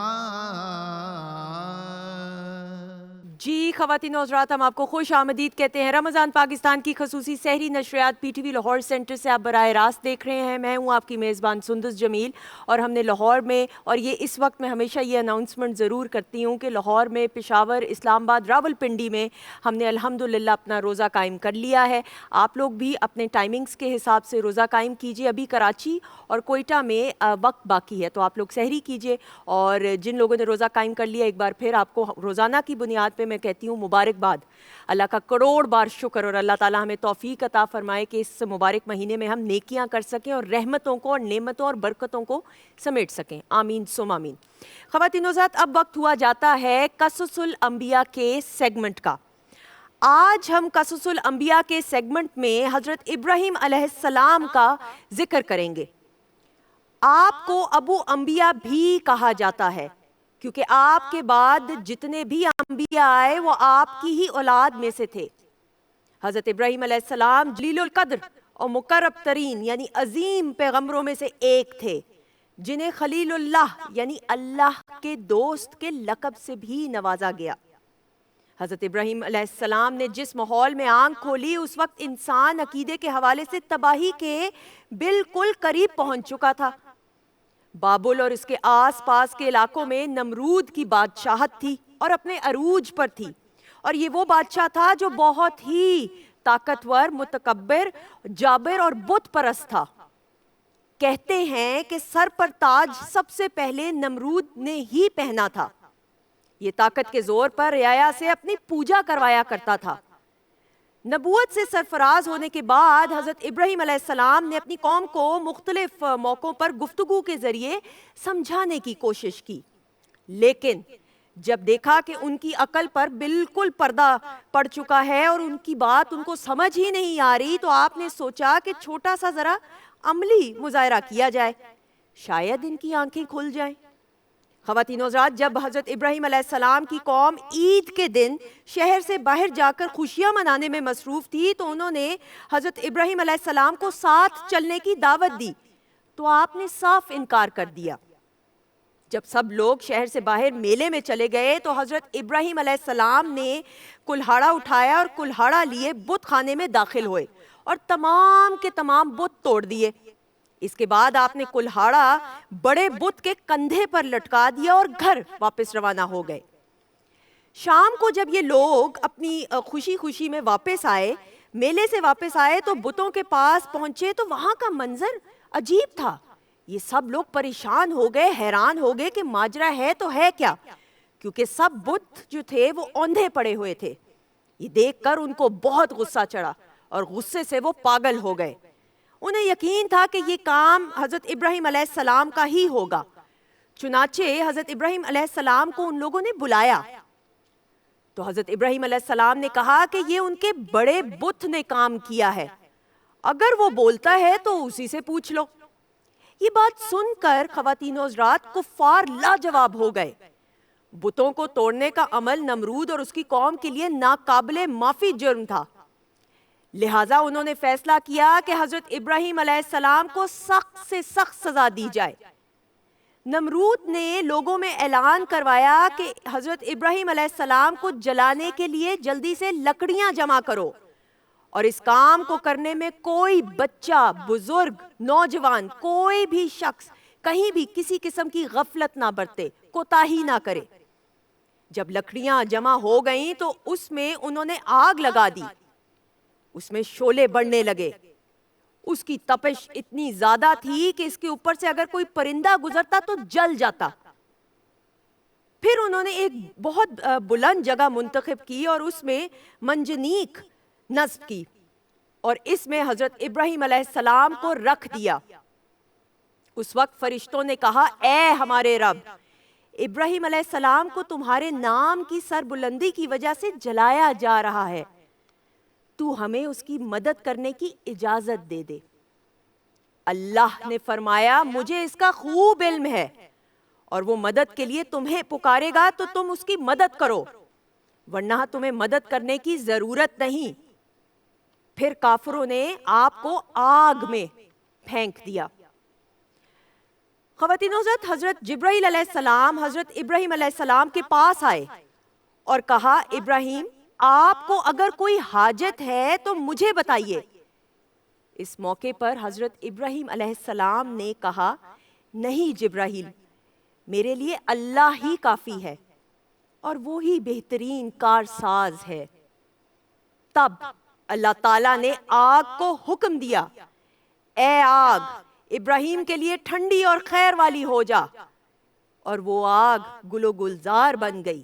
جی خواتین و حضرات، ہم آپ کو خوش آمدید کہتے ہیں. رمضان پاکستان کی خصوصی سحری نشریات P T V Lahore centre سے آپ براہ راست دیکھ رہے ہیں. میں ہوں آپ کی میزبان سندس جمیل، اور ہم نے لاہور میں، اور یہ اس وقت میں ہمیشہ یہ اناؤنسمنٹ ضرور کرتی ہوں کہ لاہور میں، پشاور، اسلام آباد، راول پنڈی میں ہم نے الحمدللہ اپنا روزہ قائم کر لیا ہے. آپ لوگ بھی اپنے ٹائمنگز کے حساب سے روزہ قائم کیجئے. ابھی کراچی اور کوئٹہ میں وقت باقی ہے، تو آپ لوگ سحری کیجئے. اور جن لوگوں نے روزہ قائم کر لیا، ایک بار پھر آپ کو روزانہ کی بنیاد پہ میں کہتی ہوں مبارکباد. اللہ کا کروڑ بار شکر، اور اللہ تعالیٰ ہمیں توفیق عطا فرمائے کہ اس مبارک مہینے میں ہم نیکیاں کر سکیں اور رحمتوں کو اور نعمتوں اور برکتوں کو سمیٹ سکیں. آمین ثم آمین. خواتین و حضرات، اب وقت ہوا جاتا ہے قصص الانبیاء کے سیگمنٹ کا. آج ہم قصص الانبیاء کے سیگمنٹ میں حضرت ابراہیم علیہ السلام کا ذکر کریں گے. آپ کو ابو انبیاء بھی کہا جاتا ہے، کیونکہ آپ کے بعد جتنے بھی انبیاء آئے وہ آپ کی ہی اولاد میں سے تھے. حضرت ابراہیم علیہ السلام جلیل القدر اور مقرب ترین یعنی عظیم پیغمبروں میں سے ایک تھے، جنہیں خلیل اللہ یعنی اللہ کے دوست کے لقب سے بھی نوازا گیا. حضرت ابراہیم علیہ السلام نے جس ماحول میں آنکھ کھولی، اس وقت انسان عقیدے کے حوالے سے تباہی کے بالکل قریب پہنچ چکا تھا. بابل اور اس کے آس پاس کے علاقوں میں نمرود کی بادشاہت تھی اور اپنے عروج پر تھی، اور یہ وہ بادشاہ تھا جو بہت ہی طاقتور، متکبر، جابر اور بت پرست تھا. کہتے ہیں کہ سر پر تاج سب سے پہلے نمرود نے ہی پہنا تھا. یہ طاقت کے زور پر رعایا سے اپنی پوجا کروایا کرتا تھا. نبوت سے سرفراز ہونے کے بعد حضرت ابراہیم علیہ السلام نے اپنی قوم کو مختلف موقعوں پر گفتگو کے ذریعے سمجھانے کی کوشش کی، لیکن جب دیکھا کہ ان کی عقل پر بالکل پردہ پڑ چکا ہے اور ان کی بات ان کو سمجھ ہی نہیں آ رہی، تو آپ نے سوچا کہ چھوٹا سا ذرا عملی مظاہرہ کیا جائے، شاید ان کی آنکھیں کھل جائیں. خواتین و حضرات، جب حضرت ابراہیم علیہ السلام کی قوم عید کے دن شہر سے باہر جا کر خوشیاں منانے میں مصروف تھی، تو انہوں نے حضرت ابراہیم علیہ السلام کو ساتھ چلنے کی دعوت دی، تو آپ نے صاف انکار کر دیا. جب سب لوگ شہر سے باہر میلے میں چلے گئے تو حضرت ابراہیم علیہ السلام نے کلہاڑا اٹھایا اور کلہاڑا لیے بت خانے میں داخل ہوئے اور تمام کے تمام بت توڑ دیے. اس کے بعد آپ نے کلہاڑا بڑے بت کے کندھے پر لٹکا دیا اور گھر واپس روانہ ہو گئے. شام کو جب یہ لوگ اپنی خوشی خوشی میں واپس آئے، میلے سے واپس آئے، تو بتوں کے پاس پہنچے تو وہاں کا منظر عجیب تھا. یہ سب لوگ پریشان ہو گئے، حیران ہو گئے کہ ماجرا ہے تو ہے کیا، کیونکہ سب بت جو تھے وہ اوندھے پڑے ہوئے تھے. یہ دیکھ کر ان کو بہت غصہ چڑھا اور غصے سے وہ پاگل ہو گئے. انہیں یقین تھا کہ یہ کام حضرت ابراہیم علیہ السلام کا ہی ہوگا. چنانچہ حضرت ابراہیم علیہ السلام کو ان لوگوں نے بلایا تو حضرت ابراہیم علیہ السلام نے کہا کہ یہ ان کے بڑے بت نے کام کیا ہے، اگر وہ بولتا ہے تو اسی سے پوچھ لو. یہ بات سن کر خواتین و حضرات کفار لاجواب ہو گئے. بتوں کو توڑنے کا عمل نمرود اور اس کی قوم کے لیے ناقابل معافی جرم تھا، لہٰذا انہوں نے فیصلہ کیا کہ حضرت ابراہیم علیہ السلام کو سخت سے سخت سزا دی جائے۔ نمرود نے لوگوں میں اعلان کروایا کہ حضرت ابراہیم علیہ السلام کو جلانے کے لیے جلدی سے لکڑیاں جمع کرو، اور اس کام کو کرنے میں کوئی بچہ، بزرگ، نوجوان، کوئی بھی شخص کہیں بھی کسی قسم کی غفلت نہ برتے، کوتاہی نہ کرے۔ جب لکڑیاں جمع ہو گئیں تو اس میں انہوں نے آگ لگا دی، اس میں شعلے بڑھنے لگے، اس کی تپش اتنی زیادہ تھی کہ اس کے اوپر سے اگر کوئی پرندہ گزرتا تو جل جاتا۔ پھر انہوں نے ایک بہت بلند جگہ منتخب کی اور اس میں منجنیق نصب کی اور اس میں حضرت ابراہیم علیہ السلام کو رکھ دیا۔ اس وقت فرشتوں نے کہا، اے ہمارے رب، ابراہیم علیہ السلام کو تمہارے نام کی سربلندی کی وجہ سے جلایا جا رہا ہے، تو ہمیں اس کی مدد کرنے کی اجازت دے دے۔ اللہ نے فرمایا، مجھے اس کا خوب علم ہے، اور وہ مدد کے لیے تمہیں پکارے گا تو تم اس کی مدد کرو، ورنہ تمہیں مدد کرنے کی ضرورت نہیں۔ پھر کافروں نے آپ کو آگ میں پھینک دیا۔ خواتین حضرت، حضرت جبرائیل علیہ السلام حضرت ابراہیم علیہ السلام کے پاس آئے اور کہا، ابراہیم، آپ کو اگر کوئی حاجت ہے تو مجھے بتائیے۔ اس موقع پر حضرت ابراہیم علیہ السلام نے کہا، نہیں جبرائیل، میرے لیے اللہ ہی کافی ہے اور وہی بہترین کارساز ہے۔ تب اللہ تعالیٰ نے آگ کو حکم دیا، اے آگ، ابراہیم کے لیے ٹھنڈی اور خیر والی ہو جا، اور وہ آگ گل و گلزار بن گئی۔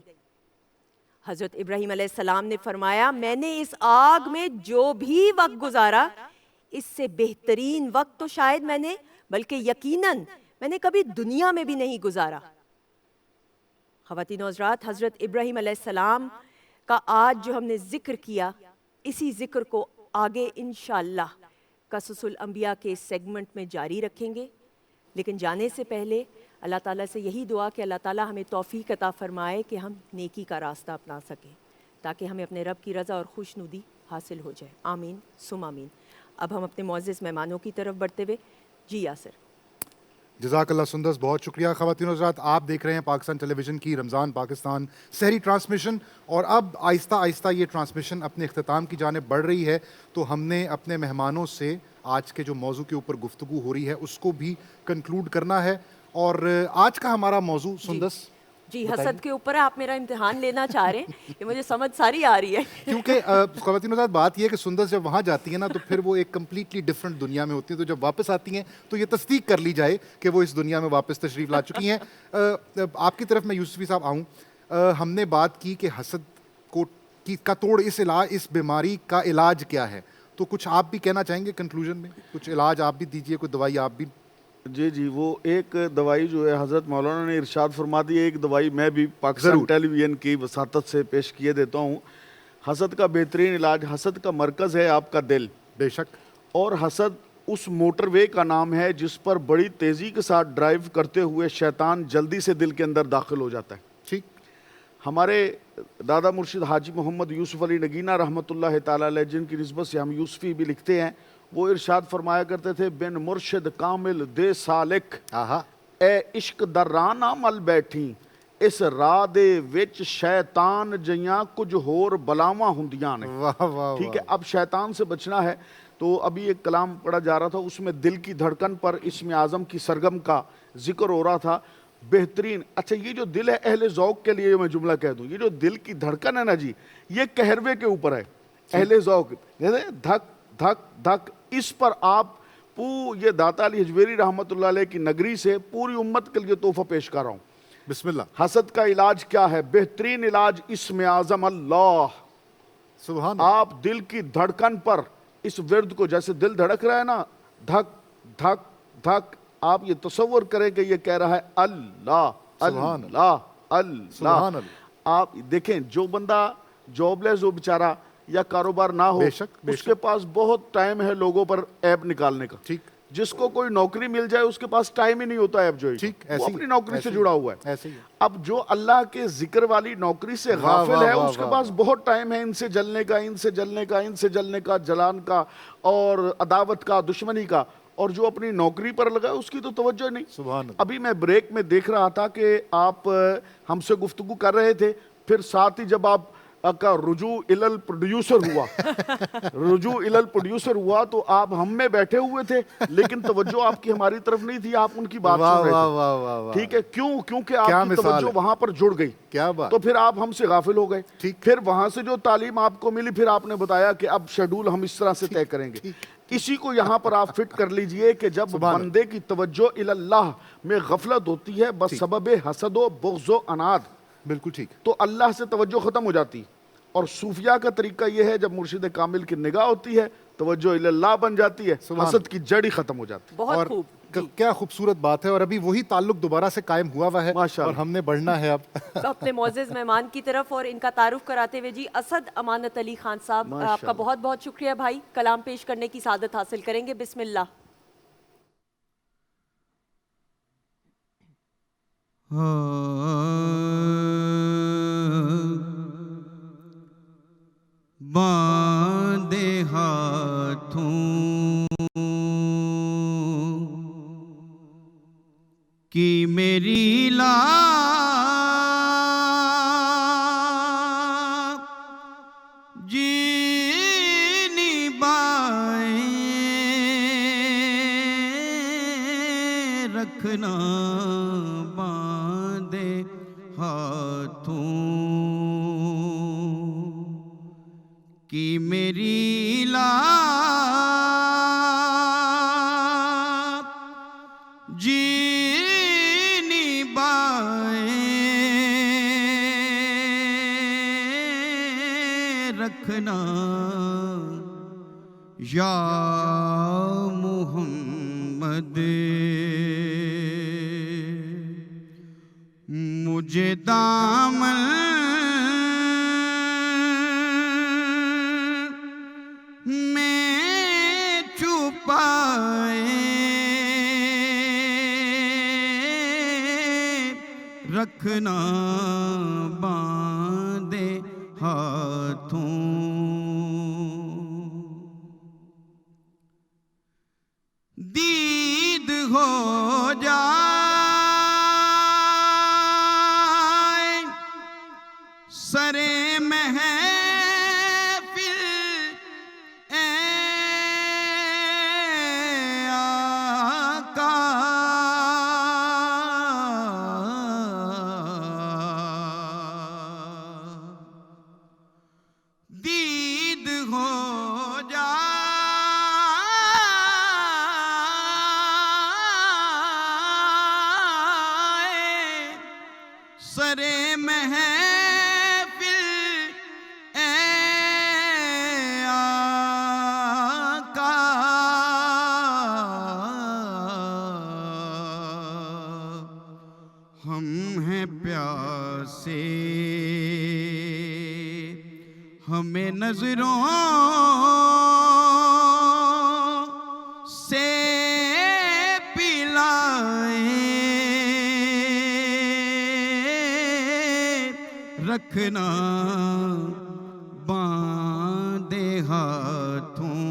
حضرت ابراہیم علیہ السلام نے فرمایا، میں نے اس آگ میں جو بھی وقت گزارا، اس سے بہترین وقت تو شاید میں نے، بلکہ یقیناً میں نے کبھی دنیا میں بھی نہیں گزارا۔ خواتین و حضرات، حضرت ابراہیم علیہ السلام کا آج جو ہم نے ذکر کیا، اسی ذکر کو آگے انشاءاللہ قصص الانبیاء کے سیگمنٹ میں جاری رکھیں گے، لیکن جانے سے پہلے اللہ تعالیٰ سے یہی دعا کہ اللہ تعالیٰ ہمیں توفیق عطا فرمائے کہ ہم نیکی کا راستہ اپنا سکیں، تاکہ ہمیں اپنے رب کی رضا اور خوشنودی حاصل ہو جائے۔ آمین ثم آمین۔ اب ہم اپنے معزز مہمانوں کی طرف بڑھتے ہوئے، جی یاسر۔ جزاک اللہ سندس، بہت شکریہ۔ خواتین و حضرات، آپ دیکھ رہے ہیں پاکستان ٹیلی ویژن کی رمضان پاکستان سحری ٹرانسمیشن، اور اب آہستہ آہستہ یہ ٹرانسمیشن اپنے اختتام کی جانب بڑھ رہی ہے، تو ہم نے اپنے مہمانوں سے آج کے جو موضوع کے اوپر گفتگو ہو رہی ہے اس کو بھی کنکلوڈ کرنا ہے، اور آج کا ہمارا موضوع سندس جی حسد کے اوپر آپ میرا امتحان لینا چاہ رہے ہیں کہ مجھے سمجھ ساری آ رہی ہے، کیونکہ خواتین کے ساتھ بات یہ ہے کہ سندس جب وہاں جاتی ہیں نا تو پھر وہ ایک کمپلیٹلی ڈفرینٹ دنیا میں ہوتی ہیں، تو جب واپس آتی ہیں تو یہ تصدیق کر لی جائے کہ وہ اس دنیا میں واپس تشریف لا چکی ہیں۔ آپ کی طرف میں یوسفی صاحب آؤں، ہم نے بات کی کہ حسد کا توڑ، اس بیماری کا علاج کیا ہے، تو کچھ آپ بھی کہنا چاہیں گے کنکلوژن میں؟ کچھ علاج آپ بھی دیجئے، کوئی دوائی آپ بھی۔ جی وہ ایک دوائی جو ہے حضرت مولانا نے ارشاد فرما دی ہے، ایک دوائی میں بھی پاکستان ٹیلی ویژن کی وساطت سے پیش کیے دیتا ہوں۔ حسد کا بہترین علاج، حسد کا مرکز ہے آپ کا دل، بے شک، اور حسد اس موٹر وے کا نام ہے جس پر بڑی تیزی کے ساتھ ڈرائیو کرتے ہوئے شیطان جلدی سے دل کے اندر داخل ہو جاتا ہے۔ ٹھیک، ہمارے دادا مرشد حاجی محمد یوسف علی نگینہ رحمۃ اللہ تعالیٰ علیہ، جن کی نسبت سے ہم یوسفی بھی لکھتے ہیں، وہ ارشاد فرمایا کرتے تھے، بن مرشد کامل دے سالک، اے عشق درانہ مل بیٹھی، اس راہ دے وچ شیطان جیاں کچھ ہور بلاواں ہوندیاں نے۔ ٹھیک ہے، اب شیطان سے بچنا ہے، تو ابھی ایک کلام پڑھا جا رہا تھا، اس میں دل کی دھڑکن پر اسم اعظم کی سرگم کا ذکر ہو رہا تھا۔ بہترین، اچھا یہ جو دل ہے، اہل ذوق کے لیے میں جملہ کہہ دوں، یہ جو دل کی دھڑکن ہے نا جی، یہ کہروے کے اوپر ہے، اہل ذوق، دھک دھک دھک، اس پر آپ یہ داتا علی حجویری رحمۃ اللہ علیہ کی نگری سے پوری امت کے لیے تحفہ پیش کر رہا ہوں۔ بسم اللہ۔ حسد کا علاج کیا ہے؟ بہترین علاج اسم اعظم اللہ۔ سبحان اللہ۔ آپ دل کی دھڑکن پر اس ورد کو، جیسے دل دھڑک رہا ہے نا، دھک دھک دھک، آپ یہ تصور کریں کہ یہ کہہ رہا ہے اللہ اللہ اللہ۔ آپ دیکھیں، جو بندہ جاب لیس ہو بیچارہ یا کاروبار نہ ہو، اس کے پاس بہت ٹائم ہے لوگوں پر عیب نکالنے کا، جس کو کوئی نوکری مل جائے اس کے پاس ٹائم ہی نہیں ہوتا ہے اب جو وہ اپنی نوکری سے جڑا ہوا ہے. اب جو اللہ کے ذکر والی نوکری سے غافل ہے اس کے پاس بہت ٹائم ہے ان سے جلنے کا، ان سے جلنے کا، ان سے جلنے کا، جلان کا اور عداوت کا، دشمنی کا. اور جو اپنی نوکری پر لگا اس کی تو توجہ نہیں. سبحان اللہ. ابھی میں بریک میں دیکھ رہا تھا کہ آپ ہم سے گفتگو کر رہے تھے، پھر ساتھ ہی جب آپ کا رجوع الال پروڈیوسر ہوا تو آپ ہم میں بیٹھے ہوئے تھے لیکن توجہ آپ کی ہماری طرف نہیں تھی، آپ ان کی بات سن رہے تھے. ٹھیک ہے، کیونکہ آپ کی توجہ وہاں پر جڑ گئی. تو پھر آپ ہم سے غافل ہو گئے. پھر وہاں سے جو تعلیم آپ کو ملی پھر آپ نے بتایا کہ اب شیڈول ہم اس طرح سے طے کریں گے. اسی کو یہاں پر آپ فٹ کر لیجئے کہ جب بندے کی توجہ اللہ میں غفلت ہوتی ہے بسبب حسد و بغض و عناد، بالکل ٹھیک، تو اللہ سے توجہ ختم ہو جاتی. اور صوفیاء کا طریقہ یہ ہے جب مرشد کامل کی نگاہ ہوتی ہے توجہ اللہ بن جاتی ہے، حسد کی جڑ ہی ختم ہو جاتی. بہت خوب، کیا خوبصورت بات ہے. اور ابھی وہی تعلق دوبارہ سے قائم ہوا ہے اور ہم نے بڑھنا ہے اب اپنے معزز مہمان کی طرف. اور ان کا تعارف کراتے ہوئے جی اسد امانت علی خان صاحب، آپ کا بہت بہت شکریہ بھائی. کلام پیش کرنے کی سعادت حاصل کریں گے. بسم اللہ. باندھے ہاتھوں کی میری جینی بائیں رکھنا باندھے ہاتھوں کی میری جینی بائیں رکھنا یا محمد مجھے دامن میں چھپائے رکھنا باندھے ہاتھوں دید ہو جائے سرے محفل اے آقا دید ہو سرے محفل اے آقا ہم ہیں پیاسے ہمیں نظروں سے رکھنا باندھے ہاتھوں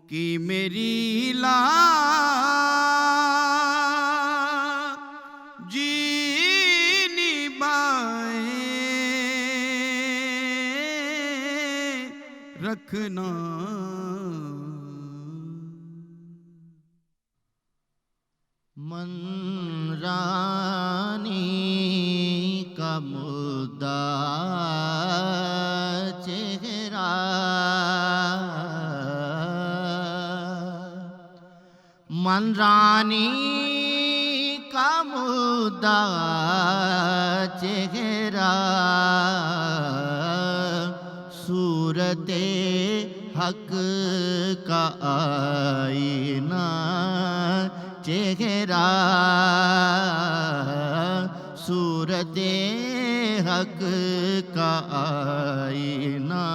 کی میری جینی بائیں رکھنا من رانی کا مدعا چہرہ من رانی کا مدعا چہرہ صورت حق کا آئینہ چہرہ صورت حق کا آئینہ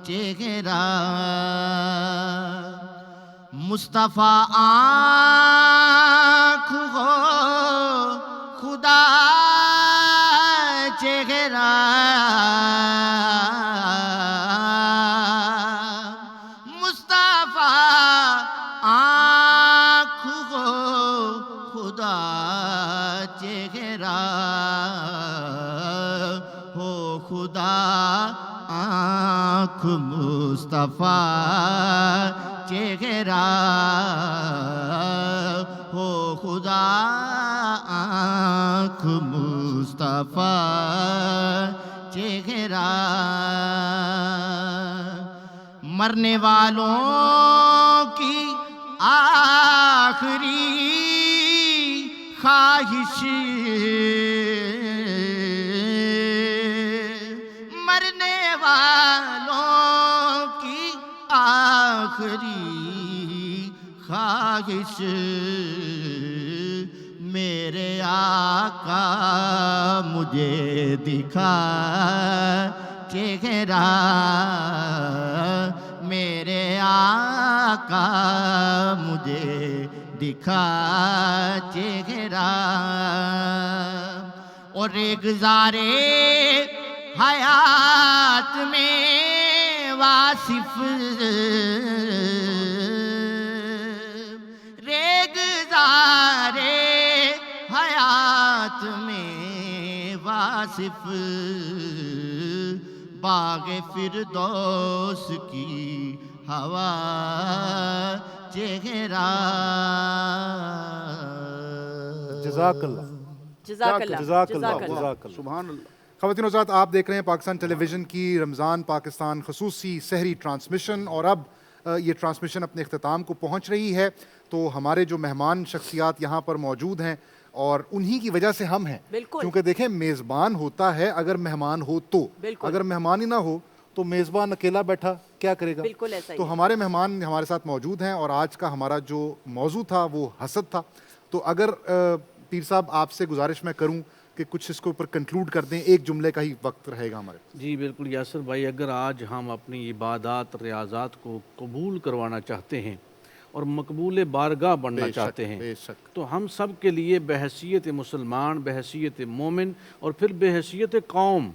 چہرہ مصطفیٰ آنکھ ہو خدا چہرہ مصطفیٰ آنکھ ہو خدا چہرہ ہو خدا آنکھ مصطفیٰ چہرہ ہو خدا آنکھ مصطفیٰ چہرہ مرنے والوں کی آخری خواہش مرنے والوں کی آخری خواہش میرے آقا مجھے دکھا چہرہ میرے آقا مجھے دکھا چہرہ اور گزارے حیات میں واصف گزارے حیات میں واصف باغ فردوس کی ہوا چہرہ جزاک اللہ جزاک اللہ جزاک اللہ جزاک اللہ جزاک اللہ سبحان اللہ. خواتین و حضرات، آپ دیکھ رہے ہیں پاکستان ٹیلی ویژن کی رمضان پاکستان خصوصی سحری ٹرانسمیشن، اور اب یہ ٹرانسمیشن اپنے اختتام کو پہنچ رہی ہے. تو ہمارے جو مہمان شخصیات یہاں پر موجود ہیں اور انہی کی وجہ سے ہم ہیں، کیونکہ دیکھیں میزبان ہوتا ہے اگر مہمان ہو تو، اگر مہمان ہی نہ ہو تو میزبان اکیلا بیٹھا کیا کرے گا. تو ہمارے مہمان ہمارے ساتھ موجود ہیں، اور آج کا ہمارا جو موضوع تھا وہ حسد تھا. تو اگر پیر صاحب آپ سے گزارش میں کروں کہ کچھ اس کے اوپر کنکلوڈ کر دیں، ایک جملے کا ہی وقت رہے گا ہمارے. جی بالکل یاسر بھائی، اگر آج ہم اپنی عبادات ریاضات کو قبول کروانا چاہتے ہیں اور مقبول بارگاہ بننا چاہتے ہیں تو ہم سب کے لیے بحیثیت مسلمان، بحیثیت مومن اور پھر بحیثیت قوم،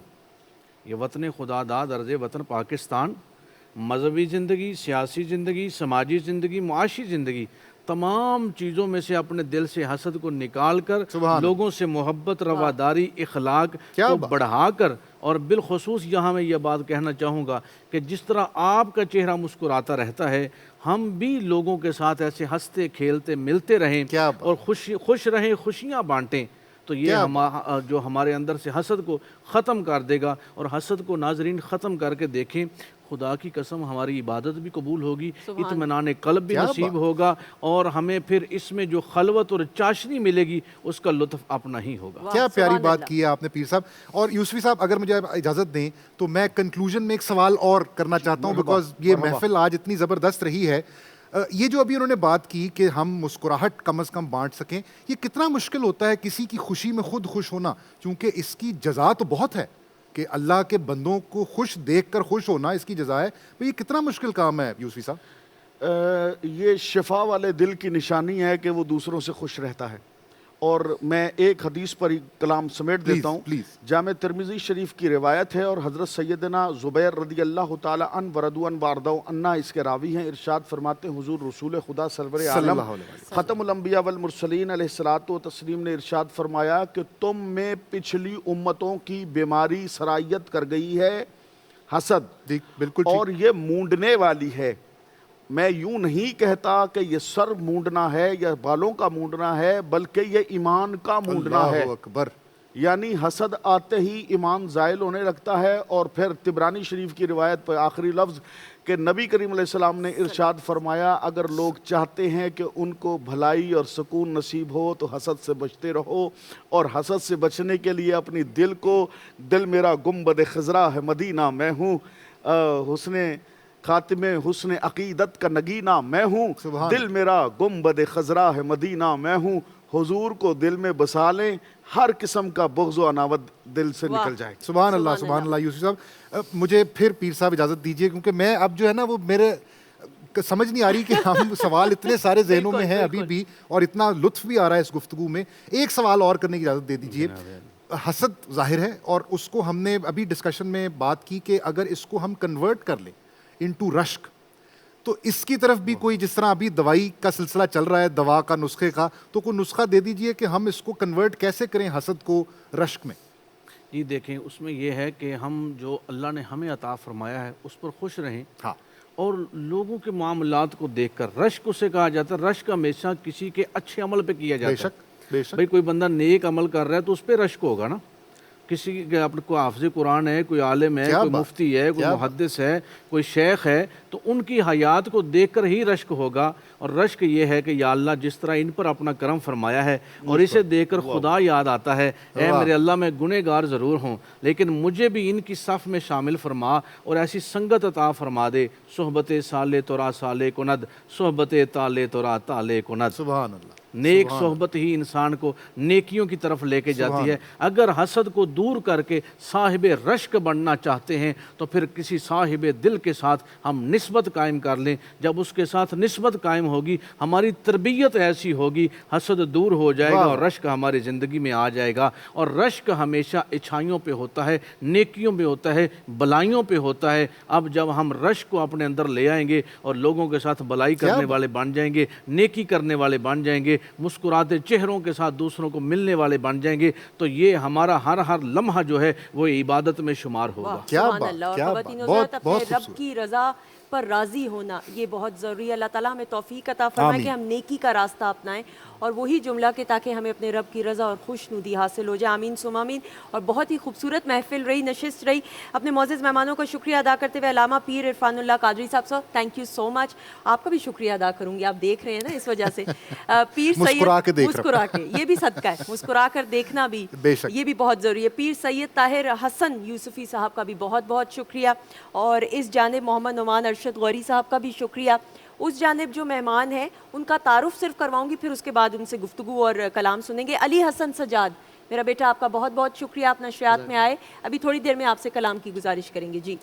یہ وطن خدا داد ارض وطن پاکستان، مذہبی زندگی، سیاسی زندگی، سماجی زندگی، معاشی زندگی، تمام چیزوں میں سے اپنے دل سے حسد کو نکال کر لوگوں سے محبت، رواداری، اخلاق کو بڑھا کر، اور بالخصوص یہاں میں یہ بات کہنا چاہوں گا کہ جس طرح آپ کا چہرہ مسکراتا رہتا ہے، ہم بھی لوگوں کے ساتھ ایسے ہنستے کھیلتے ملتے رہیں اور خوش رہیں، خوشیاں بانٹیں، تو یہ جو ہمارے اندر سے حسد کو ختم کر دے گا. اور حسد کو ناظرین ختم کر کے دیکھیں، خدا کی قسم ہماری عبادت بھی قبول ہوگی، اطمینان قلب بھی نصیب ہوگا، اور ہمیں پھر اس میں جو خلوت اور چاشنی ملے گی اس کا لطف اپنا ہی ہوگا. کیا پیاری بات کی ہے آپ نے پیر صاحب. اور یوسفی صاحب اگر مجھے اجازت دیں تو میں کنکلوژن میں ایک سوال اور کرنا چاہتا ہوں، بیکاز یہ محفل آج اتنی زبردست رہی ہے. یہ جو ابھی انہوں نے بات کی کہ ہم مسکراہٹ کم از کم بانٹ سکیں، یہ کتنا مشکل ہوتا ہے کسی کی خوشی میں خود خوش ہونا، کیونکہ اس کی جزا تو بہت ہے کہ اللہ کے بندوں کو خوش دیکھ کر خوش ہونا اس کی جزا ہے. یہ کتنا مشکل کام ہے یوسفی صاحب؟ یہ شفا والے دل کی نشانی ہے کہ وہ دوسروں سے خوش رہتا ہے. اور میں ایک حدیث پر کلام سمیٹ دیتا ہوں. جامع ترمذی شریف کی روایت ہے اور حضرت سیدنا زبیر رضی اللہ تعالی عنہ ورضوا عنہ وارضوا عنہ اس کے راوی ہیں. ارشاد فرماتے ہیں حضور رسول خدا سرور عالم ختم الانبیاء والمرسلین علیہ الصلوۃ والتسلیم نے ارشاد فرمایا کہ تم میں پچھلی امتوں کی بیماری سرایت کر گئی ہے حسد، اور یہ مونڈنے والی ہے. میں یوں نہیں کہتا کہ یہ سر مونڈنا ہے یا بالوں کا مونڈنا ہے، بلکہ یہ ایمان کا مونڈنا ہے. اللہ اکبر. یعنی حسد آتے ہی ایمان زائل ہونے لگتا ہے. اور پھر طبرانی شریف کی روایت پر آخری لفظ کہ نبی کریم علیہ السلام نے ارشاد فرمایا اگر لوگ چاہتے ہیں کہ ان کو بھلائی اور سکون نصیب ہو تو حسد سے بچتے رہو، اور حسد سے بچنے کے لیے اپنی دل کو، دل میرا گنبد خضرا ہے مدینہ میں ہوں، حسن خاتم حسن عقیدت کا نگینہ میں ہوں، دل میرا گنبد خضرا ہے مدینہ میں ہوں، حضور کو دل میں بسا لیں, ہر قسم کا بغض و عداوت دل سے نکل جائے. سبحان اللہ یوسف صاحب. مجھے پھر پیر صاحب اجازت دیجیے, کیونکہ میں اب جو ہے نا وہ میرے سمجھ نہیں آ رہی کہ ہم سوال اتنے سارے ذہنوں میں ہیں ابھی بھی, اور اتنا لطف بھی آ رہا ہے اس گفتگو میں. ایک سوال اور کرنے کی اجازت دے دیجیے. حسد ظاہر ہے, اور اس کو ہم نے ابھی ڈسکشن میں بات کی کہ اگر اس کو ہم کنورٹ کر لیں انٹو رشک, تو اس کی طرف بھی کوئی, جس طرح ابھی دوائی کا سلسلہ چل رہا ہے, دوا کا نسخے کا, تو کوئی نسخہ دے دیجئے کہ ہم اس کو کنورٹ کیسے کریں حسد کو رشک میں. جی دیکھیں, اس میں یہ ہے کہ ہم جو اللہ نے ہمیں عطا فرمایا ہے اس پر خوش رہیں, ہاں, اور لوگوں کے معاملات کو دیکھ کر, رشک اسے کہا جاتا ہے, رشک ہمیشہ کسی کے اچھے عمل پہ کیا جاتا ہے. بے شک. بھئی کوئی بندہ نیک عمل کر رہا ہے تو اس پہ رشک ہوگا نا. کسی کے اپنے کوئی حافظ قرآن ہے, کوئی عالم ہے, کوئی مفتی ہے, کوئی محدث ہے, کوئی شیخ ہے, تو ان کی حیات کو دیکھ کر ہی رشک ہوگا. اور رشک یہ ہے کہ یا اللہ جس طرح ان پر اپنا کرم فرمایا ہے, اور اسے دیکھ کر خدا یاد آتا ہے, اے میرے اللہ میں گنہگار ضرور ہوں لیکن مجھے بھی ان کی صف میں شامل فرما, اور ایسی سنگت عطا فرما دے. صحبت سالے تورا سالے کند, صحبت تالے تورا تالے کند. سبحان اللہ. نیک صحبت ہی انسان کو نیکیوں کی طرف لے کے جاتی ہے. اگر حسد کو دور کر کے صاحب رشک بننا چاہتے ہیں تو پھر کسی صاحب دل کے ساتھ ہم نسبت قائم کر لیں. جب اس کے ساتھ نسبت قائم ہوگی, ہماری تربیت ایسی ہوگی, حسد دور ہو جائے گا اور رشک ہماری زندگی میں آ جائے گا. اور رشک ہمیشہ اچھائیوں پہ ہوتا ہے, نیکیوں پہ ہوتا ہے, بلائیوں پہ ہوتا ہے. اب جب ہم رشک کو اپنے اندر لے آئیں گے اور لوگوں کے ساتھ بلائی کرنے والے بن جائیں گے, نیکی کرنے والے بن جائیں گے, مسکراتے چہروں کے ساتھ دوسروں کو ملنے والے بن جائیں گے, تو یہ ہمارا ہر لمحہ جو ہے وہ عبادت میں شمار ہوگا. سبحان اللہ. خواتین حضرات, اپنے رب کی رضا پر راضی ہونا یہ بہت ضروری ہے. اللہ تعالیٰ ہمیں توفیق عطا فرمائے کہ ہم نیکی کا راستہ اپنائیں, اور وہی جملہ کہ تاکہ ہمیں اپنے رب کی رضا اور خوشنودی حاصل ہو جائے. آمین ثم آمین. اور بہت ہی خوبصورت محفل رہی, نشست رہی. اپنے معزز مہمانوں کا شکریہ ادا کرتے ہوئے علامہ پیر عرفان اللہ قادری صاحب صاحب, تھینک یو سو مچ. آپ کا بھی شکریہ ادا کروں گی, آپ دیکھ رہے ہیں نا اس وجہ سے. پیر سید مسکرا کے, یہ بھی صدقہ ہے, مسکرا کر دیکھنا بھی یہ بھی بہت ضروری ہے. پیر سید طاہر حسن یوسفی صاحب کا بھی بہت بہت شکریہ, اور اس جانب محمد نعمان ارشد غوری صاحب کا بھی شکریہ. اس جانب جو مہمان ہیں ان کا تعارف صرف کرواؤں گی, پھر اس کے بعد ان سے گفتگو اور کلام سنیں گے. علی حسن سجاد, میرا بیٹا, آپ کا بہت بہت شکریہ, آپ نشریات میں آئے. ابھی تھوڑی دیر میں آپ سے کلام کی گزارش کریں گے. جی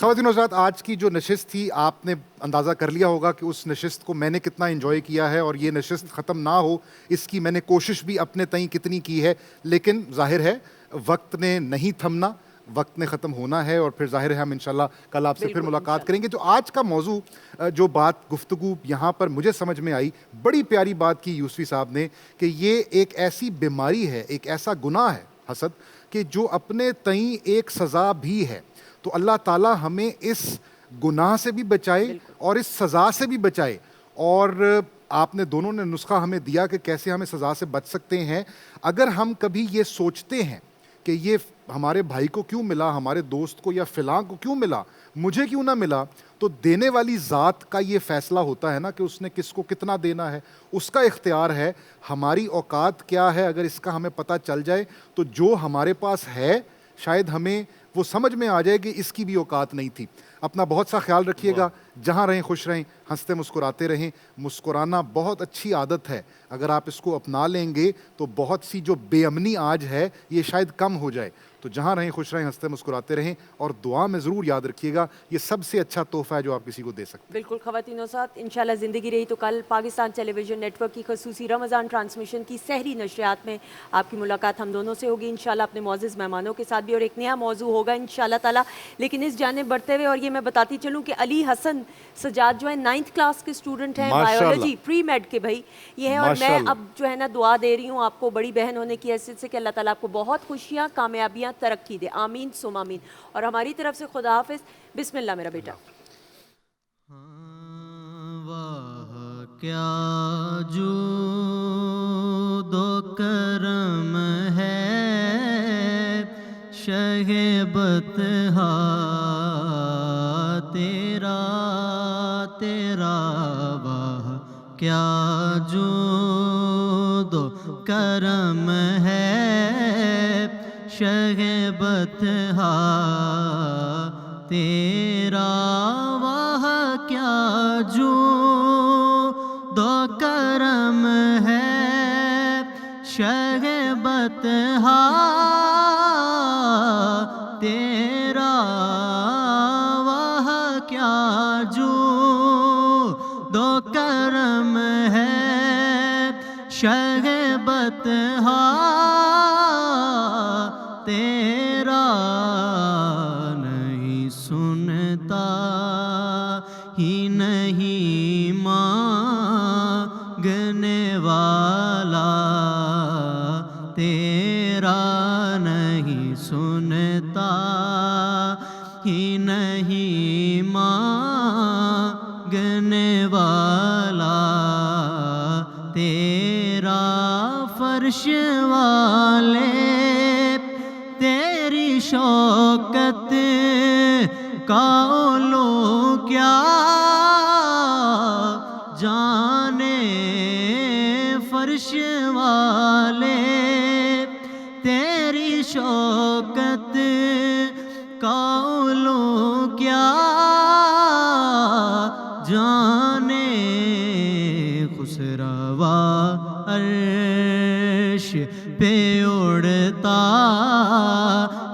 خواتین و حضرات, آج کی جو نشست تھی آپ نے اندازہ کر لیا ہوگا کہ اس نشست کو میں نے کتنا انجوائے کیا ہے, اور یہ نشست ختم نہ ہو اس کی میں نے کوشش بھی اپنے تئیں کتنی کی ہے. لیکن ظاہر ہے وقت نے نہیں تھمنا, وقت نے ختم ہونا ہے, اور پھر ظاہر ہے ہم انشاءاللہ کل آپ سے پھر ملاقات کریں گے. تو آج کا موضوع, جو بات گفتگو یہاں پر مجھے سمجھ میں آئی, بڑی پیاری بات کی یوسفی صاحب نے, کہ یہ ایک ایسی بیماری ہے, ایک ایسا گناہ ہے حسد, کہ جو اپنے تئیں ایک سزا بھی ہے. تو اللہ تعالیٰ ہمیں اس گناہ سے بھی بچائے اور اس سزا سے بھی بچائے. اور آپ نے دونوں نے نسخہ ہمیں دیا کہ کیسے ہمیں سزا سے بچ سکتے ہیں. اگر ہم کبھی یہ سوچتے ہیں کہ یہ ہمارے بھائی کو کیوں ملا, ہمارے دوست کو یا فلاں کو کیوں ملا, مجھے کیوں نہ ملا, تو دینے والی ذات کا یہ فیصلہ ہوتا ہے نا کہ اس نے کس کو کتنا دینا ہے, اس کا اختیار ہے. ہماری اوقات کیا ہے اگر اس کا ہمیں پتہ چل جائے تو جو ہمارے پاس ہے شاید ہمیں وہ سمجھ میں آ جائے کہ اس کی بھی اوقات نہیں تھی. اپنا بہت سا خیال رکھیے گا, جہاں رہیں خوش رہیں, ہنستے مسکراتے رہیں. مسکرانا بہت اچھی عادت ہے, اگر آپ اس کو اپنا لیں گے تو بہت سی جو بے امنی آج ہے یہ شاید کم ہو جائے. تو جہاں رہیں خوش رہیں, ہنستے مسکراتے رہیں, اور دعا میں ضرور یاد رکھیے گا یہ سب سے اچھا تحفہ ہے جو آپ کسی کو دے سکتے ہیں. بالکل خواتین و ساتھ, انشاءاللہ زندگی رہی تو کل Pakistan television net work کی خصوصی رمضان ٹرانسمیشن کی سحری نشریات میں آپ کی ملاقات ہم دونوں سے ہوگی انشاءاللہ, اپنے معزز مہمانوں کے ساتھ بھی, اور ایک نیا موضوع ہوگا انشاءاللہ تعالیٰ. لیکن اس جانب بڑھتے ہوئے, اور یہ میں بتاتی چلوں کہ علی حسن سجاد جو ہے 9th کلاس کے اسٹوڈنٹ ہیں, بایولوجی پری میڈ کے بھائی یہ ہیں. اور میں اب جو ہے نا دعا دے رہی ہوں آپ کو بڑی بہن ہونے کی حیثیت سے کہ اللہ تعالیٰ آپ کو بہت خوشیاں, کامیابیاں, ترقی دے. آمین ثم آمین. اور ہماری طرف سے خدا حافظ. بسم اللہ میرا بیٹا. واہ کیا جود و کرم ہے شہ بطحا تیرا, تیرا واہ کیا جود و کرم ہے شہ بطحا تیرا, واہ کیا جود و کرم ہے بتہا تیرا واہ کیا جو دو کرم ہے شہ بتہا تیرا نہیں سنتا ہی نہیں مانگنے والا تیرا نہیں سنتا ہی نہیں مانگنے والا تیرا فرش والے تیری شوکت کا اولو کیا جانے فرش والے تیری شوکت کا اولو کیا جانے خسروا عرش پہ اڑتا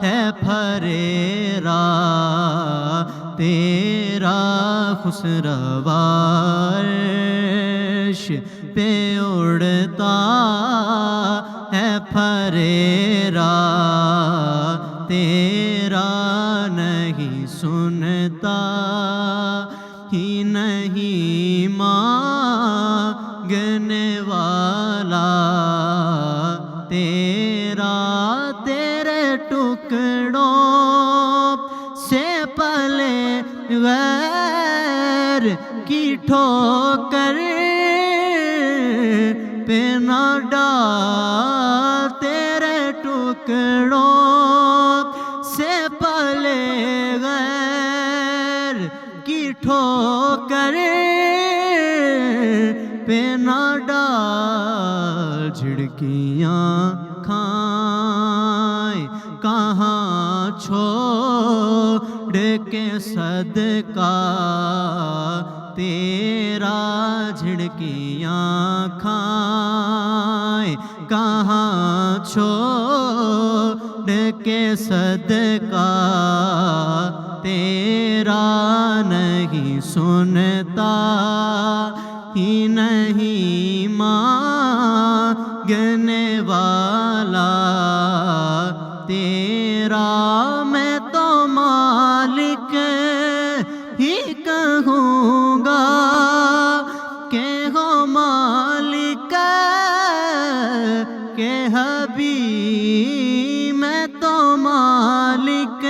ہے پھریرا تیرا خسروا عرش پہ اڑتا ہے پھریرا تیرا نہیں سنتا ہی نہیں مانگنے والا تیرا تیرے ٹکڑوں سے پلے غیر کی ٹھوکر پہ نہ ڈال تیرے ٹکڑوں سے پلے غیر کی ٹھوکر پہ نہ ڈال جھڑکیاں کھائیں کہاں چھوڑ کے صدقہ تیرا جھڑکیاں کھائیں کہاں چھوڑ کے صدقہ تیرا نہیں سنتا ہی نہیں مانگنے والا تیرا میں تو مالک ہی کہوں گا کہ ہو مالک کہ حبیب میں تو مالک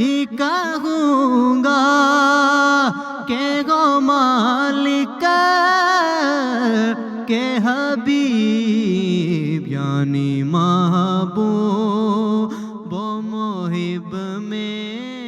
ہی کہوں گا کہ ہو مالک کہ حبیب یعنی محبوب و محب میں